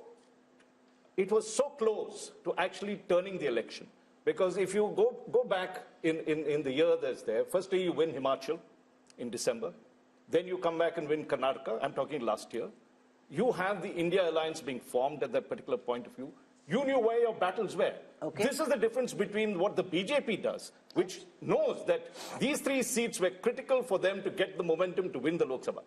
it was so close to actually turning the election. Because if you go back in the year that's there, firstly you win Himachal in December, then you come back and win Karnataka, I'm talking last year. You have the India alliance being formed at that particular point of view. You knew where your battles were. Okay. This is the difference between what the BJP does, which knows that these 3 seats were critical for them to get the momentum to win the Lok Sabha.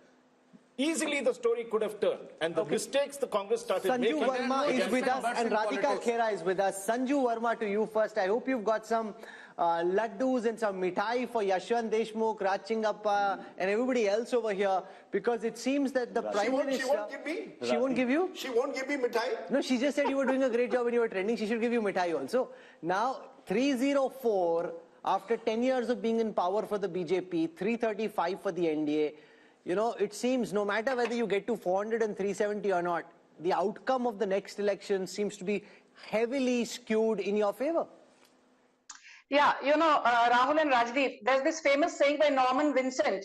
Easily the story could have turned, and the mistakes the Congress started making. Sanju Verma is with us and Radhika Khera is with us. Sanju Verma, to you first. I hope you've got some laddus and some mithai for Yashwant Deshmukh, Raj Chingappa and everybody else over here, because it seems that the Prime Minister... She won't give me. She won't give you? She won't give me mithai. No, she just said you were doing a great job when you were trending. She should give you mithai also. Now, 304, after 10 years of being in power for the BJP, 335 for the NDA, it seems no matter whether you get to 400 and 370 or not, the outcome of the next election seems to be heavily skewed in your favor. Yeah, Rahul and Rajdeep, there's this famous saying by Norman Vincent,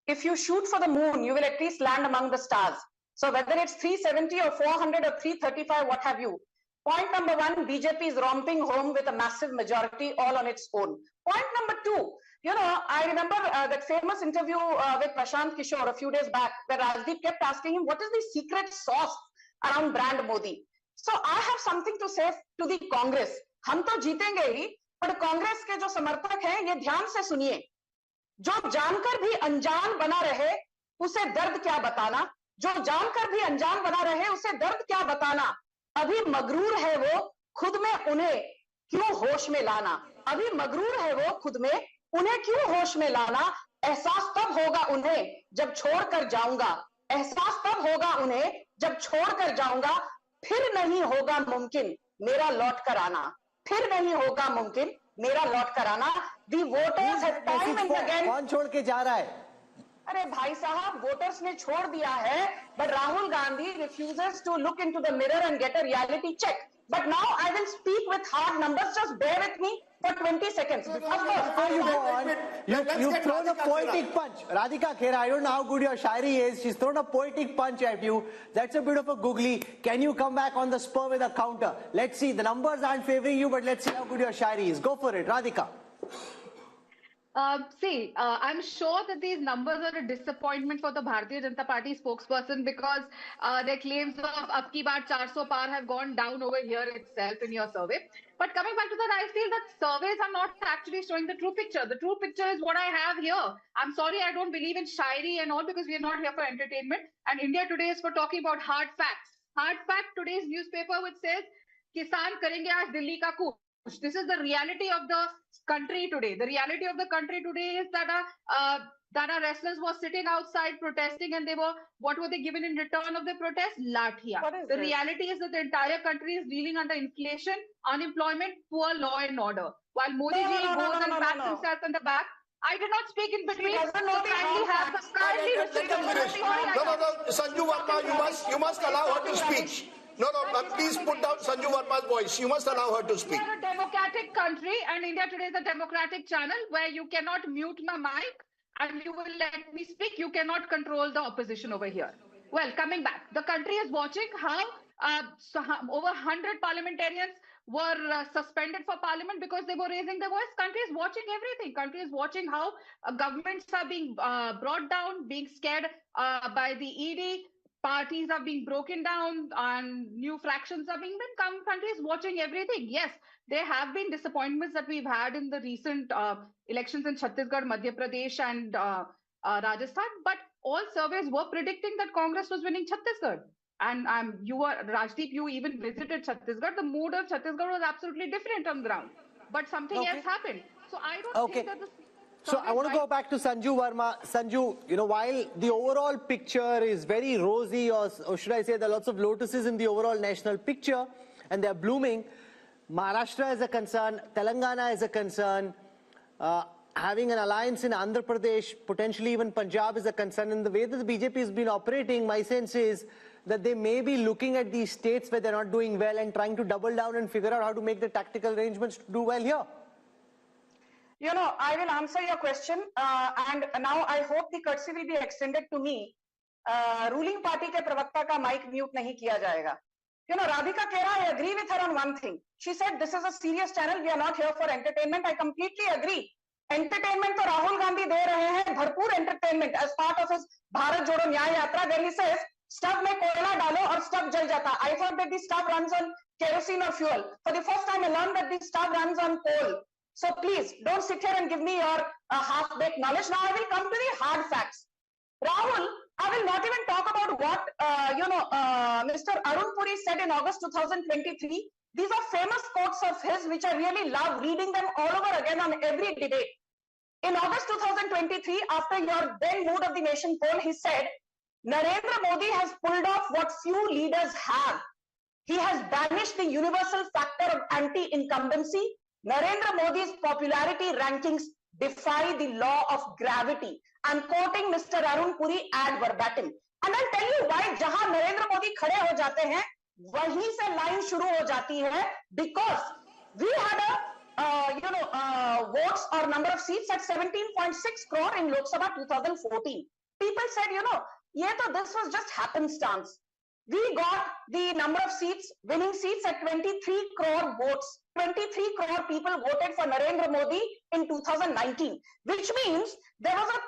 if you shoot for the moon, you will at least land among the stars. So whether it's 370 or 400 or 335, what have you. Point number 1, BJP is romping home with a massive majority all on its own. Point number 2, I remember that famous interview with Prashant Kishore a few days back, where Rajdeep kept asking him, what is the secret sauce around brand Modi? So I have something to say to the Congress. हम तो जीतेंगे ही, पर कांग्रेस के जो समर्थक हैं, ये ध्यान से सुनिए. जो जानकर भी अनजान बना रहे, उसे दर्द क्या बताना? जो जानकर भी अनजान बना रहे, उसे दर्द क्या बताना? अभी मगरूर है वो, खुद में उन्हें क्यों होश में लाना? अभी मगरूर है वो खुद में, उन्हें क्यों होश में लाना? एहसास तब होगा उन्हें जब छोड़कर जाऊंगा. एहसास तब होगा उन्हें जब छोड़कर जाऊंगा. फिर नहीं होगा मुमकिन मेरा लौट कर आना. फिर नहीं होगा मुमकिन मेरा लौट कर आना. The voters have time and again. कौन छोड़ के जा रहा है? अरे भाई साहब, वोटर्स ने छोड़ दिया है, but Rahul Gandhi refuses to look into the mirror and get a reality check. But now I will speak with hard numbers. Just bear with me for 20 seconds. Of course, before you go on, you've thrown a poetic punch. Radhika Khera, I don't know how good your shairi is. She's thrown a poetic punch at you. That's a bit of a googly. Can you come back on the spur with a counter? Let's see. The numbers aren't favoring you, but let's see how good your shairi is. Go for it, Radhika. I'm sure that these numbers are a disappointment for the Bharatiya Janata Party spokesperson because their claims of ab ki baar 400 par have gone down over here itself in your survey. But coming back to that, I feel that surveys are not actually showing the true picture. The true picture is what I have here. I'm sorry, I don't believe in shairi and all because we are not here for entertainment. And India Today is for talking about hard facts. Hard fact, today's newspaper which says, Kisan karenge aaj Delhi ka coup. This is the reality of the country today. The reality of the country today is that our wrestlers were sitting outside protesting and what were they given in return of the protest? Lathiya. The reality is that the entire country is dealing under inflation, unemployment, poor law and order. While Modi ji goes and pats himself on the back, I did not speak in between. Sanju Verma, you must allow her to speak. No, please put down Sanju Verma's voice. You must allow her to speak. We are a democratic country and India Today is a democratic channel where you cannot mute my mic and you will let me speak. You cannot control the opposition over here. Well, coming back, the country is watching how over 100 parliamentarians were suspended for parliament because they were raising their voice. Country is watching everything. Country is watching how governments are being brought down, being scared by the ED. Parties are being broken down and new fractions are being built. Country is watching everything. Yes, there have been disappointments that we've had in the recent elections in Chhattisgarh, Madhya Pradesh and Rajasthan. But all surveys were predicting that Congress was winning Chhattisgarh. And Rajdeep, you even visited Chhattisgarh. The mood of Chhattisgarh was absolutely different on the ground. But something else happened. So I don't think that So I want to go back to Sanju Verma. Sanju, while the overall picture is very rosy, or should I say there are lots of lotuses in the overall national picture, and they're blooming, Maharashtra is a concern, Telangana is a concern, having an alliance in Andhra Pradesh, potentially even Punjab is a concern. And the way that the BJP has been operating, my sense is that they may be looking at these states where they're not doing well and trying to double down and figure out how to make the tactical arrangements to do well here. I will answer your question and now I hope the courtesy will be extended to me. Ruling party ke pravakta ka mic mute nahi kiya jayega. Radhika Khera, I agree with her on one thing. She said this is a serious channel. We are not here for entertainment. I completely agree. Entertainment to Rahul Gandhi de rahe hain, bharpoor entertainment as part of his Bharat Jodo Nyay Yatra. There he says, stuff mein koyla dalo aur stuff jal jata. I thought that the stuff runs on kerosene or fuel. For the first time I learned that the stuff runs on coal. So please, don't sit here and give me your half-baked knowledge. Now I will come to the hard facts. Rahul, I will not even talk about what, Mr. Arun Puri said in August 2023. These are famous quotes of his, which I really love reading them all over again on every debate. In August 2023, after your then Mood of the Nation poll, he said, Narendra Modi has pulled off what few leaders have. He has banished the universal factor of anti-incumbency. Narendra Modi's popularity rankings defy the law of gravity. I'm quoting Mr. Arun Puri ad verbatim. And I'll tell you why jahan Narendra Modi khade ho jate hain, wahi se line shuru ho jati hai, because we had votes or number of seats at 17.6 crore in Lok Sabha 2014. People said, this was just happenstance. We got the number of seats, winning seats at 23 crore votes. 23 crore people voted for Narendra Modi in 2019, which means there was a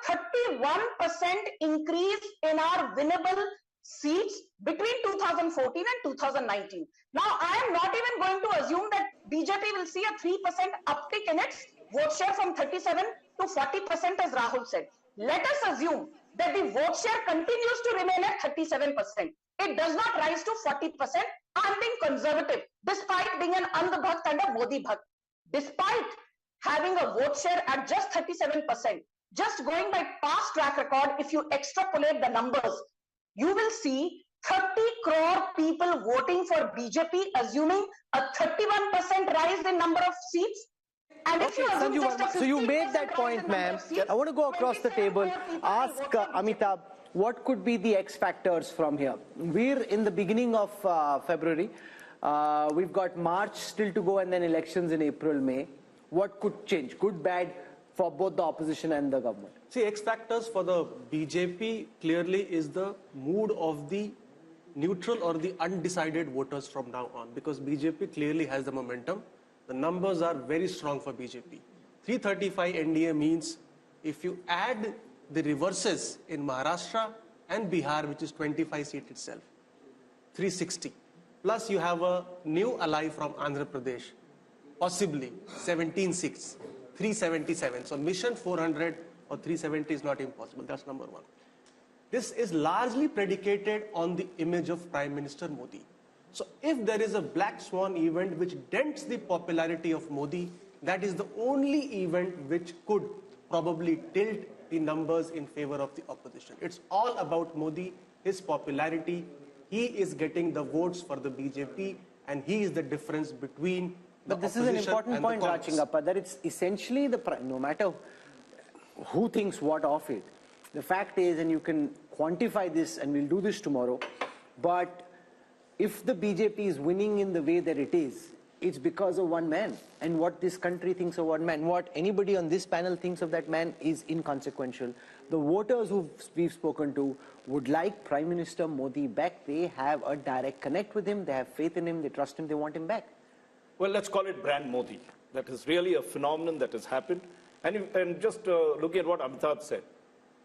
31% increase in our winnable seats between 2014 and 2019. Now, I am not even going to assume that BJP will see a 3% uptick in its vote share from 37 to 40%, as Rahul said. Let us assume that the vote share continues to remain at 37%. It does not rise to 40%. I'm being conservative, despite being an Andh Bhakt and a Modi Bhakt. Despite having a vote share at just 37%, just going by past track record, if you extrapolate the numbers, you will see 30 crore people voting for BJP, assuming a 31% rise in number of seats, And if you assume Sanju just a Verma, so you 15% made that rise point, in number ma'am. of seats, I want to go across the table. people Ask voted Amitabh, what could be the X factors from here? We're in the beginning of February. We've got March still to go and then elections in April, May. What could change? Good, bad for both the opposition and the government? See, X factors for the BJP clearly is the mood of the neutral or the undecided voters from now on, because BJP clearly has the momentum. The numbers are very strong for BJP. 335 NDA means if you add the reverses in Maharashtra and Bihar, which is 25 seats itself, 360. Plus you have a new ally from Andhra Pradesh, possibly 17 seats, 377. So mission 400 or 370 is not impossible. That's number one. This is largely predicated on the image of Prime Minister Modi. So if there is a black swan event which dents the popularity of Modi, that is the only event which could probably tilt the numbers in favor of the opposition. It's all about Modi, his popularity. He is getting the votes for the BJP, and he is the difference between the But this opposition is an important and point, the Congress. Rajingappa, that it's essentially no matter who thinks what of it, the fact is, and you can quantify this, and we'll do this tomorrow, but if the BJP is winning in the way that it is, it's because of one man. And what this country thinks of one man, what anybody on this panel thinks of that man is inconsequential. The voters who we've spoken to would like Prime Minister Modi back. They have a direct connect with him. They have faith in him. They trust him. They want him back. Well, let's call it brand Modi. That is really a phenomenon that has happened. And just looking at what Amitabh said,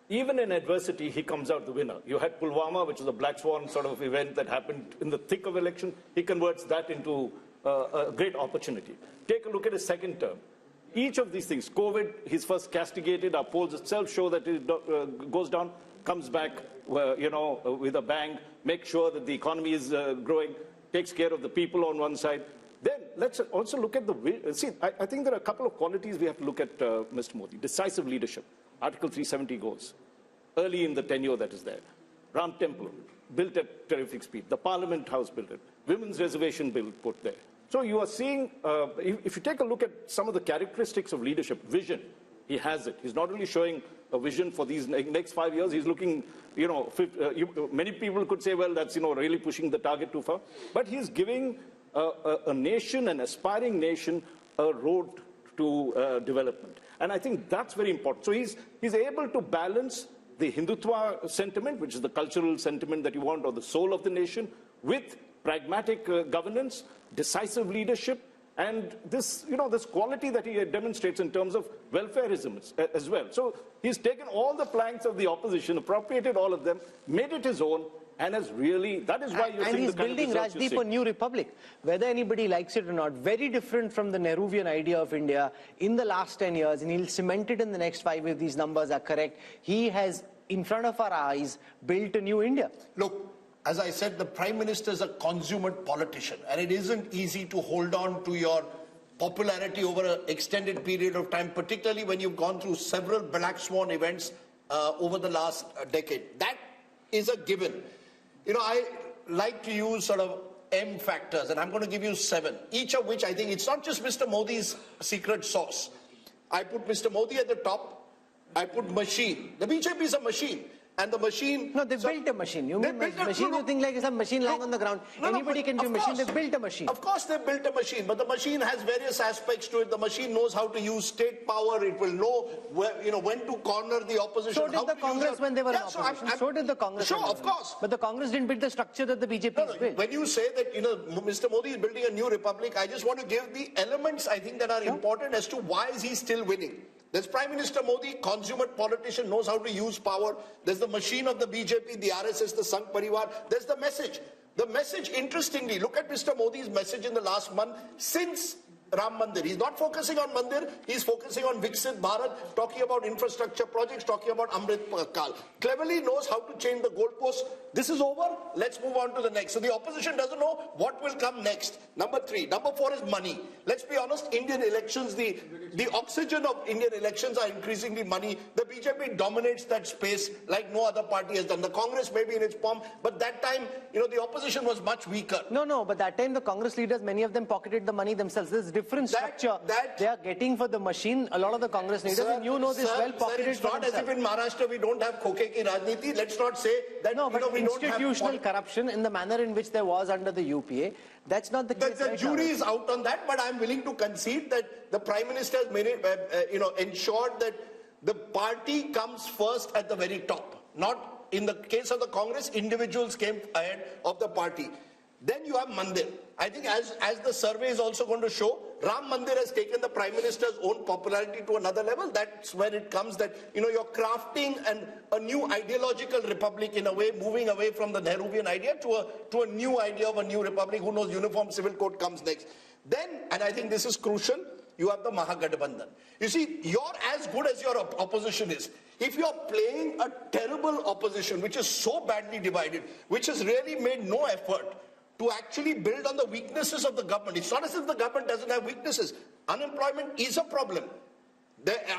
even in adversity, he comes out the winner. You had Pulwama, which was a black swan sort of event that happened in the thick of election. He converts that into a great opportunity. Take a look at his second term. Each of these things, COVID, he's first castigated. Our polls itself show that it goes down, comes back, with a bang, make sure that the economy is growing, takes care of the people on one side. Then let's also look at I think there are a couple of qualities we have to look at Mr. Modi. Decisive leadership. Article 370 goes. Early in the tenure that is there. Ram Temple, built at terrific speed. The Parliament House built it. Women's reservation bill put there. So you are seeing, if you take a look at some of the characteristics of leadership, vision, he has it. He's not only showing a vision for these next 5 years, he's looking, many people could say, well, that's, really pushing the target too far. But he's giving a nation, an aspiring nation, a road to development. And I think that's very important. So he's able to balance the Hindutva sentiment, which is the cultural sentiment that you want, or the soul of the nation, with pragmatic governance, decisive leadership, and this quality that he demonstrates in terms of welfareism as well. So he's taken all the planks of the opposition, appropriated all of them, made it his own, and has really, that is why you're and seeing he's the kind of building, results you're Rajdeep, a seeing. new republic, whether anybody likes it or not. Very different from the Nehruvian idea of India in the last 10 years, and he'll cement it in the next 5 if these numbers are correct. He has, in front of our eyes, built a new India. Look, as I said, the Prime Minister is a consummate politician, and it isn't easy to hold on to your popularity over an extended period of time, particularly when you've gone through several black swan events over the last decade. That is a given. I like to use sort of M factors, and I'm going to give you 7, each of which I think it's not just Mr. Modi's secret sauce. I put Mr. Modi at the top. I put machine. The BJP is a machine. And the machine... No, they built a machine. You mean machine, you think like it's a machine lying on the ground. Anybody can do a machine. They built a machine. Of course they built a machine, but the machine has various aspects to it. The machine knows how to use state power. It will know when to corner the opposition. So did the Congress when they were in opposition. So did the Congress. Sure, of course. But the Congress didn't build the structure that the BJP has built. When you say that, Mr. Modi is building a new republic, I just want to give the elements, I think, that are important as to why is he still winning. There's Prime Minister Modi, consummate politician, knows how to use power. There's the machine of the BJP, the RSS, the Sangh Parivar. There's the message. The message, interestingly, look at Mr. Modi's message in the last month since Ram Mandir. He's not focusing on Mandir, he's focusing on Viksit Bharat, talking about infrastructure projects, talking about Amrit Kal. Cleverly knows how to change the goalposts. This is over, let's move on to the next. So the opposition doesn't know what will come next. Number 3. Number 4 is money. Let's be honest, Indian elections, the oxygen of Indian elections are increasingly money. The BJP dominates that space like no other party has done. The Congress may be in its palm, but that time, the opposition was much weaker. No, but that time the Congress leaders, many of them pocketed the money themselves. This is different. different structure they are getting for the machine, a lot of the Congress leaders, and you know this well, pocketed. It's not as if in Maharashtra we don't have khoke ki rajniti. Let's not say that no, but we don't have institutional corruption in the manner in which there was under the UPA, that's not the case. The jury is out on that, but I'm willing to concede that the Prime Minister has made it, ensured that the party comes first at the very top. Not in the case of the Congress, individuals came ahead of the party. Then you have Mandir. I think as the survey is also going to show, Ram Mandir has taken the Prime Minister's own popularity to another level. That's where it comes that, you're crafting a new ideological republic in a way, moving away from the Nehruvian idea to a new idea of a new republic. Who knows, uniform civil code comes next. Then, and I think this is crucial, you have the Mahagathbandhan. You see, you're as good as your opposition is. If you're playing a terrible opposition, which is so badly divided, which has really made no effort to actually build on the weaknesses of the government. It's not as if the government doesn't have weaknesses. Unemployment is a problem.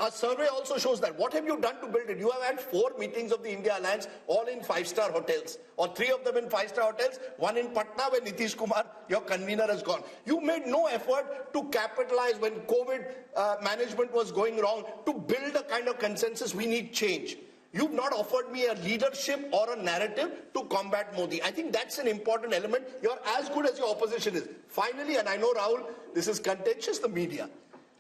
Our survey also shows that. What have you done to build it? You have had 4 meetings of the India Alliance, all in 5-star hotels, or 3 of them in 5-star hotels, 1 in Patna where Nitish Kumar, your convener, has gone. You made no effort to capitalize when COVID management was going wrong, to build a kind of consensus. We need change. You've not offered me a leadership or a narrative to combat Modi. I think that's an important element. You're as good as your opposition is. Finally, and I know, Rahul, this is contentious, the media.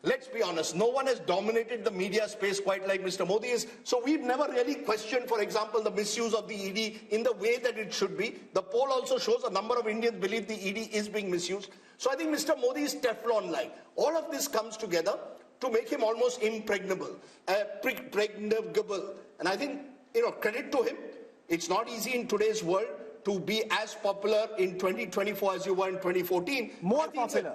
Let's be honest, no one has dominated the media space quite like Mr. Modi is. So we've never really questioned, for example, the misuse of the ED in the way that it should be. The poll also shows a number of Indians believe the ED is being misused. So I think Mr. Modi is Teflon-like. All of this comes together to make him almost impregnable, pregnable. And I think, credit to him. It's not easy in today's world to be as popular in 2024 as you were in 2014. More popular,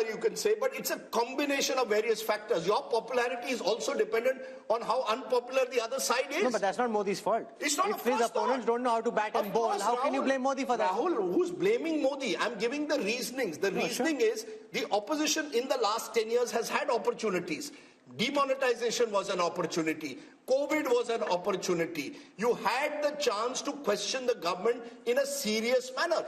you can say, but it's a combination of various factors. Your popularity is also dependent on how unpopular the other side is. No, but that's not Modi's fault. It's not. If his opponents don't know how to bat and bowl, how can you blame Modi for that? Rahul, who's blaming Modi? I'm giving the reasonings. The reasoning is the opposition in the last 10 years has had opportunities. Demonetization was an opportunity. COVID was an opportunity. You had the chance to question the government in a serious manner.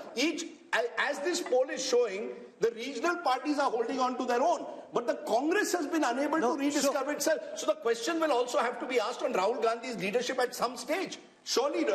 As this poll is showing, the regional parties are holding on to their own. But the Congress has been unable to rediscover itself. So the question will also have to be asked on Rahul Gandhi's leadership at some stage. Surely,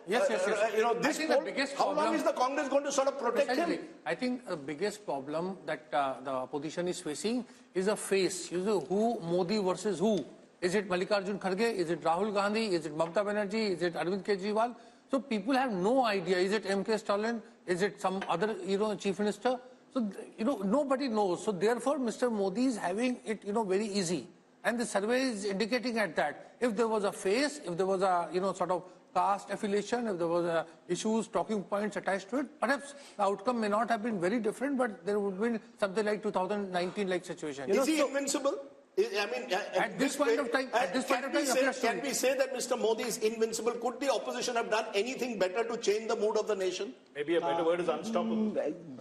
Yes. This poll, how long is the Congress going to sort of protect him? I think the biggest problem that the opposition is facing is a face. Who Modi versus who? Is it Mallikarjun Kharge? Is it Rahul Gandhi? Is it Mamata Banerjee? Is it Arvind Kejriwal? So people have no idea. Is it M.K. Stalin? Is it some other, chief minister? So, nobody knows. So therefore, Mr. Modi is having it, very easy. And the survey is indicating at that. If there was a face, if there was a, sort of caste affiliation, if there was issues, talking points attached to it, perhaps the outcome may not have been very different, but there would be something like 2019-like situation. Is he invincible? I mean, at this point of time, can we say that Mr. Modi is invincible? Could the opposition have done anything better to change the mood of the nation? Maybe a better word is unstoppable.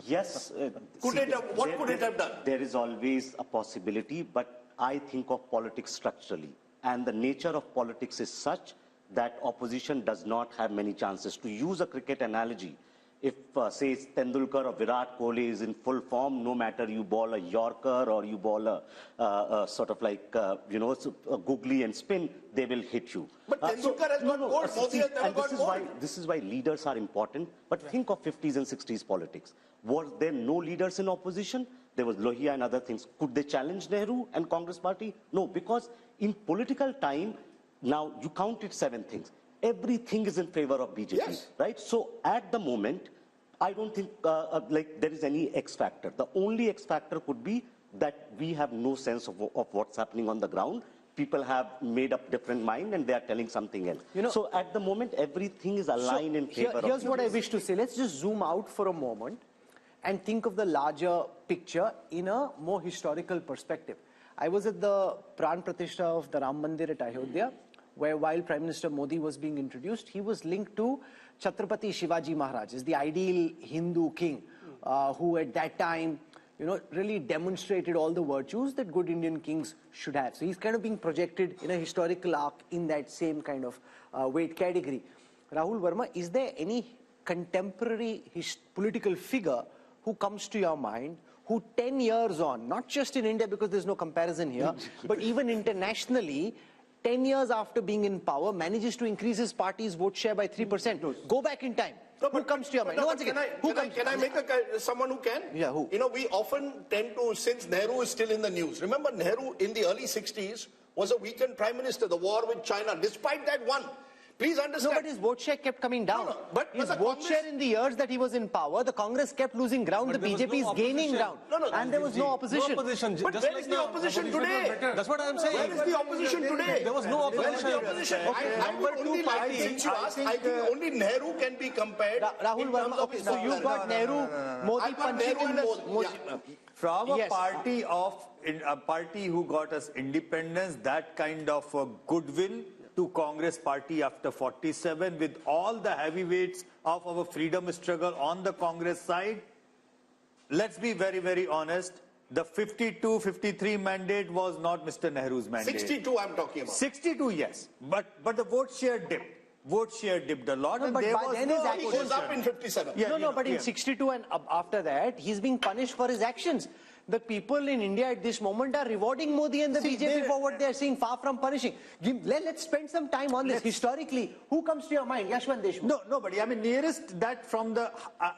Yes. What could it have done? There is always a possibility, but I think of politics structurally. And the nature of politics is such that opposition does not have many chances. To use a cricket analogy, if, say, Tendulkar or Virat Kohli is in full form, no matter you ball a Yorker or you ball a sort of like, a googly and spin, they will hit you. But Tendulkar has got gold, Modi has never got gold. This is why leaders are important. But think of 50s and 60s politics. Were there no leaders in opposition? There was Lohia and other things. Could they challenge Nehru and Congress party? No, because in political time, now you counted 7 things. Everything is in favor of BJP, right? So at the moment, I don't think there is any X factor. The only X factor could be that we have no sense of what's happening on the ground. People have made up different mind and they are telling something else. So at the moment, everything is aligned in favor of BJP. Here's what I wish to say. Let's just zoom out for a moment and think of the larger picture in a more historical perspective. I was at the Pran Pratishtha of the Ram Mandir at Ayodhya, where while Prime Minister Modi was being introduced, he was linked to Chhatrapati Shivaji Maharaj, as the ideal Hindu king, who at that time, really demonstrated all the virtues that good Indian kings should have. So he's kind of being projected in a historical arc in that same kind of weight category. Rahul Verma, is there any contemporary political figure who comes to your mind who 10 years on, not just in India because there's no comparison here, but even internationally, 10 years after being in power, manages to increase his party's vote share by 3%. Go back in time. Who comes to your mind? No, once again, can I make someone who can? Yeah, who? You know, we often tend to, since Nehru is still in the news. Remember, Nehru in the early 60s was a weakened prime minister. The war with China, despite that, won. Please understand. No, but his vote share kept coming down. No, but his vote share in the years that he was in power, the Congress kept losing ground, the BJP is gaining ground. And there was no opposition. No opposition. But where is the opposition today? That's what I'm saying. Where is the opposition today? There was no opposition. Where is the opposition? I would only like, since you asked, I think only Nehru can be compared. Rahul Verma, okay, so you've got Nehru, Modi punching in the... From a party who got us independence, that kind of goodwill to Congress party after 47, with all the heavyweights of our freedom struggle on the Congress side, let's be very, very honest, the 52-53 mandate was not Mr. Nehru's mandate. 62 I'm talking about. 62, yes. But the vote share dipped. Vote share dipped a lot. No, and but there by was then no his actions goes up in 57. Yeah, but in 62 and after that, he's being punished for his actions. The people in India at this moment are rewarding Modi and the BJP for what they are seeing, far from punishing. Let's spend some time on this. Historically, who comes to your mind? Yashwant Deshmukh. No, nobody. I mean, nearest that from the...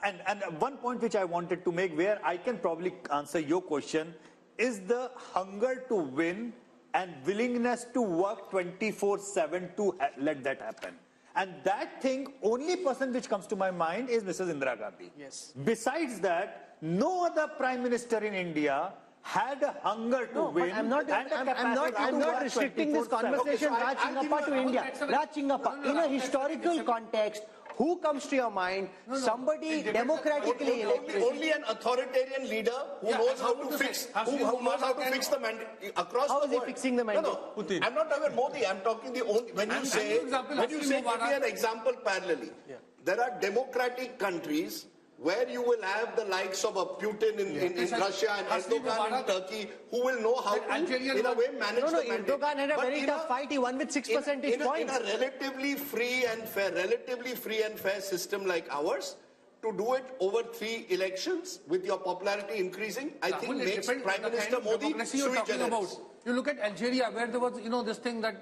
and one point which I wanted to make, where I can probably answer your question, is the hunger to win and willingness to work 24/7 to let that happen. And that thing, only person which comes to my mind is Mrs. Indira Gandhi. Yes. Besides that, no other prime minister in India had a hunger to win. I'm not restricting this conversation, Raj Chingappa, to India. Raj Chingappa, in a historical context, who comes to your mind? Somebody democratically elected. Only an authoritarian leader who knows how to fix, who knows how to fix the mandate across the world. How is he fixing the mandate? No, I'm not talking about Modi. I'm talking the only, when you say, give me an example parallelly. There are democratic countries where you will have the likes of a Putin in Russia and Erdogan in Turkey, who will know how to, in a way, manage the mandate. Erdogan had a very tough fight. He won with 6 percentage points. In a relatively free and fair system like ours, to do it over 3 elections with your popularity increasing, I think makes Prime Minister Modi sui generis. You look at Algeria, where there was, this thing that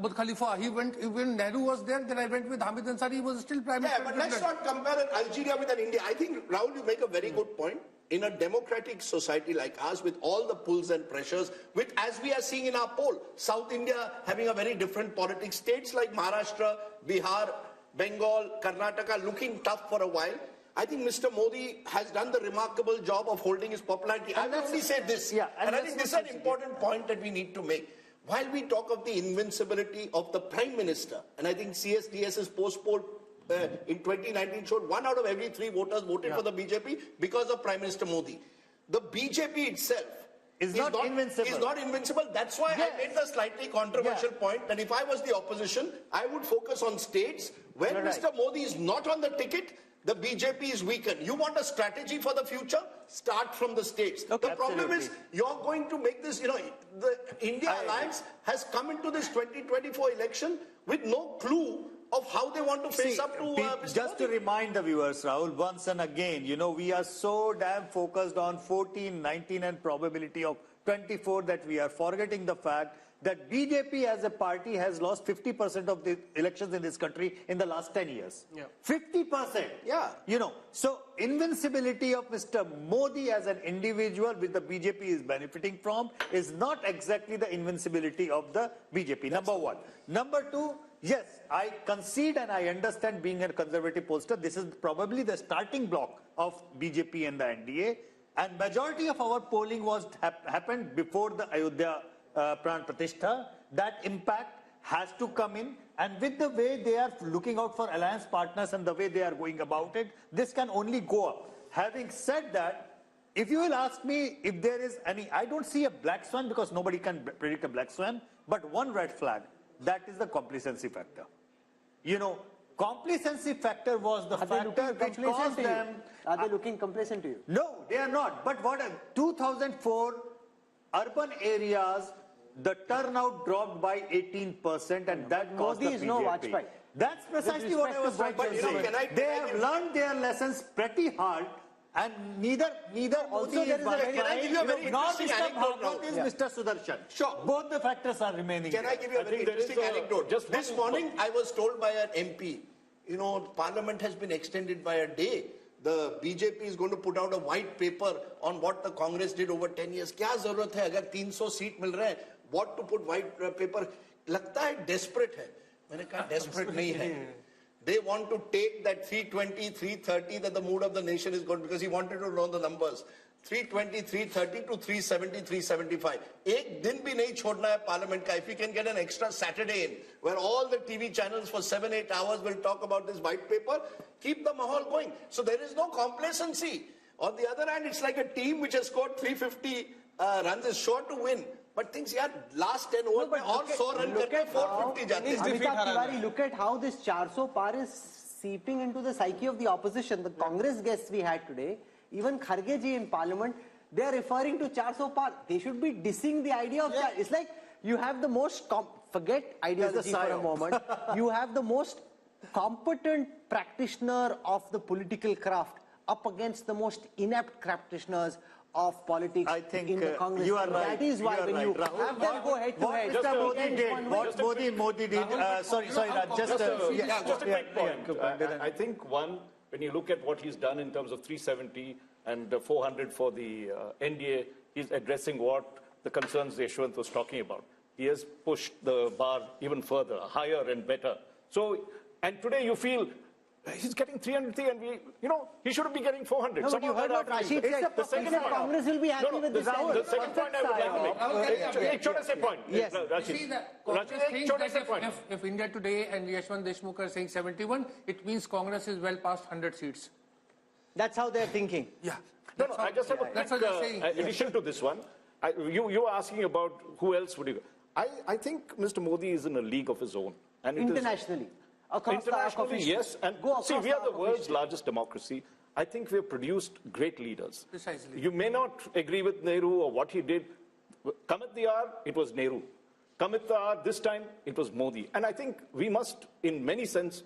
Burj Khalifa, when Nehru was there, then I went with Hamid Ansari, he was still Prime Minister. Yeah, but let's not compare Algeria with India. I think, Rahul, you make a very good point. In a democratic society like ours, with all the pulls and pressures, as we are seeing in our poll, South India having a very different politics, states like Maharashtra, Bihar, Bengal, Karnataka looking tough for a while. I think Mr. Modi has done the remarkable job of holding his popularity. I will only say this, and I think this is an important point that we need to make. While we talk of the invincibility of the Prime Minister, and I think CSDS's post-poll in 2019 showed 1 out of every 3 voters voted for the BJP because of Prime Minister Modi. The BJP itself is not invincible. That's why I made the slightly controversial point that if I was the opposition, I would focus on states where Mr. Modi is not on the ticket. The BJP is weakened. You want a strategy for the future? Start from the states. The problem is you're going to make this, the India Alliance has come into this 2024 election with no clue of how they want to face up to Mr. Just Modi. to remind the viewers, Rahul, once and again, we are so damn focused on 14, 19 and probability of 24 that we are forgetting the fact that BJP as a party has lost 50% of the elections in this country in the last 10 years. 50%. Yeah. So invincibility of Mr. Modi as an individual, which the BJP is benefiting from, is not exactly the invincibility of the BJP. Number one. Number two, yes, I concede and I understand, being a conservative pollster, this is probably the starting block of BJP and the NDA. And majority of our polling was happened before the Ayodhya Pran Pratishtha. That impact has to come in, and with the way they are looking out for alliance partners and the way they are going about it, this can only go up. Having said that, if you will ask me if there is any, I don't see a black swan because nobody can predict a black swan, but one red flag, that is the complacency factor. Complacency factor was the factor which caused them. Are they looking complacent to you? No, they are not. But 2004, urban areas, the turnout dropped by 18%, and that caused the BJP. Modi is no Vajpayee. That's precisely what I was trying to say. They have learned their lessons pretty hard, And neither Also, Modi there is is a very- Can I give you a very nor interesting Mr. anecdote now? Bhagwat is Yeah. Mr. Sudarshan. Sure. Both the factors are remaining. Can I give you a very interesting anecdote? This morning, I was told by an MP, you know, Parliament has been extended by a day. The BJP is going to put out a white paper on what the Congress did over 10 years. क्या जरूरत है अगर 300 seat मिल रहे हैं? What to put white paper? लगता है desperate है. मैंने कहा desperate नहीं है. They want to take that 320, 330 that the mood of the nation is good because he wanted to know the numbers. 320, 330 to 370, 375. एक दिन भी नहीं छोड़ना है Parliament का. If we can get an extra Saturday in, where all the TV channels for 7-8 hours will talk about this white paper, keep the mahal going. So there is no complacency. On the other hand, it's like a team which has scored 350 runs is sure to win. But things, yeah, last 10 overs, में और 100 run करके 450 जाते हैं. Amitabh Tiwari, look at how this 400 par is seeping into the psyche of the opposition. The Congress guests we had today, even Kharge ji in Parliament, they are referring to 400 par. They should be dissing the idea of It's like you have the most, forget ideology for a moment, you have the most competent practitioner of the political craft up against the most inept practitioners of politics in the Congress. You are right. That is why when you have them go head to head. What Mr. Modi did, what Modi did, sorry, Raj, just a quick point. I think one, when you look at what he's done in terms of 370 and 400 for the NDA, he's addressing what the concerns Yashwant was talking about. He has pushed the bar even further, higher and better. So, and today you feel he's getting 303 and we, you know, he shouldn't be getting 400. No, but you heard what Rashid said. The second point. Congress will be happy with this. The second point I would like to make. Ek chota sa point. Yes. You see, the Congress thinks that if India Today and Yashwant Deshmukh are saying 71, it means Congress is well past 100 seats. That's how they're thinking. Yeah. No, I just have a quick addition to this one. You were asking about who else would you go. I think Mr. Modi is in a league of his own. And internationally. Internationally, yes. And see, we are the world's largest democracy. I think we have produced great leaders. Precisely. You may not agree with Nehru or what he did. Come at the hour, it was Nehru. Come at the hour, this time, it was Modi. And I think we must, in many sense,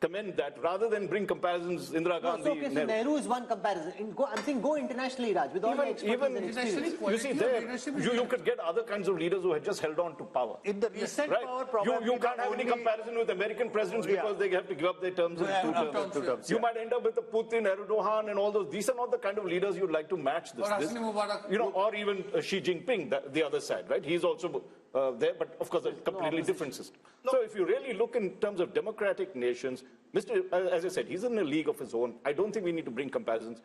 commend that rather than bring comparisons Indira Gandhi. No, okay, so Nehru is one comparison. I'm saying go internationally, Raj, with all the expertise and experience. You see, there, you could get other kinds of leaders who had just held on to power. In the recent power, you can't have any comparison with American presidents because they have to give up their terms in two terms. You might end up with a Putin, Erdogan, and all those. These are not the kind of leaders you'd like to match this. Or even Xi Jinping, the other side, right? He's also there, but of course a completely different system. So if you really look in terms of democratic nations, as I said, he's in a league of his own. I don't think we need to bring comparisons.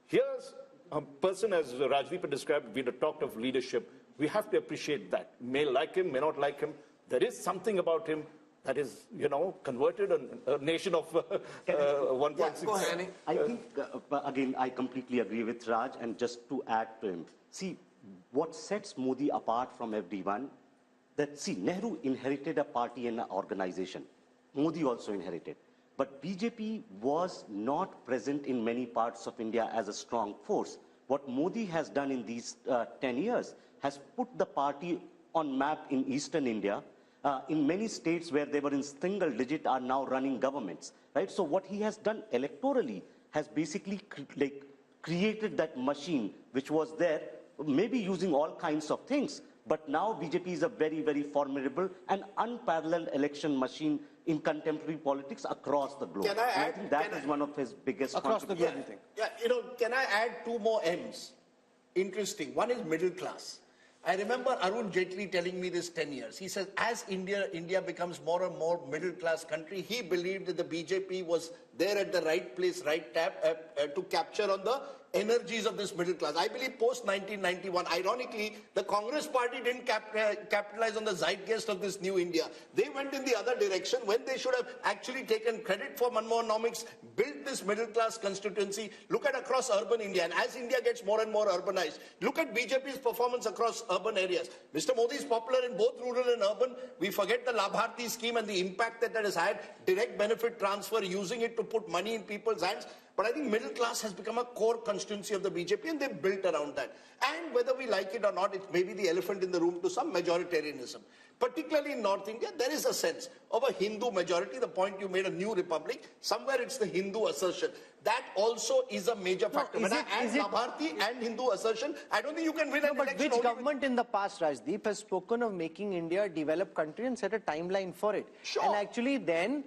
Here's a person, as Rajdeep had described, we'd have talked of leadership. We have to appreciate that. May like him, may not like him. There is something about him that is, you know, converted a nation of 1.6. I think, again, I completely agree with Raj, and just to add to him, see, what sets Modi apart from everyone, that, see, Nehru inherited a party and an organization. Modi also inherited. But BJP was not present in many parts of India as a strong force. What Modi has done in these 10 years has put the party on map in eastern India. In many states where they were in single digit are now running governments, right? So what he has done electorally has basically created that machine which was there, maybe using all kinds of things. But now BJP is a very, very formidable and unparalleled election machine in contemporary politics across the globe. I think that is one of his biggest across the globe. Yeah, you know, can I add two more M's? Interesting. One is middle class. I remember Arun Jaitley telling me this 10 years. He says, as India becomes more and more middle-class country, he believed that the BJP was there at the right place, right tap, to capture on the energies of this middle class. I believe post-1991, ironically, the Congress party didn't capitalize on the zeitgeist of this new India. They went in the other direction when they should have actually taken credit for Manmohanomics, built this middle-class constituency. Look at across urban India, and as India gets more and more urbanized, look at BJP's performance across urban areas. Mr. Modi is popular in both rural and urban. We forget the Labharti scheme and the impact that has had, direct benefit transfer, using it to put money in people's hands. But I think middle class has become a core constituency of the BJP, and they've built around that. And whether we like it or not, it may be the elephant in the room to some majoritarianism. Particularly in North India, there is a sense of a Hindu majority. The point you made, a new republic, somewhere it's the Hindu assertion. That also is a major factor. When I add Labharti and Hindu assertion, I don't think you can win an election. But which government in the past, Rajdeep, has spoken of making India a developed country and set a timeline for it? Sure. And actually then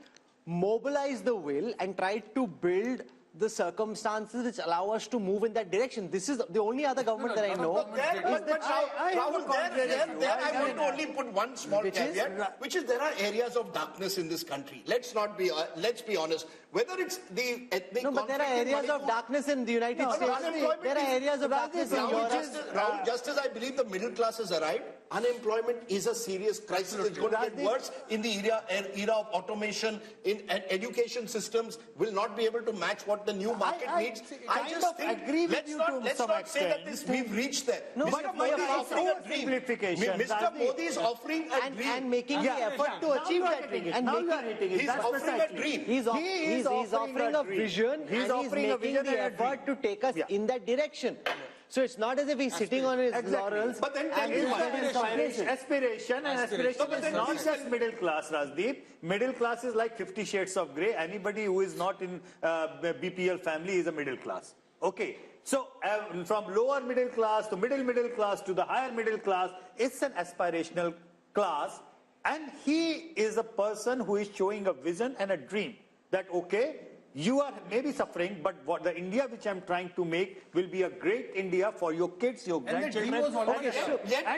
mobilize the will and try to build the circumstances which allow us to move in that direction. This is the only other government that I know. Rahul, I want to only put one small caveat, which is there are areas of darkness in this country. Let's be honest. Whether it's the ethnic but there are areas of darkness in the United States. There are areas of darkness in Europe. Rahul, just as I believe the middle class has arrived, unemployment is a serious crisis. It's going to get worse in the era of automation. In education systems will not be able to match what the new market needs. I just think let's not say that we've reached there. No, Mr. Modi is offering a dream. Mr. Modi is offering a dream and making the effort to achieve that dream. He's offering a dream. He's offering a vision, and he's making the effort to take us in that direction. So it's not as if he's sitting on his laurels. But then tell me why. Aspiration is not just middle class, Rajdeep. Middle class is like 50 shades of grey. Anybody who is not in BPL family is a middle class. Okay. So from lower middle class to middle class to the higher middle class, it's an aspirational class. And he is a person who is showing a vision and a dream that, okay, you are maybe suffering, but what the India which I'm trying to make will be a great India for your kids, your grandchildren. And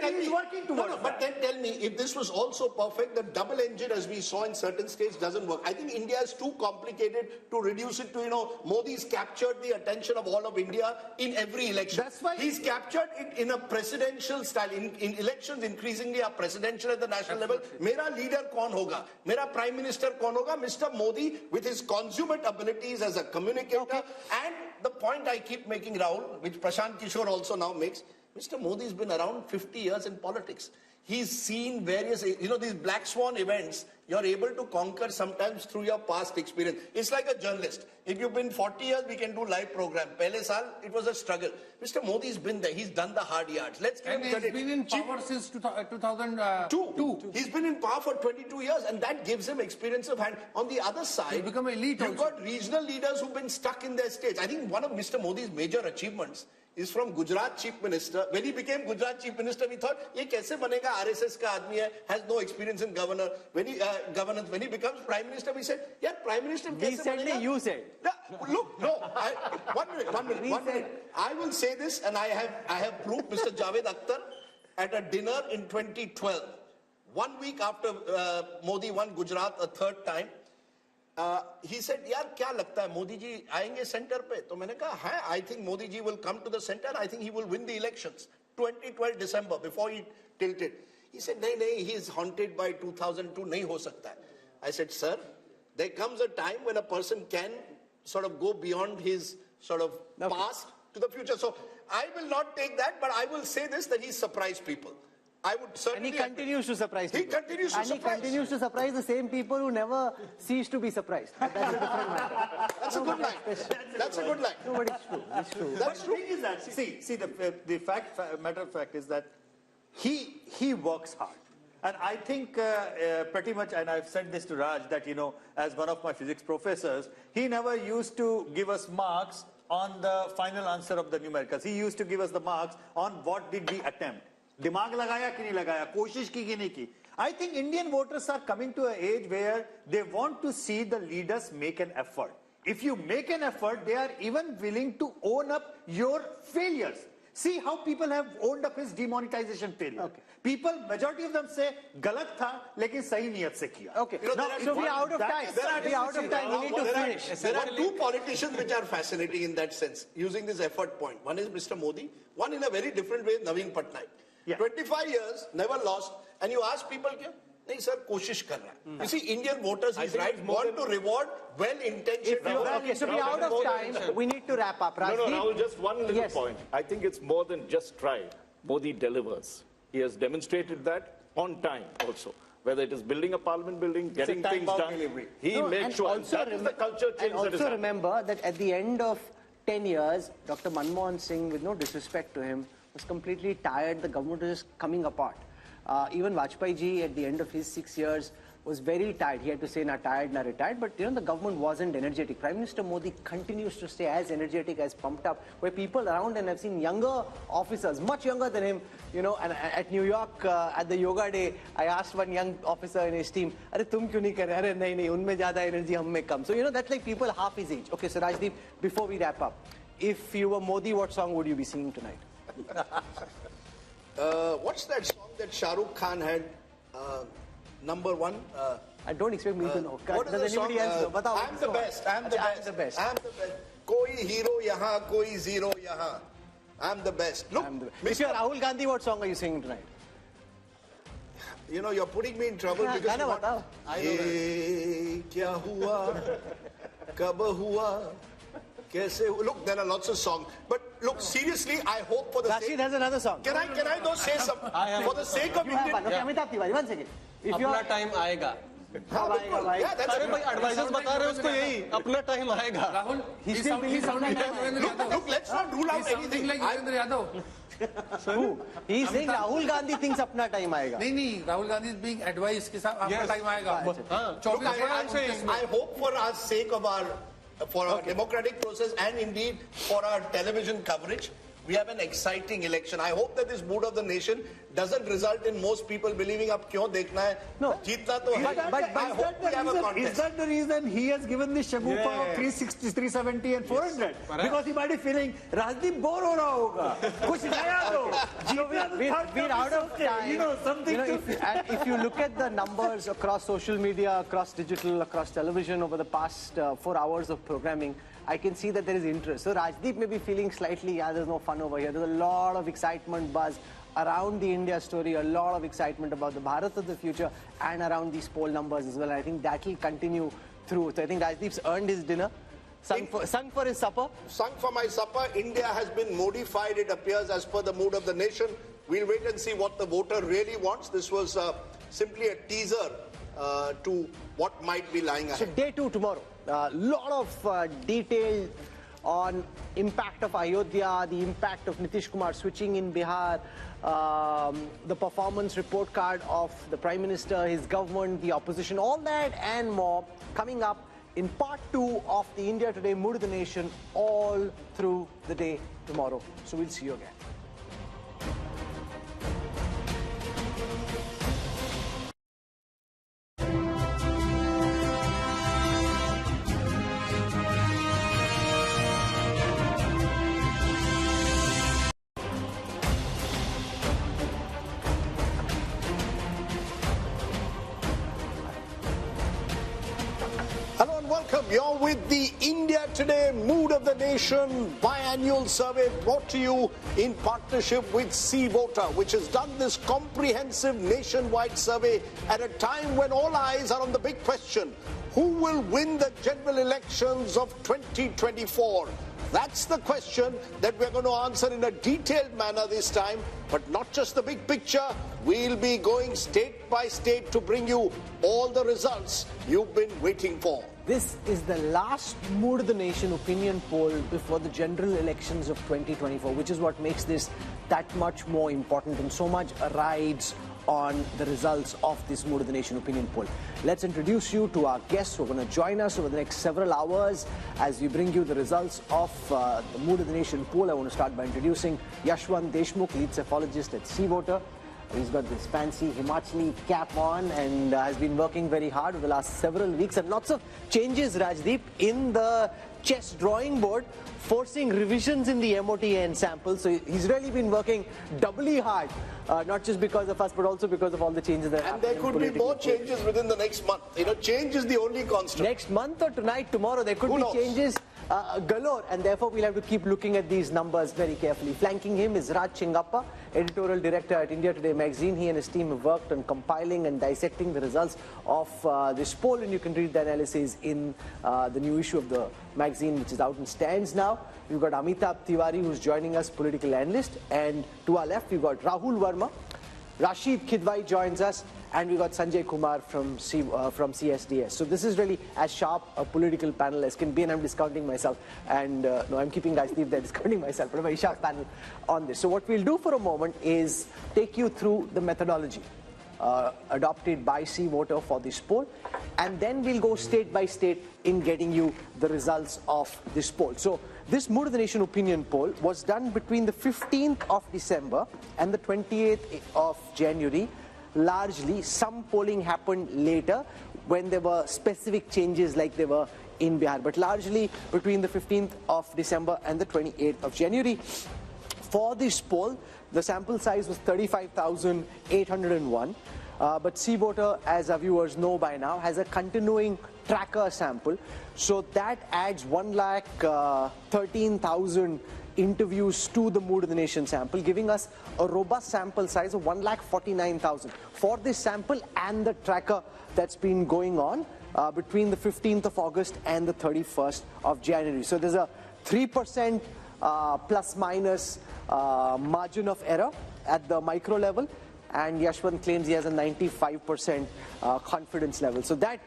he's working towards that. But then tell me, if this was also perfect, the double engine, as we saw in certain states, doesn't work. I think India is too complicated to reduce it to, Modi's captured the attention of all of India in every election. That's why he's captured it in a presidential style. In elections, increasingly are presidential at the national level. Mera leader kaun hoga? Mera prime minister kaun hoga? Mr. Modi, with his consummate abilities as a communicator, and the point I keep making, Rahul, which Prashant Kishore also now makes, Mr. Modi's been around 50 years in politics. He's seen various, these black swan events, you're able to conquer sometimes through your past experience. It's like a journalist. If you've been 40 years, we can do live program. Pehle saal, it was a struggle. Mr. Modi's been there. He's done the hard yards. Let's give him credit. He's been in power since 2002. He's been in power for 22 years, and that gives him experience of hand. On the other side, he's become elite. You've got regional leaders who've been stuck in their states. I think one of Mr. Modi's major achievements is from Gujarat Chief Minister. When he became Gujarat Chief Minister, we thought, ye kaise banega, RSS ka aadmi hai, has no experience in governance. When he becomes Prime Minister, we said, yeah, Prime Minister kaise banega? You said. Look, no, one minute. I will say this, and I have proof. Mr. Javed Akhtar at a dinner in 2012, 1 week after Modi won Gujarat a third time, he said, yaar, kya lagta hai, Modi ji aayenge center pe? To maine kaha, hai, I think Modi ji will come to the center. I think he will win the elections. 2012 December, before he tilted. He said, nahi, he is haunted by 2002, nahi ho sakta hai. I said, sir, there comes a time when a person can sort of go beyond his sort of past to the future. So I will not take that, but I will say this, that he surprised people. I would certainly. And he continues to surprise people. He continues to surprise. And he continues to surprise the same people who never cease to be surprised. But that's a different matter. That's a good line. That's a good line. No, but it's true. It's true. That's true. The thing is that, see, the matter of fact is that he works hard. And I think pretty much, and I've said this to Raj, that, as one of my physics professors, he never used to give us marks on the final answer of the numericals. He used to give us the marks on what did we attempt. Dimag lagaya ki nahi lagaya, koshish ki nahi ki. I think Indian voters are coming to an age where they want to see the leaders make an effort. If you make an effort, they are even willing to own up your failures. See how people have owned up his demonetization failure. Okay. People, majority of them say, galat tha, lekin sahi niyat se kiya. Okay. Now, so we are out of time. We are out of time. We need to finish. There are two politicians which are fascinating in that sense, using this effort point. One is Mr. Modi, one in a very different way, Naveen Patnaik. Yeah. 25 years, never lost, and you ask people, nahi sir, koshish kar raha hai. You see, Indian voters, he's right, want to reward well-intentioned. Okay, so we are out of time. We need to wrap up. Rajdeep? No, Rahul, just one little point. I think it's more than just try. Modi delivers. He has demonstrated that on time also. whether it is building a parliament building, getting things done. He made sure. That is the culture change that is also remember that at the end of 10 years, Dr. Manmohan Singh, with no disrespect to him, was completely tired. The government was just coming apart. Even Vajpayee ji, at the end of his 6 years, was very tired. He had to say, "Na tired, na retired." But the government wasn't energetic. Prime Minister Modi continues to stay as energetic, as pumped up. Where people around, and I've seen younger officers, much younger than him, and at New York, at the yoga day, I asked one young officer in his team, "Are tum kyun nahi kar rahe?" "Are nahi, unme zyada energy, hum mein kam." So that's like people half his age. Okay, so Rajdeep, before we wrap up, if you were Modi, what song would you be singing tonight? What's that song that Shah Rukh Khan had? Number one. I don't expect me to know. What Does anybody else know? I'm the best. I'm the best. I'm the best. I'm the best. Koi hero yahan, koi zero yahan. I'm the best. Look, If you're Rahul Gandhi, what song are you singing tonight? You're putting me in trouble because you want... Ye kya hua, kab hua, kaise hua. Look, there are lots of songs. But look, seriously, I hope for the Rashid has another song. Can I though say something? For the sake of Indian... Okay, Amitabh Tiwari, 1 second. अपना time आएगा अरे भाई advisers बता रहे हैं उसको यही अपना टाइम आएगा Rahul, he sounded like Yogendra Yadav. Look, let's not rule out anything. Like Yogendra Yadav. Who? He's saying Rahul Gandhi thinks अपना टाइम आएगा. नहीं, Rahul Gandhi is being advised कि अपना टाइम आएगा. Look, I hope for our sake of our democratic process and indeed for our television coverage, we have an exciting election. I hope that this mood of the nation doesn't result in most people believing up kyun dekhna hai. No. Jeetna to hai. But I hope we have a contest. is that the reason he has given the shagufa of 360, 370 and 400? Because he might be feeling, Rajdeep bore ho raha hoga. Kuch naya do. We're out of time. Something if you look at the numbers across social media, across digital, across television over the past 4 hours of programming, I can see that there is interest. So Rajdeep may be feeling slightly, there's no fun over here. There's a lot of excitement, buzz around the India story, a lot of excitement about the Bharat of the future and around these poll numbers as well. I think that will continue through. So I think Rajdeep's earned his dinner. Sung for his supper? Sung for my supper. India has been modified, it appears, as per the mood of the nation. We'll wait and see what the voter really wants. This was simply a teaser to what might be lying ahead. So day 2 tomorrow. A lot of detail on impact of Ayodhya, the impact of Nitish Kumar switching in Bihar, the performance report card of the Prime Minister, his government, the opposition, all that and more coming up in part 2 of the India Today Mood of the Nation all through the day tomorrow. So we'll see you again. You're with the India Today Mood of the Nation biannual survey brought to you in partnership with C Voter, which has done this comprehensive nationwide survey at a time when all eyes are on the big question: who will win the general elections of 2024? That's the question that we're going to answer in a detailed manner this time, but not just the big picture. We'll be going state by state to bring you all the results you've been waiting for. This is the last Mood of the Nation opinion poll before the general elections of 2024, which is what makes this that much more important, and so much rides on the results of this Mood of the Nation opinion poll. Let's introduce you to our guests who are going to join us over the next several hours as we bring you the results of the Mood of the Nation poll. I want to start by introducing Yashwant Deshmukh, lead cephalogist at C Voter. He's got this fancy Himachali cap on and has been working very hard over the last several weeks, and lots of changes, Rajdeep, in the chess drawing board, forcing revisions in the MOTN sample. So he's really been working doubly hard, not just because of us, but also because of all the changes that and there could be more changes within the next month. Change is the only constant. Next month or tonight, tomorrow, there could be changes galore, and therefore we'll have to keep looking at these numbers very carefully. Flanking him is Raj Chingappa, editorial director at India Today magazine. He and his team have worked on compiling and dissecting the results of this poll, and you can read the analysis in the new issue of the magazine, which is out in stands now. We've got Amitabh Tiwari, who's joining us, political analyst, and to our left we've got Rahul Verma, Rashid Kidwai joins us, and we got Sanjay Kumar from CSDS. So this is really as sharp a political panel as can be, and I'm discounting myself. And no, I'm keeping Rajdeep there, discounting myself, but a very sharp panel on this. So what we'll do for a moment is take you through the methodology adopted by Sea Voter for this poll, and then we'll go state by state in getting you the results of this poll. So this Mood of the Nation opinion poll was done between the 15th of December and the 28th of January. Largely, some polling happened later when there were specific changes like there were in Bihar, but largely between the 15th of December and the 28th of January. For this poll, the sample size was 35,801. But Sea Voter, as our viewers know by now, has a continuing tracker sample. So that adds 1,13,000 interviews to the Mood of the Nation sample, giving us a robust sample size of 1,49,000 for this sample and the tracker that's been going on between the 15th of August and the 31st of January. So there's a 3% plus minus margin of error at the micro level, and Yashwant claims he has a 95% confidence level. So that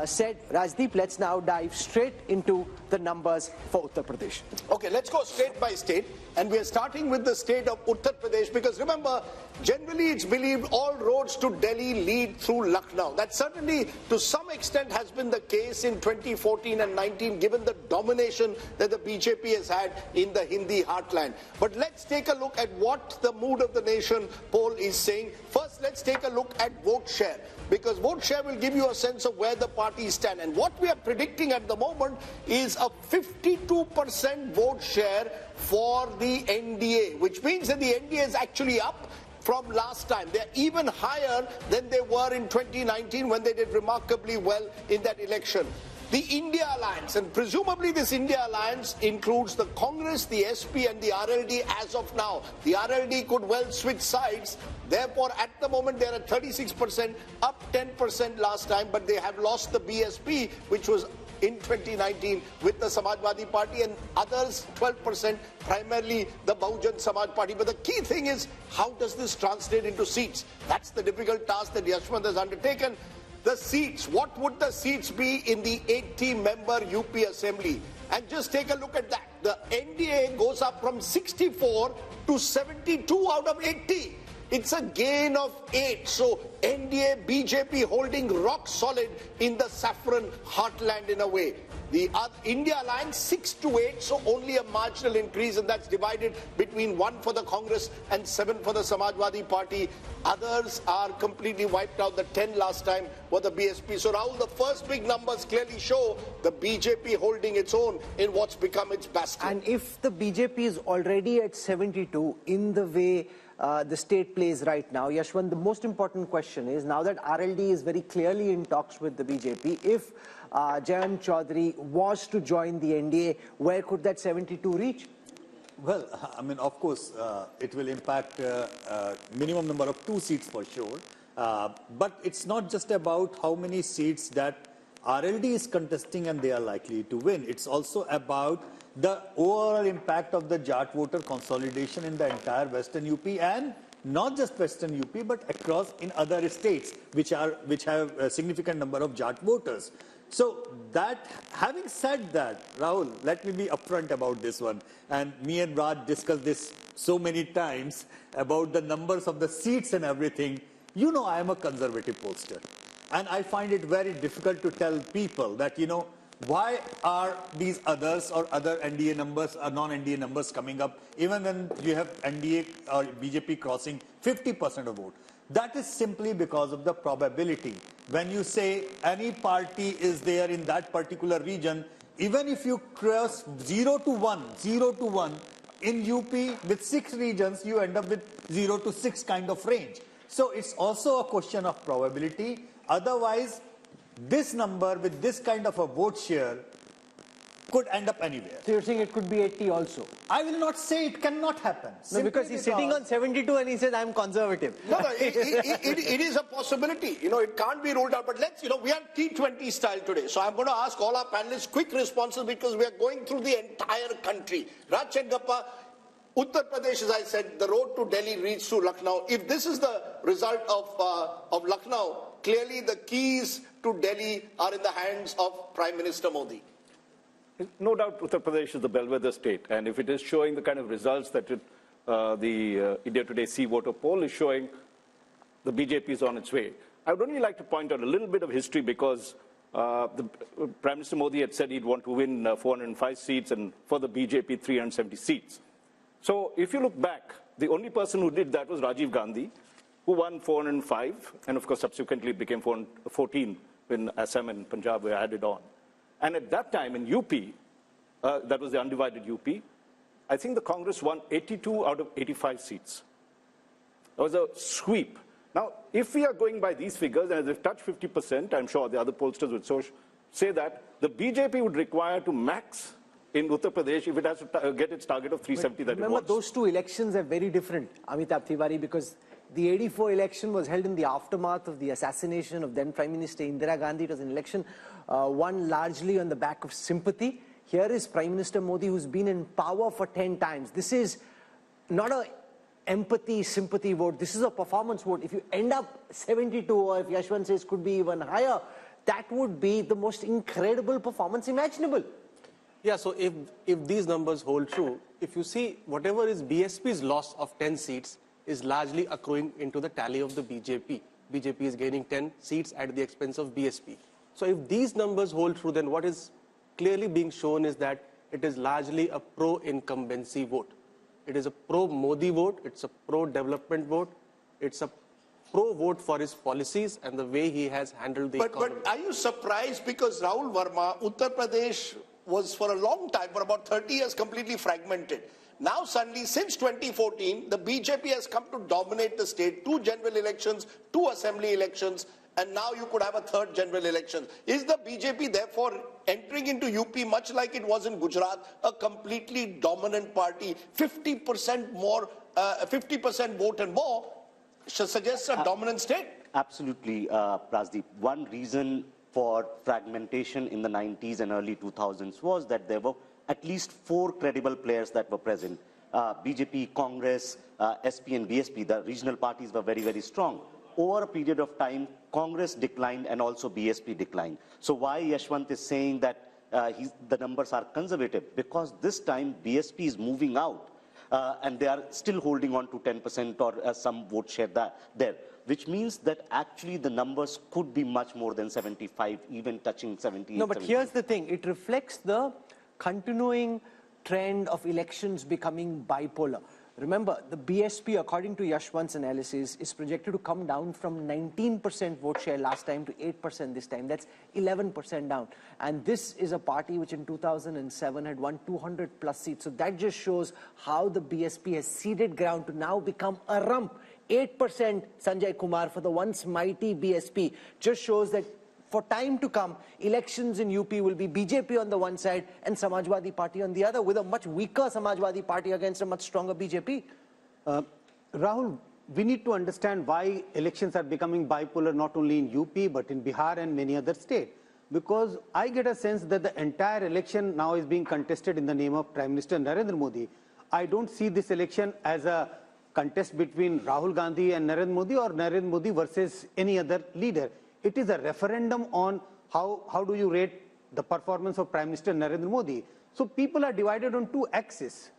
said, Rajdeep, let's now dive straight into the numbers for Uttar Pradesh. Okay, let's go state by state, and we are starting with the state of Uttar Pradesh, because remember, generally it's believed all roads to Delhi lead through Lucknow. That certainly to some extent has been the case in 2014 and 19, given the domination that the BJP has had in the Hindi heartland. But let's take a look at what the Mood of the Nation poll is saying. First, let's take a look at vote share, because vote share will give you a sense of where the parties stand. And what we are predicting at the moment is a 52% vote share for the NDA, which means that the NDA is actually up from last time. They're even higher than they were in 2019 when they did remarkably well in that election. The India Alliance, and presumably this India Alliance includes the Congress, the SP and the RLD as of now. The RLD could well switch sides. Therefore, at the moment, they're at 36%, up 10% last time, but they have lost the BSP, which was in 2019 with the Samajwadi Party, and others 12%, primarily the Bahujan Samaj Party. But the key thing is, how does this translate into seats? That's the difficult task that Yashwant has undertaken. The seats, what would the seats be in the 80-member UP Assembly? And just take a look at that. The NDA goes up from 64 to 72 out of 80. It's a gain of 8. So NDA, BJP holding rock solid in the saffron heartland in a way. The India Alliance 6 to 8, so only a marginal increase, and that's divided between 1 for the Congress and 7 for the Samajwadi Party. Others are completely wiped out. The 10 last time were the BSP. So Rahul, the first big numbers clearly show the BJP holding its own in what's become its bastion. And if the BJP is already at 72 in the way the state plays right now, Yashwant, the most important question is, now that RLD is very clearly in talks with the BJP, if Jayant Chaudhary was to join the NDA, where could that 72 reach? Well, I mean, of course, it will impact minimum number of 2 seats for sure. But it's not just about how many seats that RLD is contesting and they are likely to win. It's also about the overall impact of the Jat voter consolidation in the entire Western UP, and not just Western UP, but across in other states which have a significant number of Jat voters. So that, having said that, Rahul, let me be upfront about this one. And me and Raj discussed this so many times about the numbers of the seats and everything. You know, I am a conservative pollster. And I find it very difficult to tell people that, you know, why are these others or other NDA numbers or non-NDA numbers coming up, even when you have NDA or BJP crossing 50% of vote? That is simply because of the probability. When you say any party is there in that particular region, even if you cross 0 to 1, in UP with 6 regions, you end up with 0 to 6 kind of range. So it's also a question of probability. Otherwise, this number with this kind of a vote share could end up anywhere. So you're saying it could be 80 also? I will not say it cannot happen. No, because he's sitting on 72 and he says, I'm conservative. No, it is a possibility. You know, it can't be ruled out. But let's, you know, we are T20 style today. So I'm going to ask all our panelists quick responses, because we are going through the entire country. Raj and Gappa, Uttar Pradesh, as I said, the road to Delhi leads to Lucknow. If this is the result of Lucknow, clearly the keys to Delhi are in the hands of Prime Minister Modi. No doubt Uttar Pradesh is the bellwether state, and if it is showing the kind of results that the India Today See Voter poll is showing, the BJP is on its way. I would only like to point out a little bit of history because Prime Minister Modi had said he'd want to win 405 seats and for the BJP 370 seats. So if you look back, the only person who did that was Rajiv Gandhi, who won 405, and of course subsequently it became 414 when Assam and Punjab were added on. And at that time in UP, that was the undivided UP, I think the Congress won 82 out of 85 seats. It was a sweep. Now, if we are going by these figures, and as they've touched 50%, I'm sure the other pollsters would say that the BJP would require to max in Uttar Pradesh if it has to get its target of 370 that it wants. Remember, those two elections are very different, Amitabh Tiwari, because the 84 election was held in the aftermath of the assassination of then Prime Minister Indira Gandhi. It was an election won largely on the back of sympathy. Here is Prime Minister Modi, who's been in power for 10 times. This is not a empathy, sympathy vote. This is a performance vote. If you end up 72, or if Yashwant says could be even higher, that would be the most incredible performance imaginable. Yeah, so if these numbers hold true, if you see whatever is BSP's loss of 10 seats is largely accruing into the tally of the BJP. BJP is gaining 10 seats at the expense of BSP. So if these numbers hold true, then what is clearly being shown is that it is largely a pro-incumbency vote. It is a pro-Modi vote, it's a pro-development vote, it's a pro-vote for his policies and the way he has handled the economy. But are you surprised because Rahul Verma, Uttar Pradesh was for a long time, for about 30 years, completely fragmented. Now suddenly, since 2014, the BJP has come to dominate the state, 2 general elections, 2 assembly elections, and now you could have a 3rd general election. Is the BJP therefore entering into UP, much like it was in Gujarat, a completely dominant party, 50% more, 50% vote and more, suggests a dominant state? Absolutely, Rajdeep. One reason for fragmentation in the 90s and early 2000s was that there were at least 4 credible players that were present. BJP, Congress, SP and BSP, the regional parties were very, very strong. Over a period of time, Congress declined and also BSP declined. So why Yashwant is saying that the numbers are conservative? Because this time BSP is moving out and they are still holding on to 10% or some vote share there, which means that actually the numbers could be much more than 75, even touching 70. No, but here's the thing. It reflects the continuing trend of elections becoming bipolar. Remember, the BSP, according to Yashwant's analysis, is projected to come down from 19% vote share last time to 8% this time. That's 11% down. And this is a party which in 2007 had won 200 plus seats. So that just shows how the BSP has ceded ground to now become a rump. 8% Sanjay Kumar for the once mighty BSP just shows that for time to come, elections in UP will be BJP on the one side and Samajwadi Party on the other, with a much weaker Samajwadi Party against a much stronger BJP. Rahul, we need to understand why elections are becoming bipolar not only in UP but in Bihar and many other states. Because I get a sense that the entire election now is being contested in the name of Prime Minister Narendra Modi. I don't see this election as a contest between Rahul Gandhi and Narendra Modi or Narendra Modi versus any other leader. It is a referendum on how do you rate the performance of Prime Minister Narendra Modi. So people are divided on 2 axes,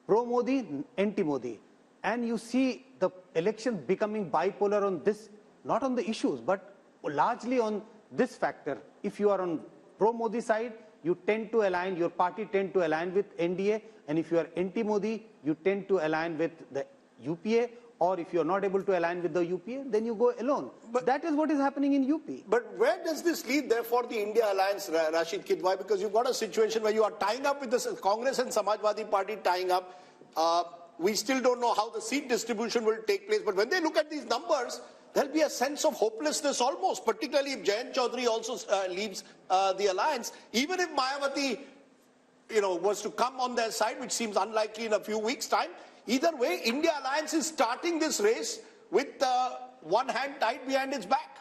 pro-Modi, anti-Modi. And you see the election becoming bipolar on this, not on the issues, but largely on this factor. If you are on pro-Modi side, you tend to align, your party tend to align with NDA. And if you are anti-Modi, you tend to align with the UPA. Or if you're not able to align with the UPA, then you go alone. But that is what is happening in UP. But where does this lead, therefore, the India alliance, Rashid Kidwai? Because you've got a situation where you are tying up with the Congress and Samajwadi Party tying up. We still don't know how the seat distribution will take place. But when they look at these numbers, there'll be a sense of hopelessness almost, particularly if Jayant Chaudhary also leaves the alliance. Even if Mayawati, was to come on their side, which seems unlikely in a few weeks' time, either way, India Alliance is starting this race with one hand tied behind its back.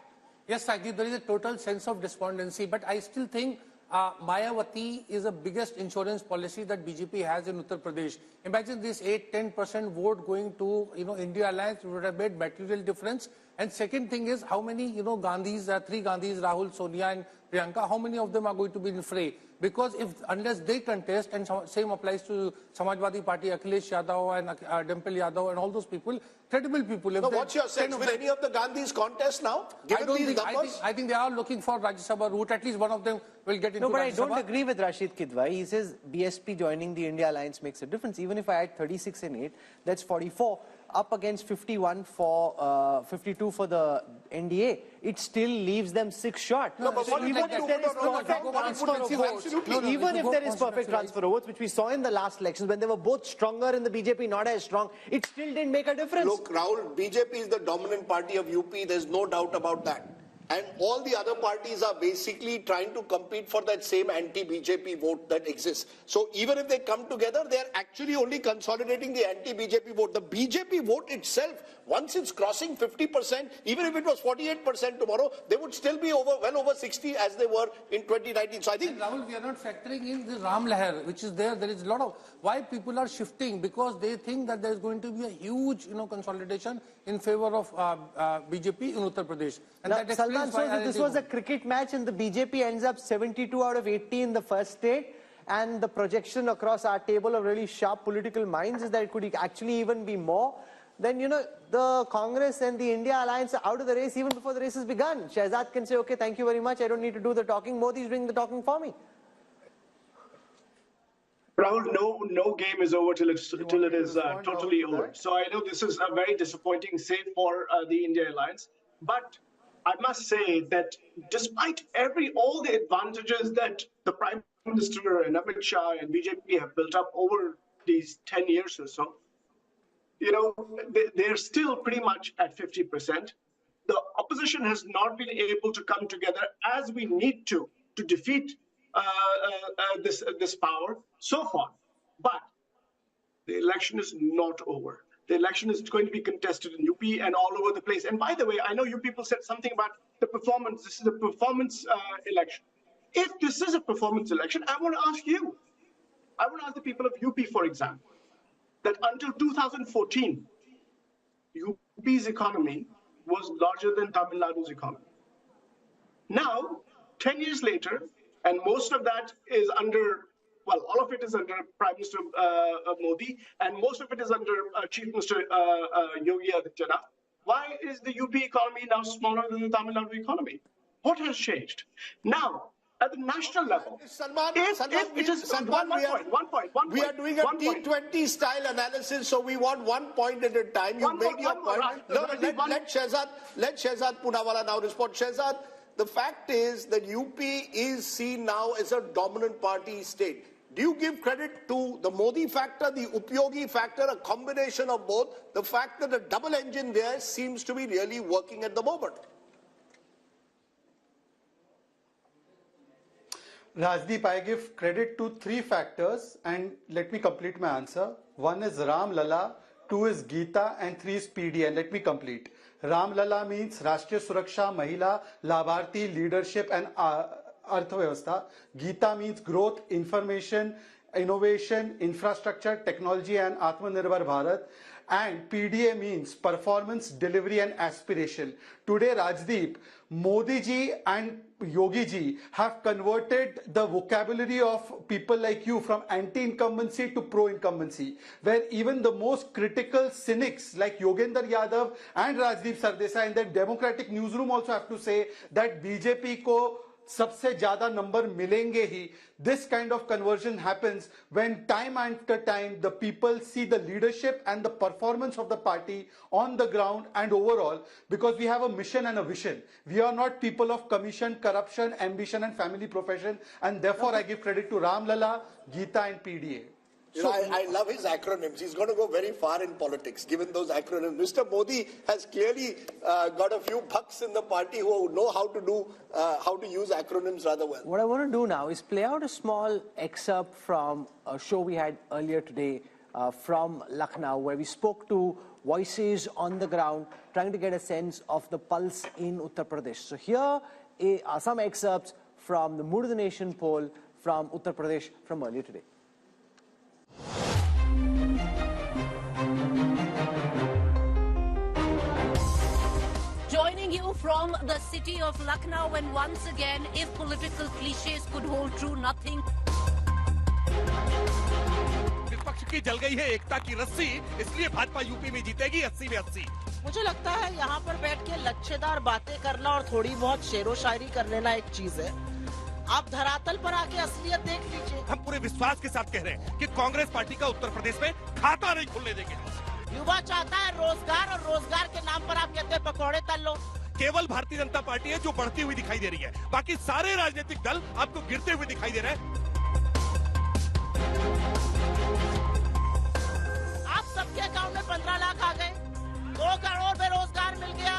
Yes, Rajdeep, there is a total sense of despondency, but I still think Mayawati is the biggest insurance policy that BJP has in Uttar Pradesh. Imagine this 8-10% vote going to, India Alliance would have made material difference. And second thing is how many, Gandhis, 3 Gandhis, Rahul, Sonia and Priyanka, how many of them are going to be in fray? Because unless they contest, and same applies to Samajwadi Party, Akhilesh Yadav and Dimple Yadav and all those people, credible people. Now, what's your sense? Will any of the Gandhis contest now? I think they are looking for Rajya Sabha route. At least one of them will get into No, but Rajya I don't Sabha. agree with Rashid Kidwai. He says BSP joining the India Alliance makes a difference. Even if I add 36 and 8, that's 44. Up against 51 for 52 for the NDA, it still leaves them 6 short. No, but So even if there is perfect transfer of votes, even if there is perfect transfer of votes, which we saw in the last elections when they were both stronger in the BJP, not as strong, it still didn't make a difference. Look, Rahul, BJP is the dominant party of UP. There's no doubt about that. And all the other parties are basically trying to compete for that same anti-BJP vote that exists. So even if they come together, they're actually only consolidating the anti-BJP vote. The BJP vote itself, once it's crossing 50%, even if it was 48% tomorrow, they would still be well over 60 as they were in 2019. So I think... And Rahul, we are not factoring in the Ram Lahar, which is there. There is a lot of... Why people are shifting? Because they think that there is going to be a huge, consolidation in favor of BJP in Uttar Pradesh. And now, that explains why this was a cricket match and the BJP ends up 72 out of 80 in the first state. And the projection across our table of really sharp political minds is that it could actually even be more. Then, the Congress and the India Alliance are out of the race even before the race has begun. Shehzad can say, okay, thank you very much. I don't need to do the talking. Modi is doing the talking for me. Rahul, no game is over till it is totally over. So I know this is a very disappointing save for the India Alliance. But I must say that despite all the advantages that the Prime Minister and Amit Shah and BJP have built up over these 10 years or so, they're still pretty much at 50%. The opposition has not been able to come together as we need to defeat this power so far. But the election is not over. The election is going to be contested in UP and all over the place. And by the way, I know you people said something about the performance. This is a performance election. If this is a performance election, I want to ask you. I want to ask the people of UP, for example, that until 2014, UP's economy was larger than Tamil Nadu's economy. Now, 10 years later, and most of that is under, all of it is under Prime Minister Modi, and most of it is under Chief Minister Yogi Adityanath. Why is the UP economy now smaller than the Tamil Nadu economy? What has changed? Now, at the national level, we are doing a T20 style analysis, so we want 1 point at a time. You made your point. Let Shehzad Poonawala now respond. Shehzad, the fact is that UP is seen now as a dominant party state. Do you give credit to the Modi factor, the Upyogi factor, a combination of both, the fact that the double engine there seems to be really working at the moment? Rajdeep, I give credit to 3 factors and let me complete my answer. 1 is Ram Lala, 2 is Geeta and 3 is PD, and let me complete. Ram Lala means Rashtriya Suraksha, Mahila, Labharti, Leadership and Arthvyavastha. Geeta means growth, information, innovation, infrastructure, technology and Atmanirbhar Bharat. And PDA means performance, delivery and aspiration. Today, Rajdeep, Modi ji and Yogi ji have converted the vocabulary of people like you from anti-incumbency to pro-incumbency, where even the most critical cynics like Yogendra Yadav and Rajdeep Sardesai in the Democratic newsroom also have to say that BJP ko सबसे ज्यादा number मिलेंगे ही. This kind of conversion happens when time after time the people see the leadership and the performance of the party on the ground and overall, because we have a mission and a vision. We are not people of commission, corruption, ambition and family profession, and therefore I give credit to Ram Lala, Geeta and PDA. I love his acronyms. He's going to go very far in politics, given those acronyms. Mr. Modi has clearly got a few bucks in the party who know how to use acronyms rather well. What I want to do now is play out a small excerpt from a show we had earlier today from Lucknow, where we spoke to voices on the ground, trying to get a sense of the pulse in Uttar Pradesh. So here are some excerpts from the Mood of the Nation poll from Uttar Pradesh from earlier today. Joining you from the city of Lucknow, and once again, if political cliches could hold true, nothing. विपक्ष की जल गई है एकता की रस्सी, इसलिए Bhajpa UP में जीतेगी 80 में 80। मुझे लगता है यहाँ पर बैठ के लच्छेदार बातें करना और थोड़ी बहुत शेरो शायरी कर लेना एक चीज है। आप धरातल पर आके असलियत देख लीजिए। हम पूरे विश्वास के साथ कह रहे हैं कि कांग्रेस पार्टी का उत्तर प्रदेश में खाता नहीं खुलने देंगे। युवा चाहता है रोजगार, और रोजगार के नाम पर आप कहते हैं पकौड़े तल लो। केवल भारतीय जनता पार्टी है जो बढ़ती हुई दिखाई दे रही है, बाकी सारे राजनीतिक दल आपको गिरते हुए दिखाई दे रहे हैं। आप सबके अकाउंट में 15 लाख आ गए, 2 करोड़ बेरोजगार मिल गया,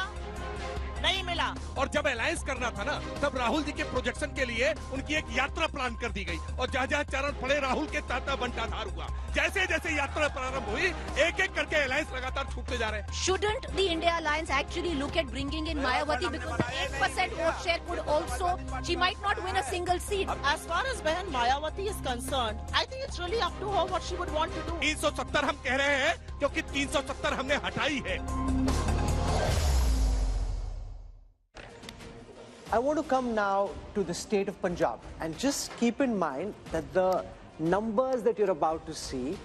नहीं मिला। और जब अलायंस करना था ना, तब राहुल जी के प्रोजेक्शन के लिए उनकी एक यात्रा प्लान कर दी गई, और जहाँ जहाँ चरण पड़े राहुल के ताता बंटाधार हुआ। जैसे जैसे यात्रा प्रारंभ हुई, एक एक करके अलायंस लगातार छूटते जा रहे हैं। Shouldn't the India Alliance actually look at bringing in Mayawati, because the 8% vote share could also, she might not win a single seat. As far as Behan Mayawati is concerned, I think it's really up to her what she would want to do. 370 हम कह रहे हैं क्योंकि 370 हमने हटाई है। I want to come now to the state of Punjab, and just keep in mind that the numbers that you're about to see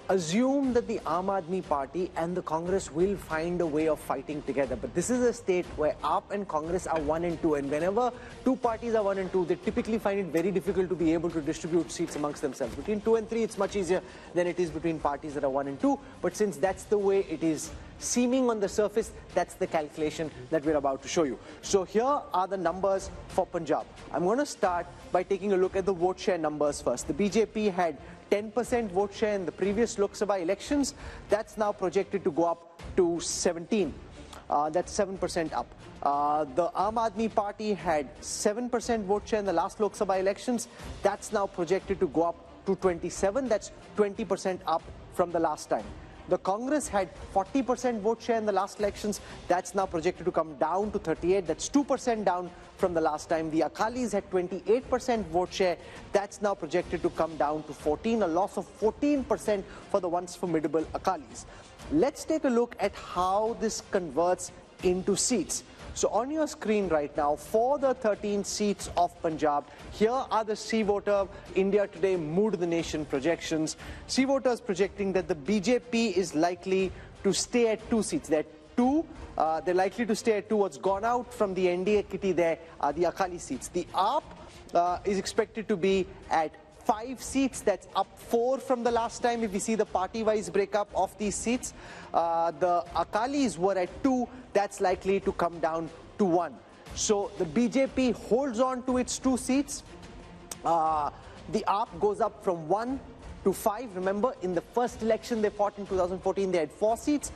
assume that the Aam Aadmi Party and the Congress will find a way of fighting together. But this is a state where AAP and Congress are 1 and 2, and whenever two parties are 1 and 2, they typically find it very difficult to be able to distribute seats amongst themselves. Between 2 and 3, it's much easier than it is between parties that are 1 and 2. But since that's the way it is seeming on the surface, that's the calculation that we're about to show you. So here are the numbers for Punjab. I'm going to start by taking a look at the vote share numbers first. The BJP had 10% vote share in the previous Lok Sabha elections. That's now projected to go up to 17. That's 7% up. The Aam Aadmi Party had 7% vote share in the last Lok Sabha elections. That's now projected to go up to 27. That's 20% up from the last time. The Congress had 40% vote share in the last elections. That's now projected to come down to 38. That's 2% down from the last time. The Akalis had 28% vote share. That's now projected to come down to 14, a loss of 14% for the once formidable Akalis. Let's take a look at how this converts into seats. So on your screen right now, for the 13 seats of Punjab, here are the C-Voter India Today Mood of the Nation projections. C-Voter is projecting that the BJP is likely to stay at 2 seats. They're likely to stay at 2. What's gone out from the NDA kitty there are the Akali seats. The AAP is expected to be at 5 seats. That's up 4 from the last time if we see the party-wise breakup of these seats. The Akalis were at 2. That's likely to come down to 1. So the BJP holds on to its 2 seats. The AAP goes up from 1 to 5. Remember, in the first election they fought in 2014, they had 4 seats.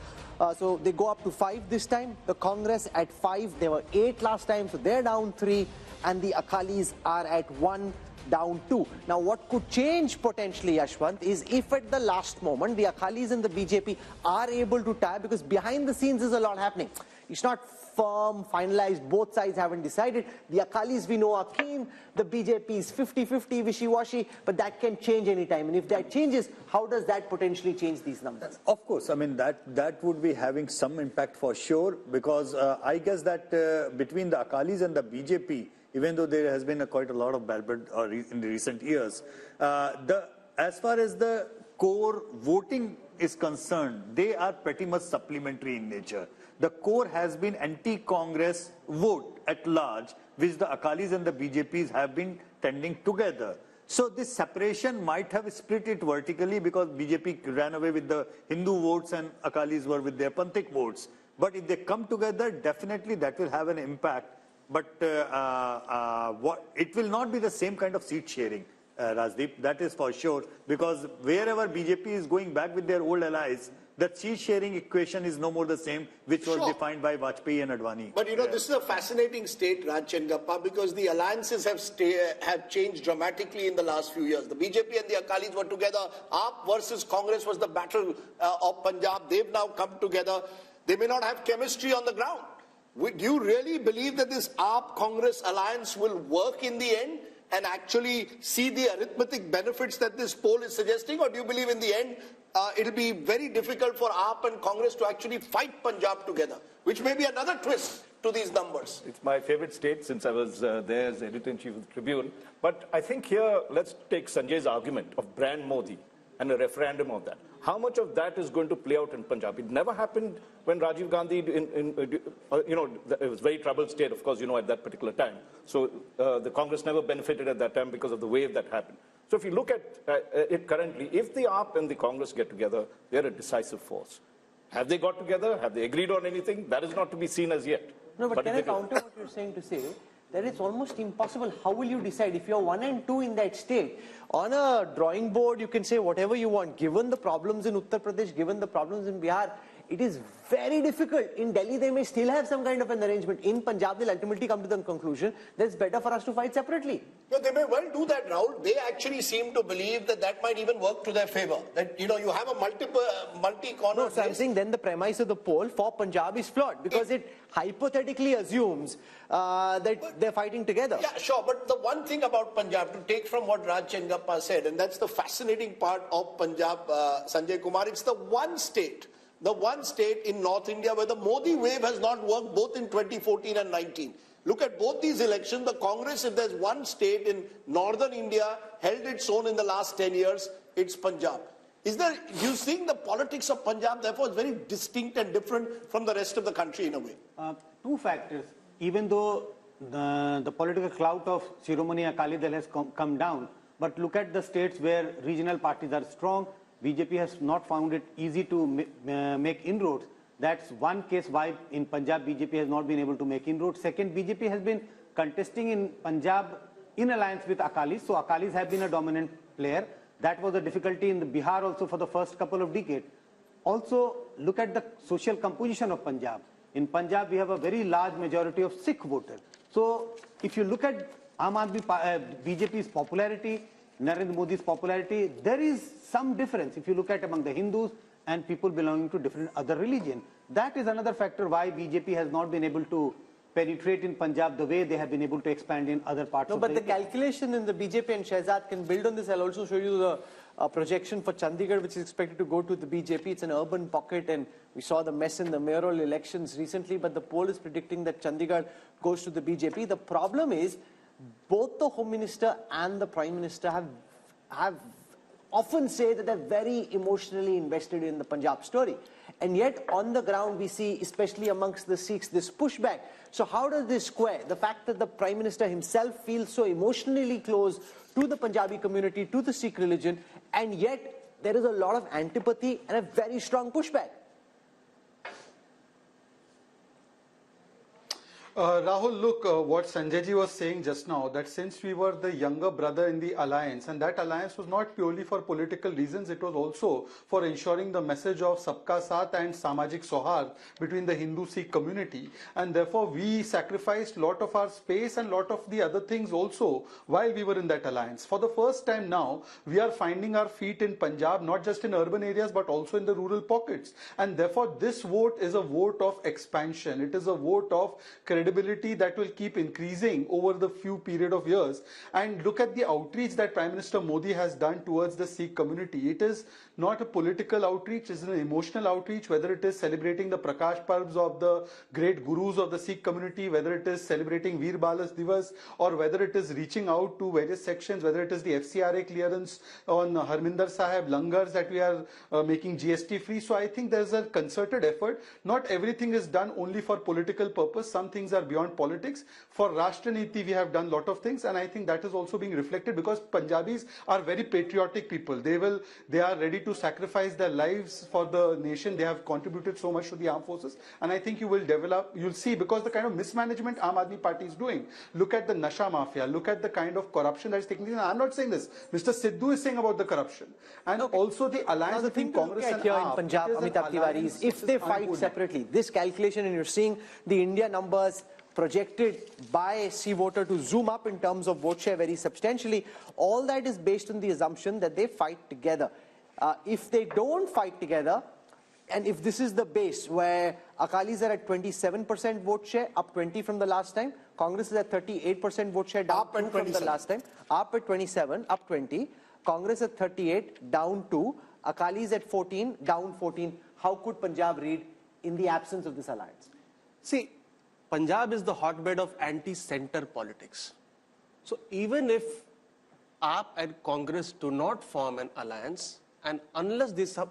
So they go up to 5 this time. The Congress at 5. They were 8 last time, so they're down 3. And the Akalis are at 1, down 2. Now what could change potentially, Yashwant, is if at the last moment the Akalis and the BJP are able to tie, because behind the scenes there's a lot happening. It's not firm, finalized, both sides haven't decided. The Akalis we know are keen, the BJP is 50-50, wishy-washy, but that can change anytime. And if that changes, how does that potentially change these numbers? Of course, I mean that would be having some impact for sure, because I guess that between the Akalis and the BJP, even though there has been quite a lot of bad blood in the recent years, as far as the core voting is concerned, they are pretty much supplementary in nature. The core has been anti-Congress vote at large, which the Akalis and the BJPs have been tending together. So this separation might have split it vertically, because BJP ran away with the Hindu votes and Akalis were with their Panthik votes. But if they come together, definitely that will have an impact. But it will not be the same kind of seat sharing, Rajdeep, that is for sure, because wherever BJP is going back with their old allies, the seat sharing equation is no more the same, which was defined by Vajpayee and Advani. But you know, this is a fascinating state, Raj Chengappa, because the alliances have changed dramatically in the last few years. The BJP and the Akalis were together. AAP versus Congress was the battle of Punjab. They've now come together. They may not have chemistry on the ground, Do you really believe that this AAP-Congress alliance will work in the end and actually see the arithmetic benefits that this poll is suggesting? Or do you believe in the end it'll be very difficult for AAP and Congress to actually fight Punjab together, which may be another twist to these numbers? It's my favorite state since I was there as editor-in-chief of the Tribune. But I think here, let's take Sanjay's argument of brand Modi and a referendum of that. How much of that is going to play out in Punjab? It never happened when Rajiv Gandhi, it was very troubled state, of course, at that particular time. So the Congress never benefited at that time because of the wave that happened. So if you look at it currently, if the AAP and the Congress get together, they're a decisive force. Have they got together? Have they agreed on anything? That is not to be seen as yet. No, but can I counter what you're saying to say that it's almost impossible? How will you decide if you're 1 and 2 in that state? On a drawing board, you can say whatever you want. Given the problems in Uttar Pradesh, given the problems in Bihar, it is very difficult. In Delhi, they may still have some kind of an arrangement. In Punjab, they'll ultimately come to the conclusion that it's better for us to fight separately. No, they may well do that, Rahul. They actually seem to believe that that might even work to their favor. That, you have a multi-corner. No, so I'm saying then the premise of the poll for Punjab is flawed because it hypothetically assumes that they're fighting together. Yeah, sure. But the one thing about Punjab, to take from what Raj Chengappa said, and that's the fascinating part of Punjab, Sanjay Kumar, it's the one state in North India where the Modi wave has not worked both in 2014 and 19. Look at both these elections. The Congress, if there's one state in northern India, held its own in the last 10 years, it's Punjab. You think the politics of Punjab, therefore, is very distinct and different from the rest of the country in a way? Two factors. Even though the political clout of Shiromani Akali Dal has come down, but look at the states where regional parties are strong. BJP has not found it easy to make inroads. That's one case why in Punjab BJP has not been able to make inroads. Second, BJP has been contesting in Punjab in alliance with Akalis. So Akalis have been a dominant player. That was a difficulty in the Bihar also for the first couple of decades. Also, look at the social composition of Punjab. In Punjab, we have a very large majority of Sikh voters. So if you look at BJP's popularity, Narendra Modi's popularity, there is some difference if you look at among the Hindus and people belonging to different other religions. That is another factor why BJP has not been able to penetrate in Punjab the way they have been able to expand in other parts of the But the calculation in the BJP and Shehzad can build on this. I'll also show you the projection for Chandigarh, which is expected to go to the BJP. It's an urban pocket, and we saw the mess in the mayoral elections recently, but the poll is predicting that Chandigarh goes to the BJP. The problem is both the Home Minister and the Prime Minister have often say that they're very emotionally invested in the Punjab story. And yet on the ground we see, especially amongst the Sikhs, this pushback. So how does this square? The fact that the Prime Minister himself feels so emotionally close to the Punjabi community, to the Sikh religion, and yet there is a lot of antipathy and a very strong pushback. Rahul, look, what Sanjayji was saying just now, that since we were the younger brother in the alliance, and that alliance was not purely for political reasons, it was also for ensuring the message of Sabka Saath and Samajik Sohar between the Hindu-Sikh community. And therefore, we sacrificed a lot of our space and a lot of the other things also while we were in that alliance. For the first time now, we are finding our feet in Punjab, not just in urban areas, but also in the rural pockets. And therefore, this vote is a vote of expansion. It is a vote of credibility that will keep increasing over the few period of years. And look at the outreach that Prime Minister Modi has done towards the Sikh community. It is not a political outreach, it is an emotional outreach, whether it is celebrating the Prakash Parbs of the great gurus of the Sikh community, whether it is celebrating Veer Balas Divas, or whether it is reaching out to various sections, whether it is the FCRA clearance on Harminder Sahib, Langars that we are making GST free. So I think there is a concerted effort. Not everything is done only for political purpose. Some things are beyond politics. For Rashtra Niti, we have done a lot of things, and I think that is also being reflected because Punjabis are very patriotic people. They are ready to sacrifice their lives for the nation. They have contributed so much to the armed forces, and I think you'll see, because the kind of mismanagement Aam Aadmi Party is doing. Look at the Nasha Mafia, look at the kind of corruption that is taking place. I'm not saying this. Mr. Sidhu is saying about the corruption. And also the alliance between Congress and here AAP. in Punjab, Amitabh Tiwari, is if they fight separately, this calculation, and you're seeing the India numbers projected by C voter to zoom up in terms of vote share very substantially, all that is based on the assumption that they fight together. If they don't fight together, And if this is the base where Akalis are at 27% vote share, up 20 from the last time, Congress is at 38% vote share, down 2 from the last time, up at 27, up 20, Congress at 38, down 2, Akalis at 14, down 14. How could Punjab read in the absence of this alliance? See, Punjab is the hotbed of anti-center politics. So even if AAP and Congress do not form an alliance, and unless the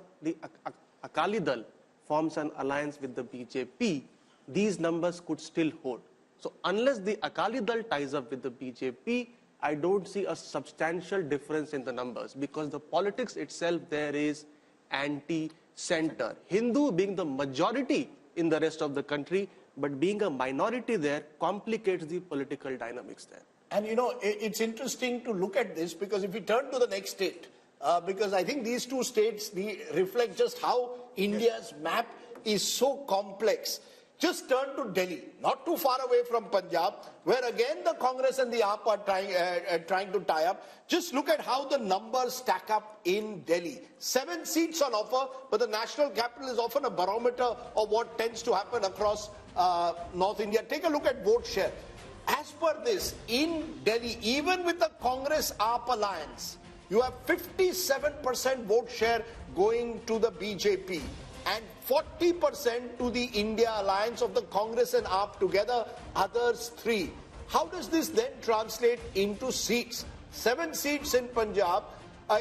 Akali Dal forms an alliance with the BJP, these numbers could still hold. So unless the Akali Dal ties up with the BJP, I don't see a substantial difference in the numbers, because the politics itself there is anti-center. Hindu being the majority in the rest of the country, but being a minority there complicates the political dynamics there. And you know, it's interesting to look at this, because if we turn to the next state, because I think these two states reflect just how India's map is so complex. Just turn to Delhi, not too far away from Punjab, where again the Congress and the AAP are trying to tie up. Just look at how the numbers stack up in Delhi. 7 seats on offer, but the national capital is often a barometer of what tends to happen across North India. Take a look at vote share. As per this, in Delhi, even with the Congress-AAP alliance, you have 57% vote share going to the BJP and 40% to the India alliance of the Congress and AAP together, others 3. How does this then translate into seats? 7 seats in Punjab,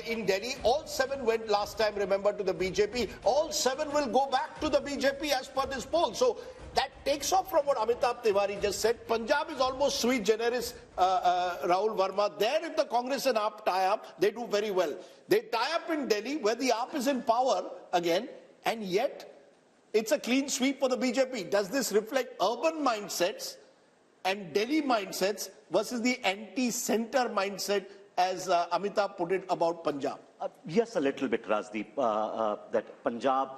in Delhi, all 7 went last time, remember, to the BJP. All 7 will go back to the BJP as per this poll. So that takes off from what Amitabh Tiwari just said. Punjab is almost sui generis, Rahul Verma. There, if the Congress and AAP tie up, they do very well. They tie up in Delhi, where the AAP is in power again, and yet it's a clean sweep for the BJP. Does this reflect urban mindsets and Delhi mindsets versus the anti-center mindset, as Amitabh put it about Punjab? Yes, a little bit, Rajdeep. That Punjab,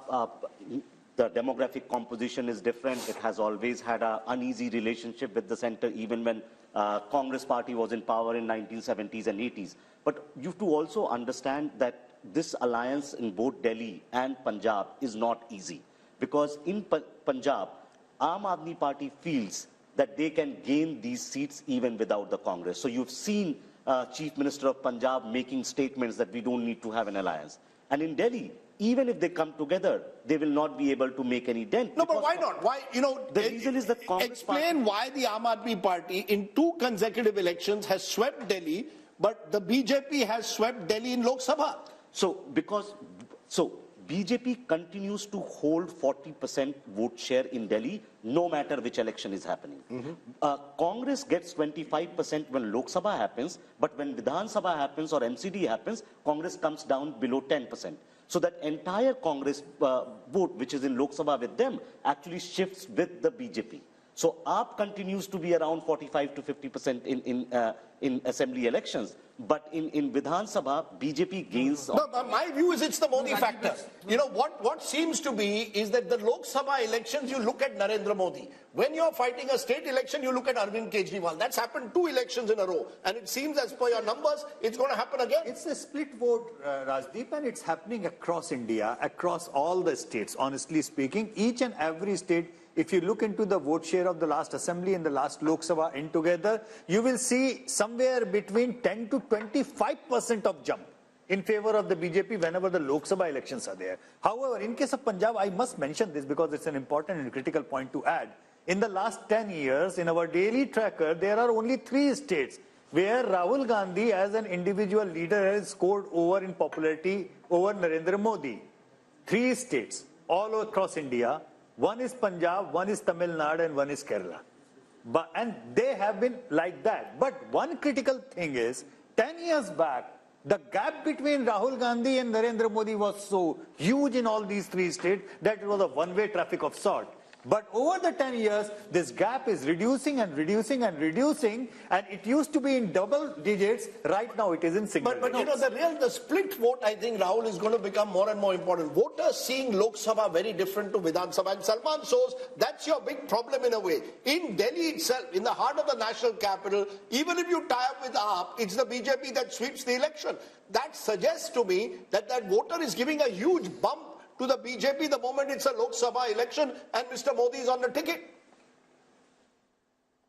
the demographic composition is different. It has always had an uneasy relationship with the center, even when Congress party was in power in 1970s and 80s. But you have to also understand that this alliance in both Delhi and Punjab is not easy. Because in Punjab, Aam Aadmi Party feels that they can gain these seats even without the Congress. So you've seen Chief Minister of Punjab making statements that we don't need to have an alliance. And in Delhi, even if they come together, they will not be able to make any dent. No, but why not? Why, you know, the reason is that Congress explain why the Aam Aadmi Party in 2 consecutive elections has swept Delhi, but the BJP has swept Delhi in Lok Sabha. So BJP continues to hold 40% vote share in Delhi, no matter which election is happening. Congress gets 25% when Lok Sabha happens, but when Vidhan Sabha happens or MCD happens, Congress comes down below 10%. So that entire Congress vote, which is in Lok Sabha with them, actually shifts with the BJP. So AAP continues to be around 45 to 50% in assembly elections. But in Vidhan Sabha, BJP gains. No, but my view is it's the Modi factor. You know, what seems to be is that the Lok Sabha elections, you look at Narendra Modi. When you're fighting a state election, you look at Arvind Kejriwal. That's happened 2 elections in a row. And it seems, as per your numbers, it's going to happen again. It's a split vote, Rajdeep, and it's happening across India, across all the states, honestly speaking. Each and every state, if you look into the vote share of the last assembly and the last Lok Sabha in together, you will see somewhere between 10 to 25% of jump in favor of the BJP whenever the Lok Sabha elections are there. However, in case of Punjab, I must mention this because it's an important and critical point to add. In the last 10 years, in our daily tracker, there are only 3 states where Rahul Gandhi as an individual leader has scored over in popularity over Narendra Modi. 3 states all across India. One is Punjab, one is Tamil Nadu, and one is Kerala. And they have been like that. But one critical thing is, 10 years back, the gap between Rahul Gandhi and Narendra Modi was so huge in all these 3 states that it was a one-way traffic of sort. But over the 10 years, this gap is reducing and reducing and reducing, and it used to be in double digits. Right now, it is in single digits. But you know, the split vote, I think, Rahul, is going to become more and more important. Voters seeing Lok Sabha very different to Vidhan Sabha. And Salman shows that's your big problem in a way. In Delhi itself, in the heart of the national capital, even if you tie up with AAP, it's the BJP that sweeps the election. That suggests to me that that voter is giving a huge bump to the BJP the moment it's a Lok Sabha election and Mr. Modi is on the ticket.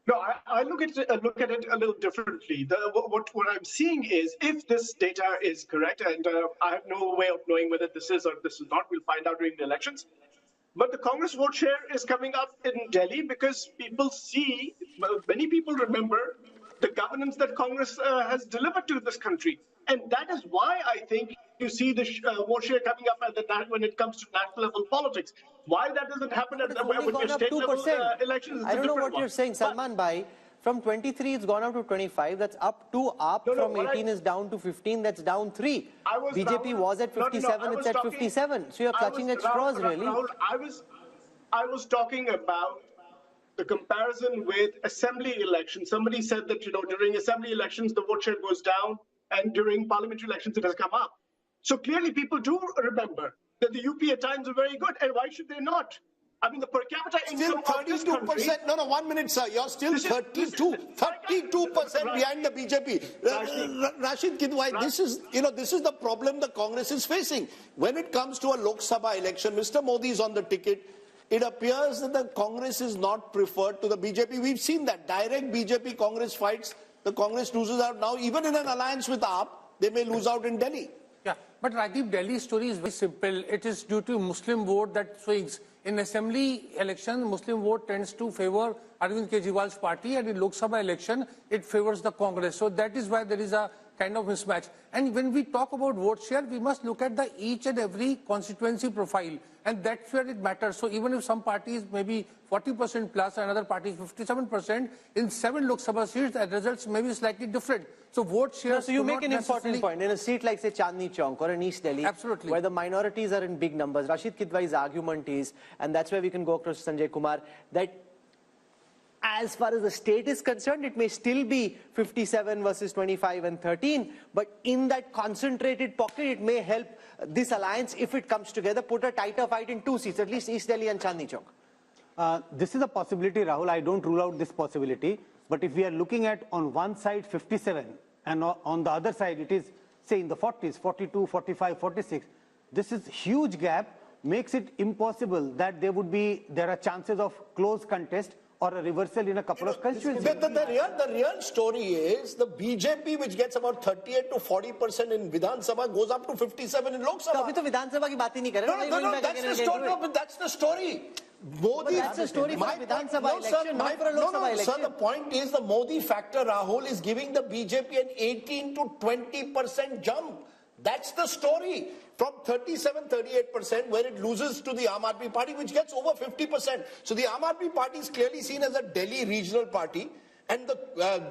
No, I look at it a little differently. What I'm seeing is, if this data is correct, and I have no way of knowing whether this is or this is not, we'll find out during the elections. But the Congress vote share is coming up in Delhi because people see, many people remember the governance that Congress has delivered to this country. And that is why I think you see the vote share coming up at when it comes to national level politics. Why that doesn't happen at when state level elections? I don't know what you're saying, Salman Bhai. From 23, it's gone up to 25. That's up 2 up. From 18 is down to 15. That's down 3. BJP was at 57. It's at 57. So you're clutching at straws, really. Rahul, I was talking about the comparison with assembly elections. Somebody said that, during assembly elections, the vote share goes down, and during parliamentary elections, it has come up. So clearly, people do remember that the UP at times are very good, and why should they not? I mean, the per capita income of this country... No, 1 minute, sir. You're still 32% behind the BJP. Rashid Kidwai, this is the problem the Congress is facing. When it comes to a Lok Sabha election, Mr. Modi is on the ticket. It appears that the Congress is not preferred to the BJP. We've seen that. Direct BJP-Congress fights, the Congress loses out. Now, even in an alliance with AAP, they may lose out in Delhi. Yeah, but Rajdeep, Delhi's story is very simple. It is due to Muslim vote that swings. In assembly election, Muslim vote tends to favor Arvind Kejriwal's party, and in Lok Sabha election, it favors the Congress. So that is why there is a kind of mismatch. And when we talk about vote share, we must look at the each and every constituency profile, and that's where it matters. So even if some parties maybe 40% plus, another party is 57%, in 7 Lok Sabha seats, the results may be slightly different. So vote share. So you make an important point. In a seat like, say, Chandni Chowk or in East Delhi, where the minorities are in big numbers, Rashid Kidwai's argument is, and that's where we can go across Sanjay Kumar, that as far as the state is concerned, it may still be 57 versus 25 and 13, but in that concentrated pocket, it may help this alliance, if it comes together, put a tighter fight in 2 seats, at least East Delhi and Chandni Chowk. This is a possibility, Rahul. I don't rule out this possibility. But if we are looking at on one side 57 and on the other side it is, say, in the 40s, 42, 45, 46, this is huge gap, makes it impossible that there are chances of close contest or a reversal in a couple of constituencies. The real story is the BJP, which gets about 38 to 40% in Vidhan Sabha, goes up to 57 in Lok Sabha. No, that's the story. No, but that's the story. Modi, that's the story for Vidhan Sabha election, not for a Lok Sabha election. Sir, the point is the Modi factor, Rahul, is giving the BJP an 18 to 20% jump. That's the story. From 37, 38%, where it loses to the Aam Aadmi Party, which gets over 50%. So the Aam Aadmi Party is clearly seen as a Delhi regional party, and the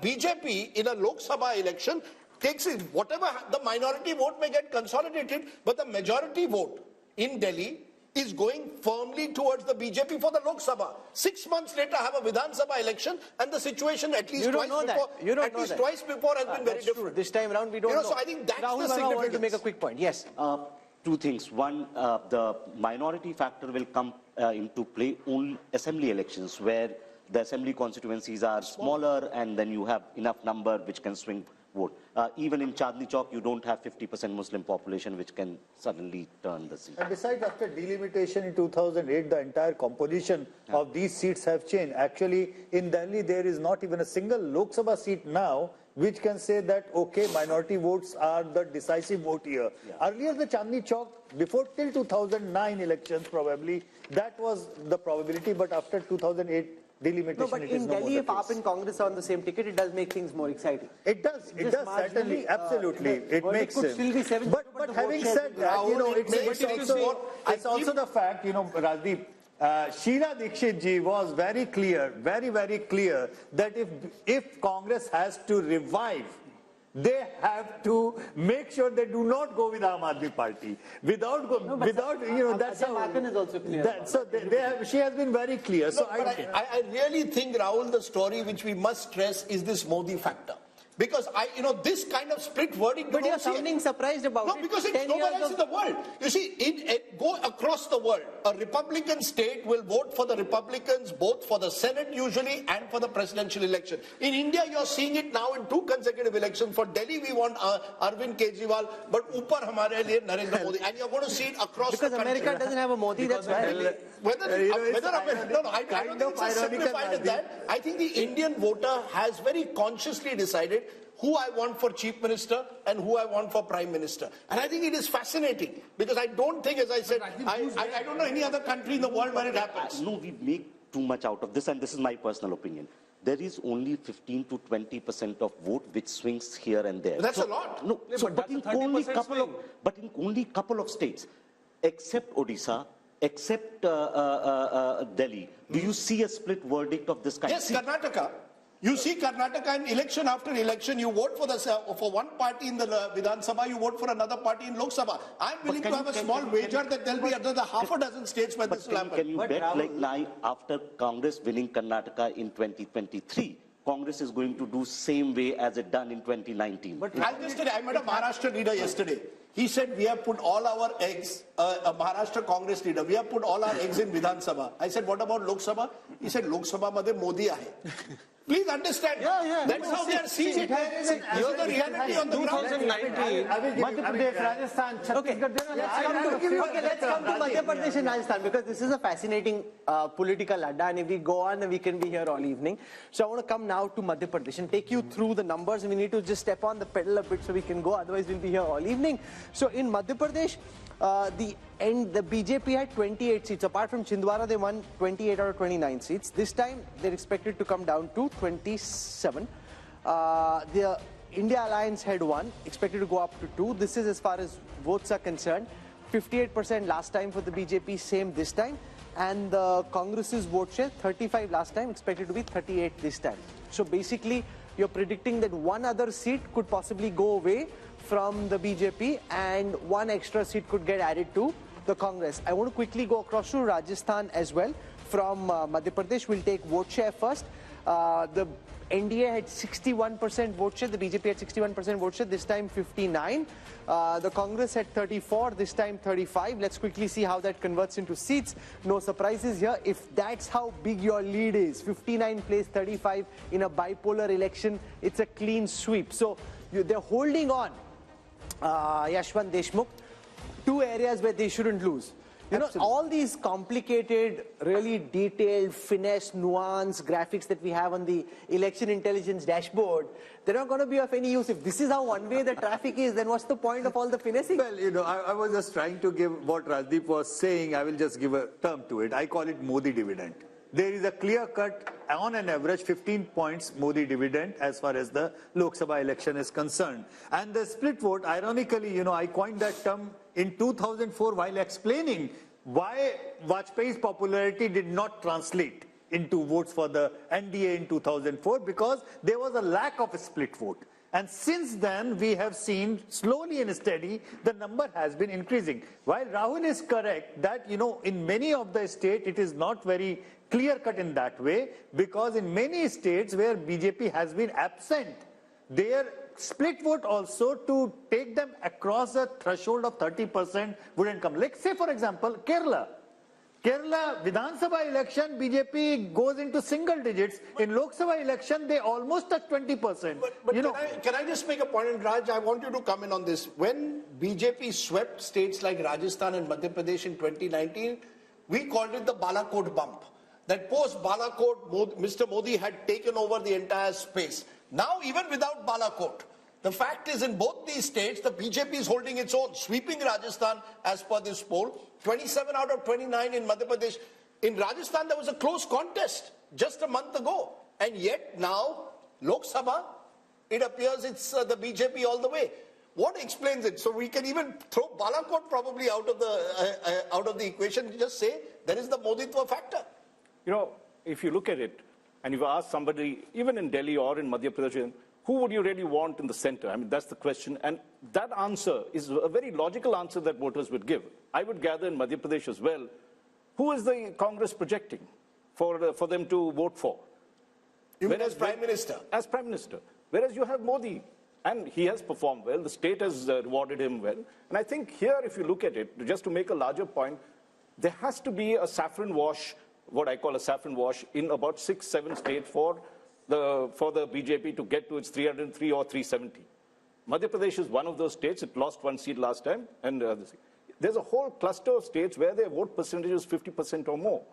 BJP in a Lok Sabha election takes it. Whatever the minority vote may get consolidated, but the majority vote in Delhi is going firmly towards the BJP for the Lok Sabha. 6 months later, have a Vidhan Sabha election, and the situation at least twice before has been very different. This time around, we don't know. So I think that's Rahul, the significance. I wanted to make a quick point. Yes. 2 things. One, the minority factor will come into play only assembly elections, where the assembly constituencies are smaller, and then you have enough number which can swing vote. Even in Chandni Chowk, you don't have 50% Muslim population, which can suddenly turn the seat. And besides, after delimitation in 2008, the entire composition of these seats have changed. Actually, in Delhi, there is not even a single Lok Sabha seat now which can say that, okay, minority votes are the decisive vote here. Yeah. Earlier, the Chandni Chowk, before till 2009 elections probably, that was the probability, but after 2008, delimitation. No, but in Delhi, if AAP and Congress are on the same ticket, it does make things more exciting. It does. It does certainly. Absolutely. It makes sense. Still be 7, but having said that, it's also the fact, Rajdeep, Sheila Dikshit ji was very clear, very clear that if Congress has to revive, they have to make sure they do not go with Aam Aadmi Party. That's how. Is also clear. She has been very clear. So I really think, Rahul, the story which we must stress is this Modi factor. Because this kind of split verdict. But you're sounding surprised about it. No, because it's nowhere else in the world. You see, go across the world, a Republican state will vote for the Republicans both for the Senate usually and for the presidential election. In India, you're seeing it now in 2 consecutive elections. For Delhi, we want Arvind Kejriwal, but upar hamare liye Narendra Modi. And you're going to see it across the country. Because America doesn't have a Modi, that's why. I don't think it's as simplified as that. I think the Indian voter has very consciously decided who I want for chief minister and who I want for prime minister. And I think it is fascinating because I don't think, as I said, I don't know any other country in the world where it happens. No, we make too much out of this, and this is my personal opinion. There is only 15 to 20% of vote which swings here and there. That's a lot. No, but in only couple of states, except Odisha, except Delhi, do you see a split verdict of this kind? Yes, Karnataka. You see Karnataka in election after election, you vote for one party in the Vidhan Sabha, you vote for another party in Lok Sabha. I'm willing to have a small wager that there'll be another half a dozen states where this will happen. Can you bet like now after Congress winning Karnataka in 2023, Congress is going to do same way as it done in 2019. But I met a Maharashtra leader yesterday. He said, we have put all our eggs, a Maharashtra Congress leader, we have put all our eggs in Vidhan Sabha. I said, what about Lok Sabha? He said, Lok Sabha madhe Modi aahe. Please understand. That's how they are seeing it. Here's the reality on the ground. 2019. Madhya Pradesh, Rajasthan, Chhattisgarh. Let's come to Madhya Pradesh and Rajasthan because this is a fascinating political adda, and if we go on, then we can be here all evening. So I want to come now to Madhya Pradesh and take you through the numbers. We need to just step on the pedal a bit so we can go. Otherwise, we'll be here all evening. So in Madhya Pradesh, the BJP had 28 seats. Apart from Chhindwara, they won 28 out of 29 seats. This time, they're expected to come down to 27. The India Alliance had 1, expected to go up to 2. This is as far as votes are concerned. 58% last time for the BJP, same this time. And the Congress's vote share, 35 last time, expected to be 38 this time. So basically, you're predicting that one other seat could possibly go away from the BJP and one extra seat could get added to the Congress. I want to quickly go across to Rajasthan as well. From Madhya Pradesh, we'll take vote share first. The NDA had 61% vote share, the BJP had 61% vote share, this time 59. The Congress had 34, this time 35. Let's quickly see how that converts into seats. No surprises here. If that's how big your lead is, 59 plays 35 in a bipolar election, it's a clean sweep. So they're holding on, Yashwant Deshmukh, 2 areas where they shouldn't lose. You know, all these complicated, really detailed, finesse, nuance graphics that we have on the election intelligence dashboard, they're not going to be of any use. If this is how one-way the traffic is, then what's the point of all the finessing? Well, you know, I was just trying to give what Rajdeep was saying. I will just give a term to it. I call it Modi dividend. There is a clear cut, on an average, 15 points Modi dividend as far as the Lok Sabha election is concerned. And the split vote, ironically, you know, I coined that term in 2004 while explaining why Vajpayee's popularity did not translate into votes for the NDA in 2004, because there was a lack of a split vote. And since then, we have seen slowly and steady, the number has been increasing. While Rahul is correct that, you know, in many of the states, it is not very clear-cut in that way, because in many states where BJP has been absent, their split vote also to take them across a threshold of 30% wouldn't come. Like, say, for example, Kerala. Kerala Vidhan Sabha election, BJP goes into single digits. In Lok Sabha election, they almost touch 20%. But you know, can I just make a point, and Raj, I want you to come in on this. When BJP swept states like Rajasthan and Madhya Pradesh in 2019, we called it the Balakot bump. That post Balakot, Mr. Modi had taken over the entire space. Now, even without Balakot, the fact is in both these states, the BJP is holding its own, sweeping Rajasthan as per this poll. 27 out of 29 in Madhya Pradesh. In Rajasthan, there was a close contest just a month ago. And yet now, Lok Sabha, it appears it's the BJP all the way. What explains it? So we can even throw Balakot probably out of the equation. Just say there is the Moditwa factor. You know, if you look at it, and if you ask somebody, even in Delhi or in Madhya Pradesh, who would you really want in the center? I mean, that's the question. And that answer is a very logical answer that voters would give. I would gather in Madhya Pradesh as well, who is the Congress projecting for them to vote for? Even as Prime Minister? As Prime Minister. Whereas you have Modi, and he has performed well. The state has rewarded him well. And I think here, if you look at it, just to make a larger point, there has to be a saffron wash, what I call a saffron wash, in about 6-7 states for the BJP to get to its 303 or 370. Madhya Pradesh is one of those states. It lost 1 seat last time. And there's a whole cluster of states where their vote percentage is 50% or more.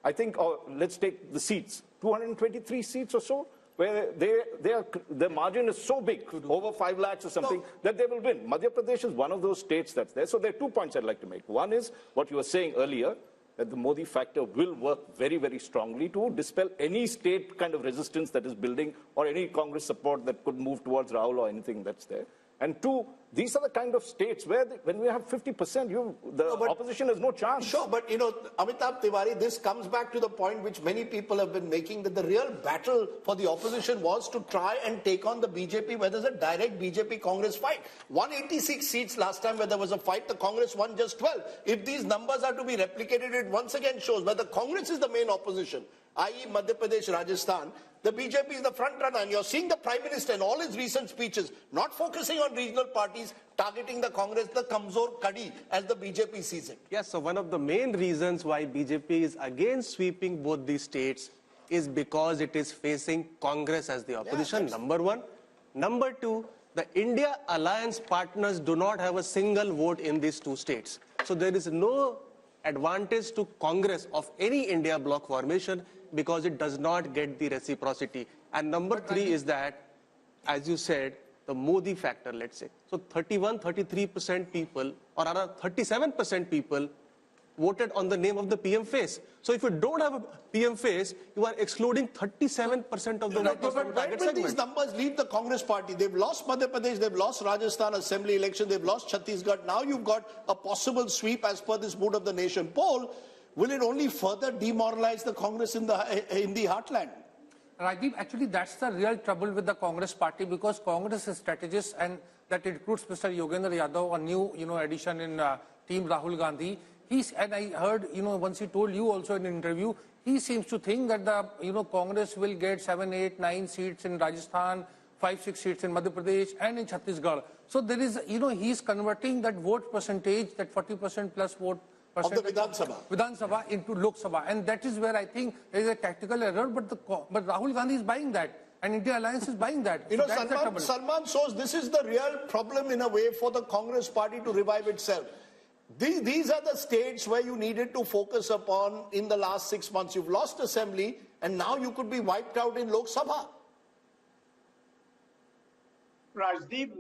I think, let's take the seats, 223 seats or so, where their margin is so big, over 5 lakhs or something, that they will win. Madhya Pradesh is one of those states that's there. So there are 2 points I'd like to make. One is what you were saying earlier, that the Modi factor will work very, very strongly to dispel any state kind of resistance that is building or any Congress support that could move towards Rahul or anything that's there. And 2, these are the kind of states where when we have 50%, the opposition has no chance. Sure, but Amitabh Tiwari, this comes back to the point which many people have been making, that the real battle for the opposition was to try and take on the BJP, where there's a direct BJP-Congress fight. 186 seats last time where there was a fight, the Congress won just 12. If these numbers are to be replicated, it once again shows where the Congress is the main opposition, i.e. Madhya Pradesh, Rajasthan. The BJP is the front runner, and you're seeing the Prime Minister in all his recent speeches not focusing on regional parties, targeting the Congress, the Kamzor Kadi, as the BJP sees it. Yes, so one of the main reasons why BJP is against sweeping both these states is because it is facing Congress as the opposition, number one. Number two, the India alliance partners do not have a single vote in these 2 states. So there is no advantage to Congress of any India bloc formation because it does not get the reciprocity. And number 3 is that, as you said, the Modi factor, let's say. So 33% people, or rather 37% people, voted on the name of the PM face. So if you don't have a PM face, you are excluding 37% of the voters from the target segment. These numbers leave the Congress party. They've lost Madhya Pradesh, they've lost Rajasthan Assembly election, they've lost Chhattisgarh. Now you've got a possible sweep as per this Mood of the Nation poll. Will it only further demoralize the Congress in the heartland? Rajdeep, actually that's the real trouble with the Congress party, because Congress is strategist, and that includes Mr. Yogendra Yadav, a new addition in team Rahul Gandhi. And I heard, once he told you also in an interview, he seems to think that the, Congress will get 7, 8, 9 seats in Rajasthan, 5, 6 seats in Madhya Pradesh and in Chhattisgarh. So there is, he's converting that vote percentage, that 40% plus vote percentage of the Vidhan Sabha into Lok Sabha. And that is where I think there is a tactical error, but Rahul Gandhi is buying that. And India Alliance is buying that. Salman shows this is the real problem in a way for the Congress party to revive itself. These are the states where you needed to focus upon in the last 6 months. You've lost assembly, and now you could be wiped out in Lok Sabha. Rajdeep,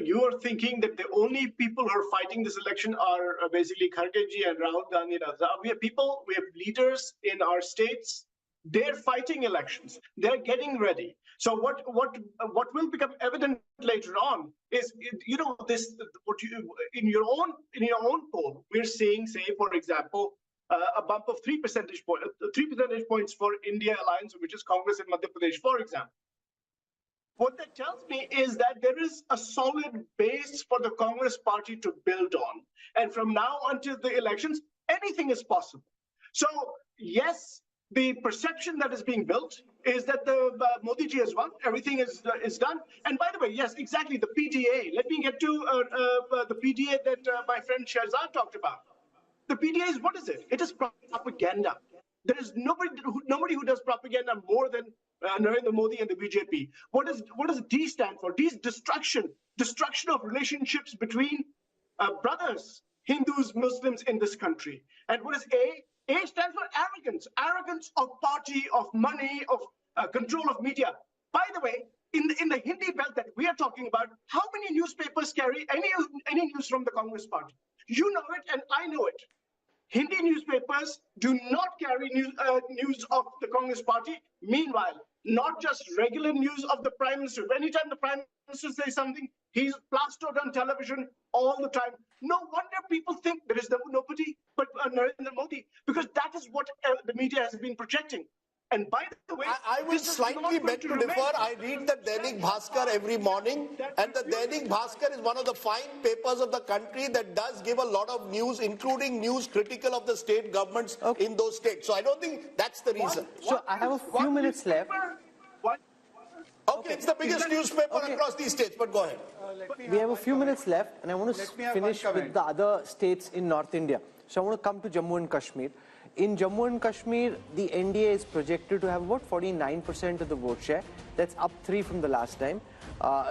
you are thinking that the only people who are fighting this election are basically Khargeji and Rahul Gandhi. We have people, we have leaders in our states. They're fighting elections. They're getting ready. So what will become evident later on is, in your own poll, we're seeing, say, for example, a bump of 3 percentage points for India Alliance, which is Congress in Madhya Pradesh, for example. What that tells me is that there is a solid base for the Congress party to build on. And from now until the elections, anything is possible. So, yes, the perception that is being built is that the Modi ji has won, everything is done. And by the way, yes, exactly, the PDA. Let me get to the PDA that my friend Shahzad talked about. The PDA is, what is it? It is propaganda. There is nobody who does propaganda more than Narendra Modi and the BJP. What does D stand for? D is destruction of relationships between brothers, Hindus, Muslims in this country. And what is A? A stands for arrogance of party, of money, of control of media. By the way, in the Hindi belt that we are talking about, how many newspapers carry any news from the Congress party? You know it, and I know it. Hindi newspapers do not carry news of the Congress party. Meanwhile, not just regular news of the Prime Minister. Anytime the Prime Minister says something, he's plastered on television all the time. No wonder people think there is nobody but Narendra Modi, because that is what the media has been projecting. And by the way, I will slightly beg to differ. I read the Dainik Bhaskar every morning, and the Dainik Bhaskar is one of the fine papers of the country that does give a lot of news, including news critical of the state governments in those states. So I don't think that's the reason. So I have a few minutes left. Okay, it's the biggest newspaper across these states, but go ahead. We have a few minutes left, and I want to finish with the other states in North India. So I want to come to Jammu and Kashmir. In Jammu and Kashmir, the NDA is projected to have about 49% of the vote share. That's up 3 from the last time.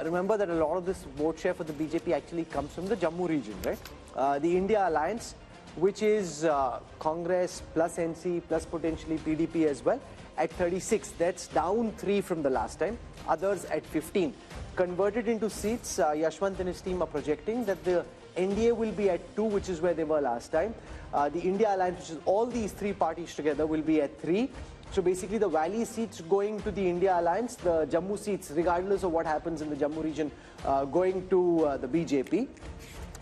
Remember that a lot of this vote share for the BJP actually comes from the Jammu region, right? The India Alliance, which is Congress plus NC plus potentially PDP as well, at 36. That's down 3 from the last time. Others at 15. Converted into seats, Yashwant and his team are projecting that the NDA will be at 2, which is where they were last time. The India Alliance, which is all these 3 parties together, will be at 3. So basically the Valley seats going to the India Alliance, the Jammu seats, regardless of what happens in the Jammu region, going to the BJP.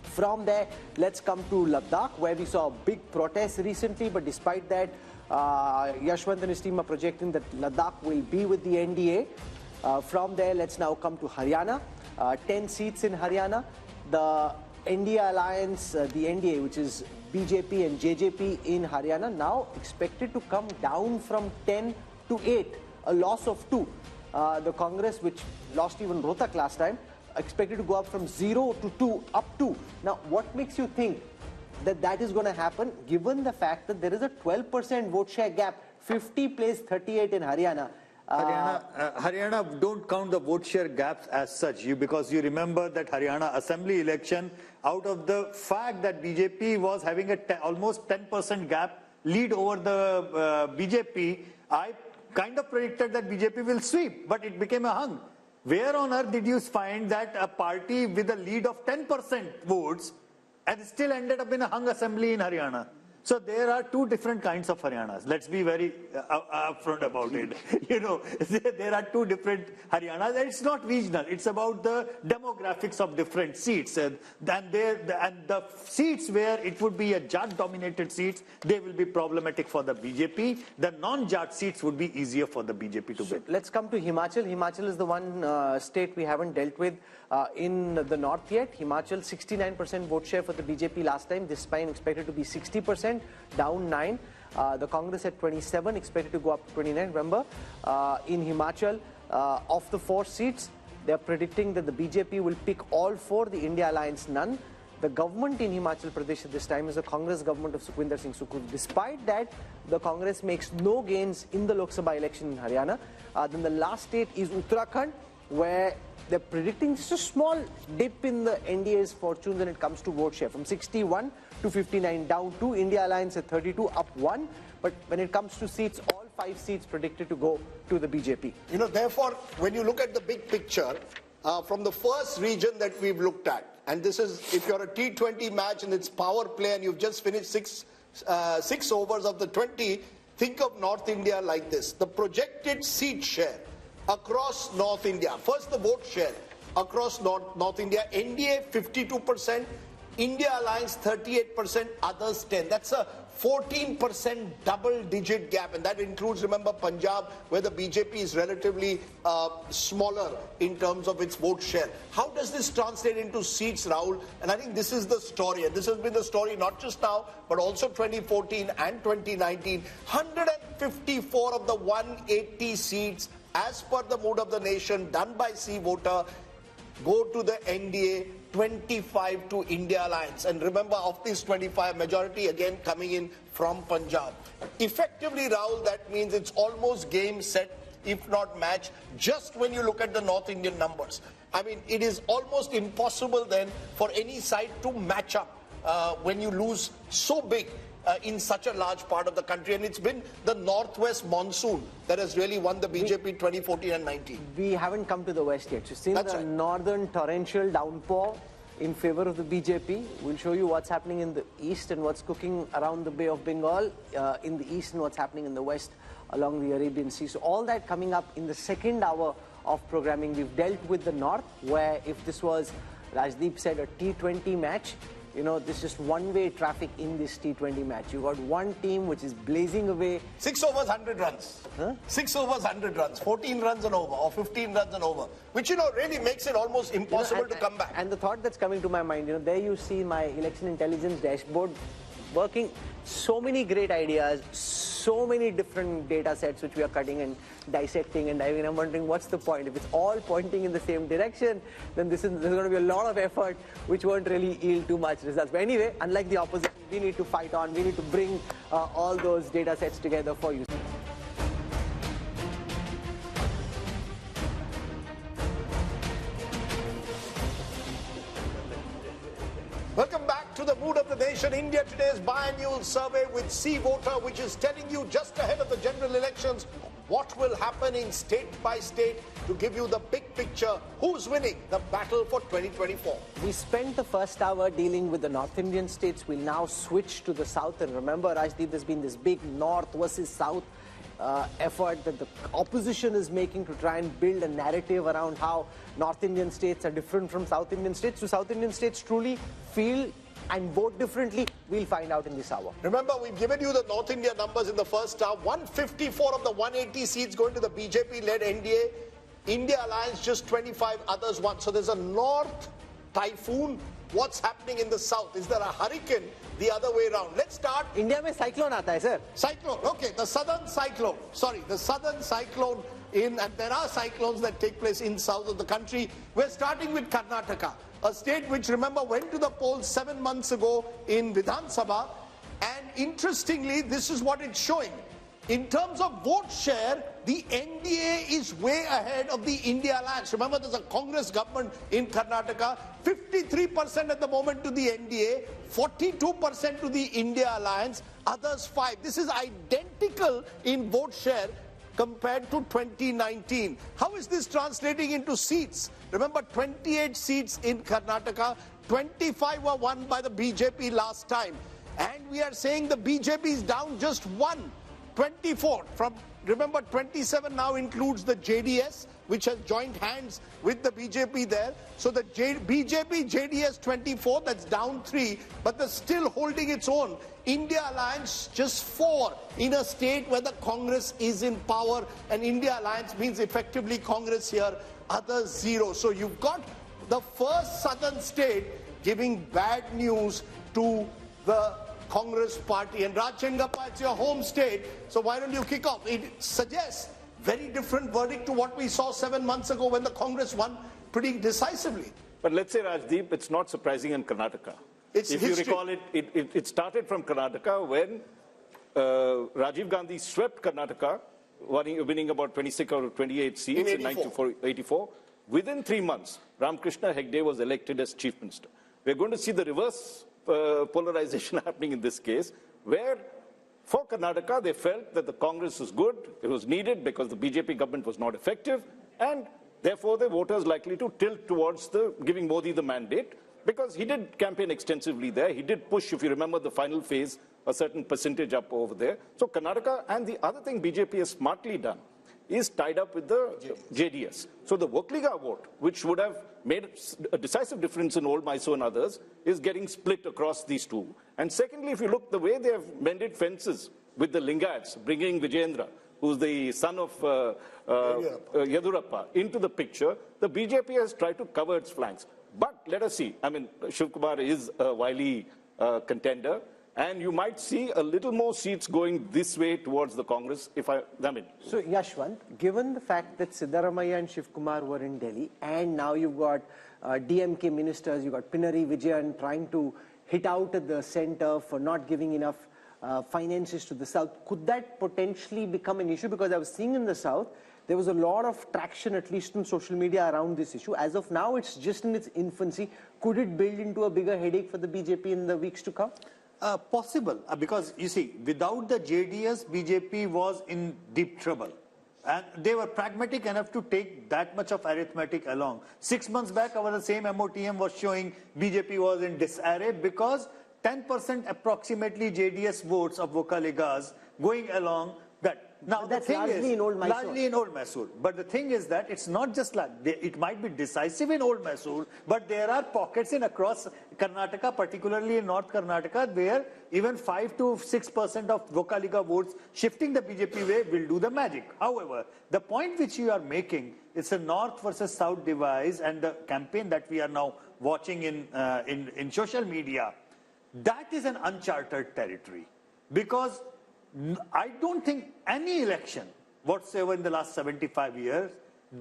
From there, let's come to Ladakh, where we saw a big protest recently, but despite that, Yashwant and his team are projecting that Ladakh will be with the NDA. From there, let's now come to Haryana. 10 seats in Haryana. The India Alliance, the NDA, which is BJP and JJP in Haryana, now expected to come down from 10 to 8, a loss of 2. The Congress, which lost even Rohtak last time, expected to go up from 0 to 2, up 2. Now, what makes you think that that is going to happen, given the fact that there is a 12% vote share gap, 50 plays 38 in Haryana? Haryana, don't count the vote share gaps as such, because you remember that Haryana Assembly election, out of the fact that BJP was having a almost 10% gap lead over the BJP, I kind of predicted that BJP will sweep, but it became a hung. Where on earth did you find that a party with a lead of 10% votes and still ended up in a hung assembly in Haryana? So there are 2 different kinds of Haryanas. Let's be very upfront about it. There are 2 different Haryanas, and it's not regional. It's about the demographics of different seats. And the seats where it would be a Jat-dominated seats, they will be problematic for the BJP. The non-Jat seats would be easier for the BJP to win. Let's come to Himachal. Himachal is the one state we haven't dealt with in the north yet. Himachal, 69% vote share for the BJP last time. This time expected to be 60%, down 9. The Congress at 27, expected to go up to 29. Remember, in Himachal, of the 4 seats, they are predicting that the BJP will pick all 4, the India Alliance none. The government in Himachal Pradesh at this time is the Congress government of Sukhwinder Singh Sukhu. Despite that, the Congress makes no gains in the Lok Sabha election in Haryana. Then the last state is Uttarakhand, where they're predicting just a small dip in the NDA's fortunes when it comes to vote share, from 61 to 59, down 2. India Alliance at 32, up 1. But when it comes to seats, all 5 seats predicted to go to the BJP. Therefore, when you look at the big picture, from the first region that we've looked at, and this is, if you're a T20 match and it's power play and you've just finished 6 overs of the 20, think of North India like this. The projected seat share across North India. First, the vote share across North India. NDA 52%, India Alliance 38%, others 10. That's a 14% double-digit gap, and that includes, remember, Punjab, where the BJP is relatively smaller in terms of its vote share. How does this translate into seats, Rahul? And I think this is the story, and this has been the story not just now, but also 2014 and 2019. 154 of the 180 seats, as per the mood of the nation, done by C voter, go to the NDA, 25 to India Alliance. And remember, of these 25, majority again coming in from Punjab. Effectively, Rahul, that means it's almost game, set, if not match, just when you look at the North Indian numbers. I mean, it is almost impossible then for any side to match up when you lose so big in such a large part of the country. And it's been the northwest monsoon that has really won the BJP 2014 and 19. We haven't come to the west yet. So since the northern torrential downpour in favor of the BJP, we'll show you what's happening in the east and what's cooking around the Bay of Bengal in the east, and what's happening in the west along the Arabian Sea. So all that coming up in the second hour of programming. We've dealt with the north, where if this was, Rajdeep said, a T20 match, this is just one-way traffic in this T20 match. You got one team which is blazing away. 6 overs, 100 runs. 6 overs, 100 runs. 14 runs and over, or 15 runs and over. Which, really makes it almost impossible to come back. And the thought that's coming to my mind, there you see my election intelligence dashboard working. So many great ideas, so many different data sets which we are cutting and dissecting and diving. I'm wondering what's the point? If it's all pointing in the same direction, then there's going to be a lot of effort which won't really yield too much results. But anyway, unlike the opposition, we need to fight on. We need to bring all those data sets together for you. Welcome back to the Mood of the Nation. India Today's biannual survey with C Voter, which is telling you just ahead of the general elections what will happen in state by state to give you the big picture. Who's winning the battle for 2024? We spent the first hour dealing with the North Indian states. We'll now switch to the South. And remember, Rajdeep, there's been this big North versus South effort that the opposition is making to try and build a narrative around how North Indian states are different from South Indian states. Do South Indian states truly feel and vote differently? We'll find out in this hour. Remember, we've given you the North India numbers in the first hour. 154 of the 180 seats going to the BJP-led NDA. India Alliance just 25, others 1. So there's a North typhoon. What's happening in the South? Is there a hurricane the other way around? Let's start. India mein cyclone aata hai, sir. Cyclone. Okay, the southern cyclone. Sorry, the southern cyclone and there are cyclones that take place in south of the country. We're starting with Karnataka, a state which, remember, went to the polls 7 months ago in Vidhan Sabha. And interestingly, this is what it's showing. In terms of vote share, the NDA is way ahead of the India Alliance. Remember, there's a Congress government in Karnataka. 53% at the moment to the NDA, 42% to the India Alliance, others 5%. This is identical in vote share compared to 2019. How is this translating into seats? Remember, 28 seats in Karnataka, 25 were won by the BJP last time. And we are saying the BJP is down just 1. 24 from, remember, 27 now includes the JDS, which has joined hands with the BJP there. So the BJP, JDS 24, that's down 3, but they're still holding its own. India Alliance just 4 in a state where the Congress is in power, and India Alliance means effectively Congress here, others 0. So you've got the first southern state giving bad news to the Congress party. And Raj Chengappa, it's your home state, so why don't you kick off? It suggests very different verdict to what we saw 7 months ago when the Congress won pretty decisively. But let's say, Rajdeep, it's not surprising in Karnataka. It's if history. you recall, it started from Karnataka when Rajiv Gandhi swept Karnataka, winning about 26 or 28 seats in 1984. Within 3 months, Ramakrishna Hegde was elected as Chief Minister. We're going to see the reverse polarization happening in this case, where for Karnataka they felt that the Congress was good, it was needed because the BJP government was not effective, and therefore the voters likely to tilt towards giving Modi the mandate, because he did campaign extensively there. He did push, if you remember the final phase, a certain percentage up over there. So Karnataka, and the other thing BJP has smartly done is tied up with the JDS. So the Vokliga vote, which would have made a decisive difference in Old Mysore and others, is getting split across these two. And secondly, if you look the way they have mended fences with the Lingayats, bringing Vijayendra, who's the son of Yadurappa, into the picture, the BJP has tried to cover its flanks. But let us see. I mean, Shiv Kumar is a wily contender. And you might see a little more seats going this way towards the Congress, So, Yashwant, given the fact that Siddaramaiah and Shiv Kumar were in Delhi, and now you've got DMK ministers, you've got Pinari Vijayan trying to hit out at the center for not giving enough finances to the South, could that potentially become an issue? Because I was seeing in the South, there was a lot of traction, at least on social media, around this issue. As of now, it's just in its infancy. Could it build into a bigger headache for the BJP in the weeks to come? Possible, because you see, without the JDS, BJP was in deep trouble. And they were pragmatic enough to take that much of arithmetic along. 6 months back, our same MOTM was showing BJP was in disarray because 10% approximately JDS votes of Vokaligas going along that. Now, that's the thing largely is, in Old Mysore. Largely in Old Mysore. But the thing is that it's not just like, it might be decisive in Old Mysore, but there are pockets in across Karnataka, particularly in North Karnataka, where even 5 to 6% of Vokaliga votes shifting the BJP way will do the magic. However, the point which you are making is a North versus South divide, and the campaign that we are now watching in social media, that is an uncharted territory. Because I don't think any election whatsoever in the last 75 years,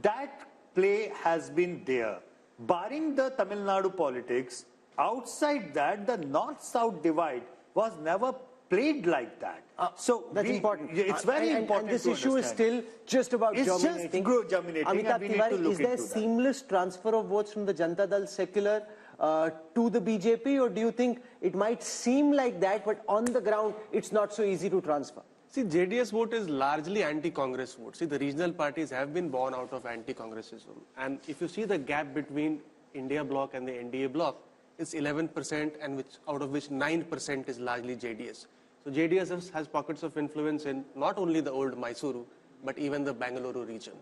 that play has been there. Barring the Tamil Nadu politics, outside that, the North-South divide was never played like that. So that's important. It's very important. And this to issue is understand. still just about it's germinating. Just germinating. Amitabh And we need Tiwari, to look is there into that. seamless transfer of votes from the Janata Dal secular to the BJP, or do you think it might seem like that, but on the ground it's not so easy to transfer? See, JDS vote is largely anti-Congress vote. See, the regional parties have been born out of anti-Congressism. And if you see the gap between India bloc and the NDA bloc, it's 11%, and out of which 9% is largely JDS. So JDS has pockets of influence in not only the old Mysuru, but even the Bangalore region.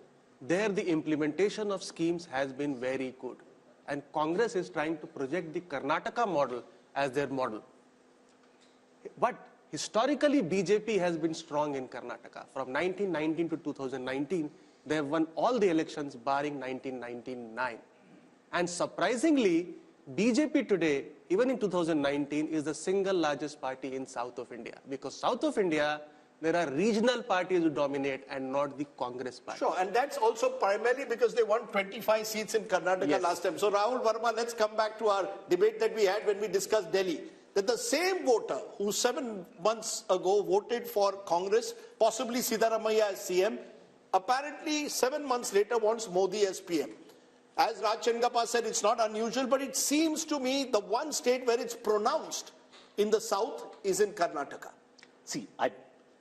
There, the implementation of schemes has been very good. And Congress is trying to project the Karnataka model as their model. But historically, BJP has been strong in Karnataka. From 1919 to 2019, they have won all the elections barring 1999. And surprisingly, BJP today, even in 2019, is the single largest party in South of India. Because South of India, there are regional parties who dominate and not the Congress party. Sure, and that's also primarily because they won 25 seats in Karnataka last time. So Rahul Verma, let's come back to our debate that we had when we discussed Delhi. That the same voter who 7 months ago voted for Congress, possibly Siddaramaiah as CM, apparently 7 months later wants Modi as PM. As Raj Chengappa said, it's not unusual, but it seems to me the one state where it's pronounced in the south is in Karnataka. See,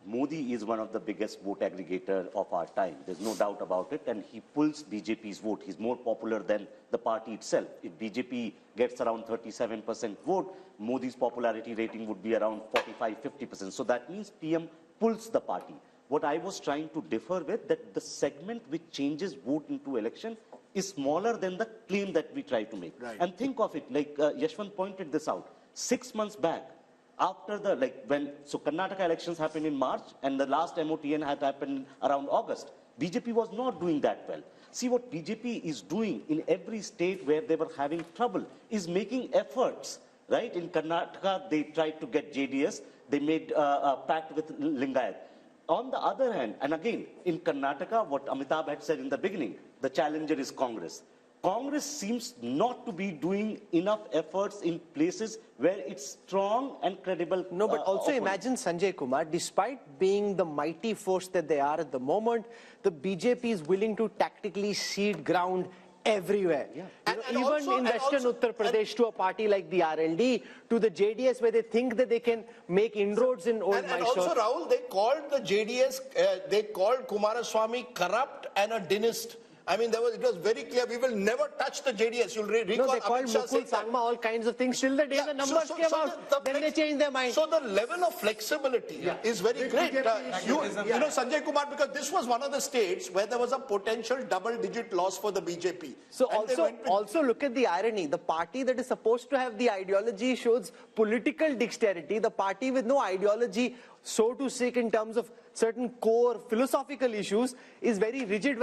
Modi is one of the biggest vote aggregator of our time. There's no doubt about it. And he pulls BJP's vote. He's more popular than the party itself. If BJP gets around 37% vote, Modi's popularity rating would be around 45-50%. So that means PM pulls the party. What I was trying to differ with, that the segment which changes vote into election is smaller than the claim that we try to make. Right. And think of it, like Yashwant pointed this out. 6 months back, after the, so Karnataka elections happened in March and the last MOTN had happened around August. BJP was not doing that well. See, what BJP is doing in every state where they were having trouble is making efforts, right? In Karnataka, they tried to get JDS. They made a pact with Lingayat. On the other hand, and again, in Karnataka, what Amitabh had said in the beginning, the challenger is Congress. Congress seems not to be doing enough efforts in places where it's strong and credible. No, but also imagine Sanjay Kumar, despite being the mighty force that they are at the moment, the BJP is willing to tactically cede ground everywhere. Yeah. Even in Western Uttar Pradesh, to a party like the RLD, to the JDS, where they think that they can make inroads in old Mysore. And also, Rahul, they called the JDS, they called Kumaraswamy corrupt and a dynast. I mean, it was very clear, we will never touch the JDS. You'll recall no, they called Mukul Sangma all kinds of things. Till the day the numbers came out, then they changed their mind. So the level of flexibility is very great. You know, Sanjay Kumar, because this was one of the states where there was a potential double-digit loss for the BJP. So also look at the irony. The party that is supposed to have the ideology shows political dexterity. The party with no ideology, so to speak, in terms of certain core philosophical issues, is very rigid when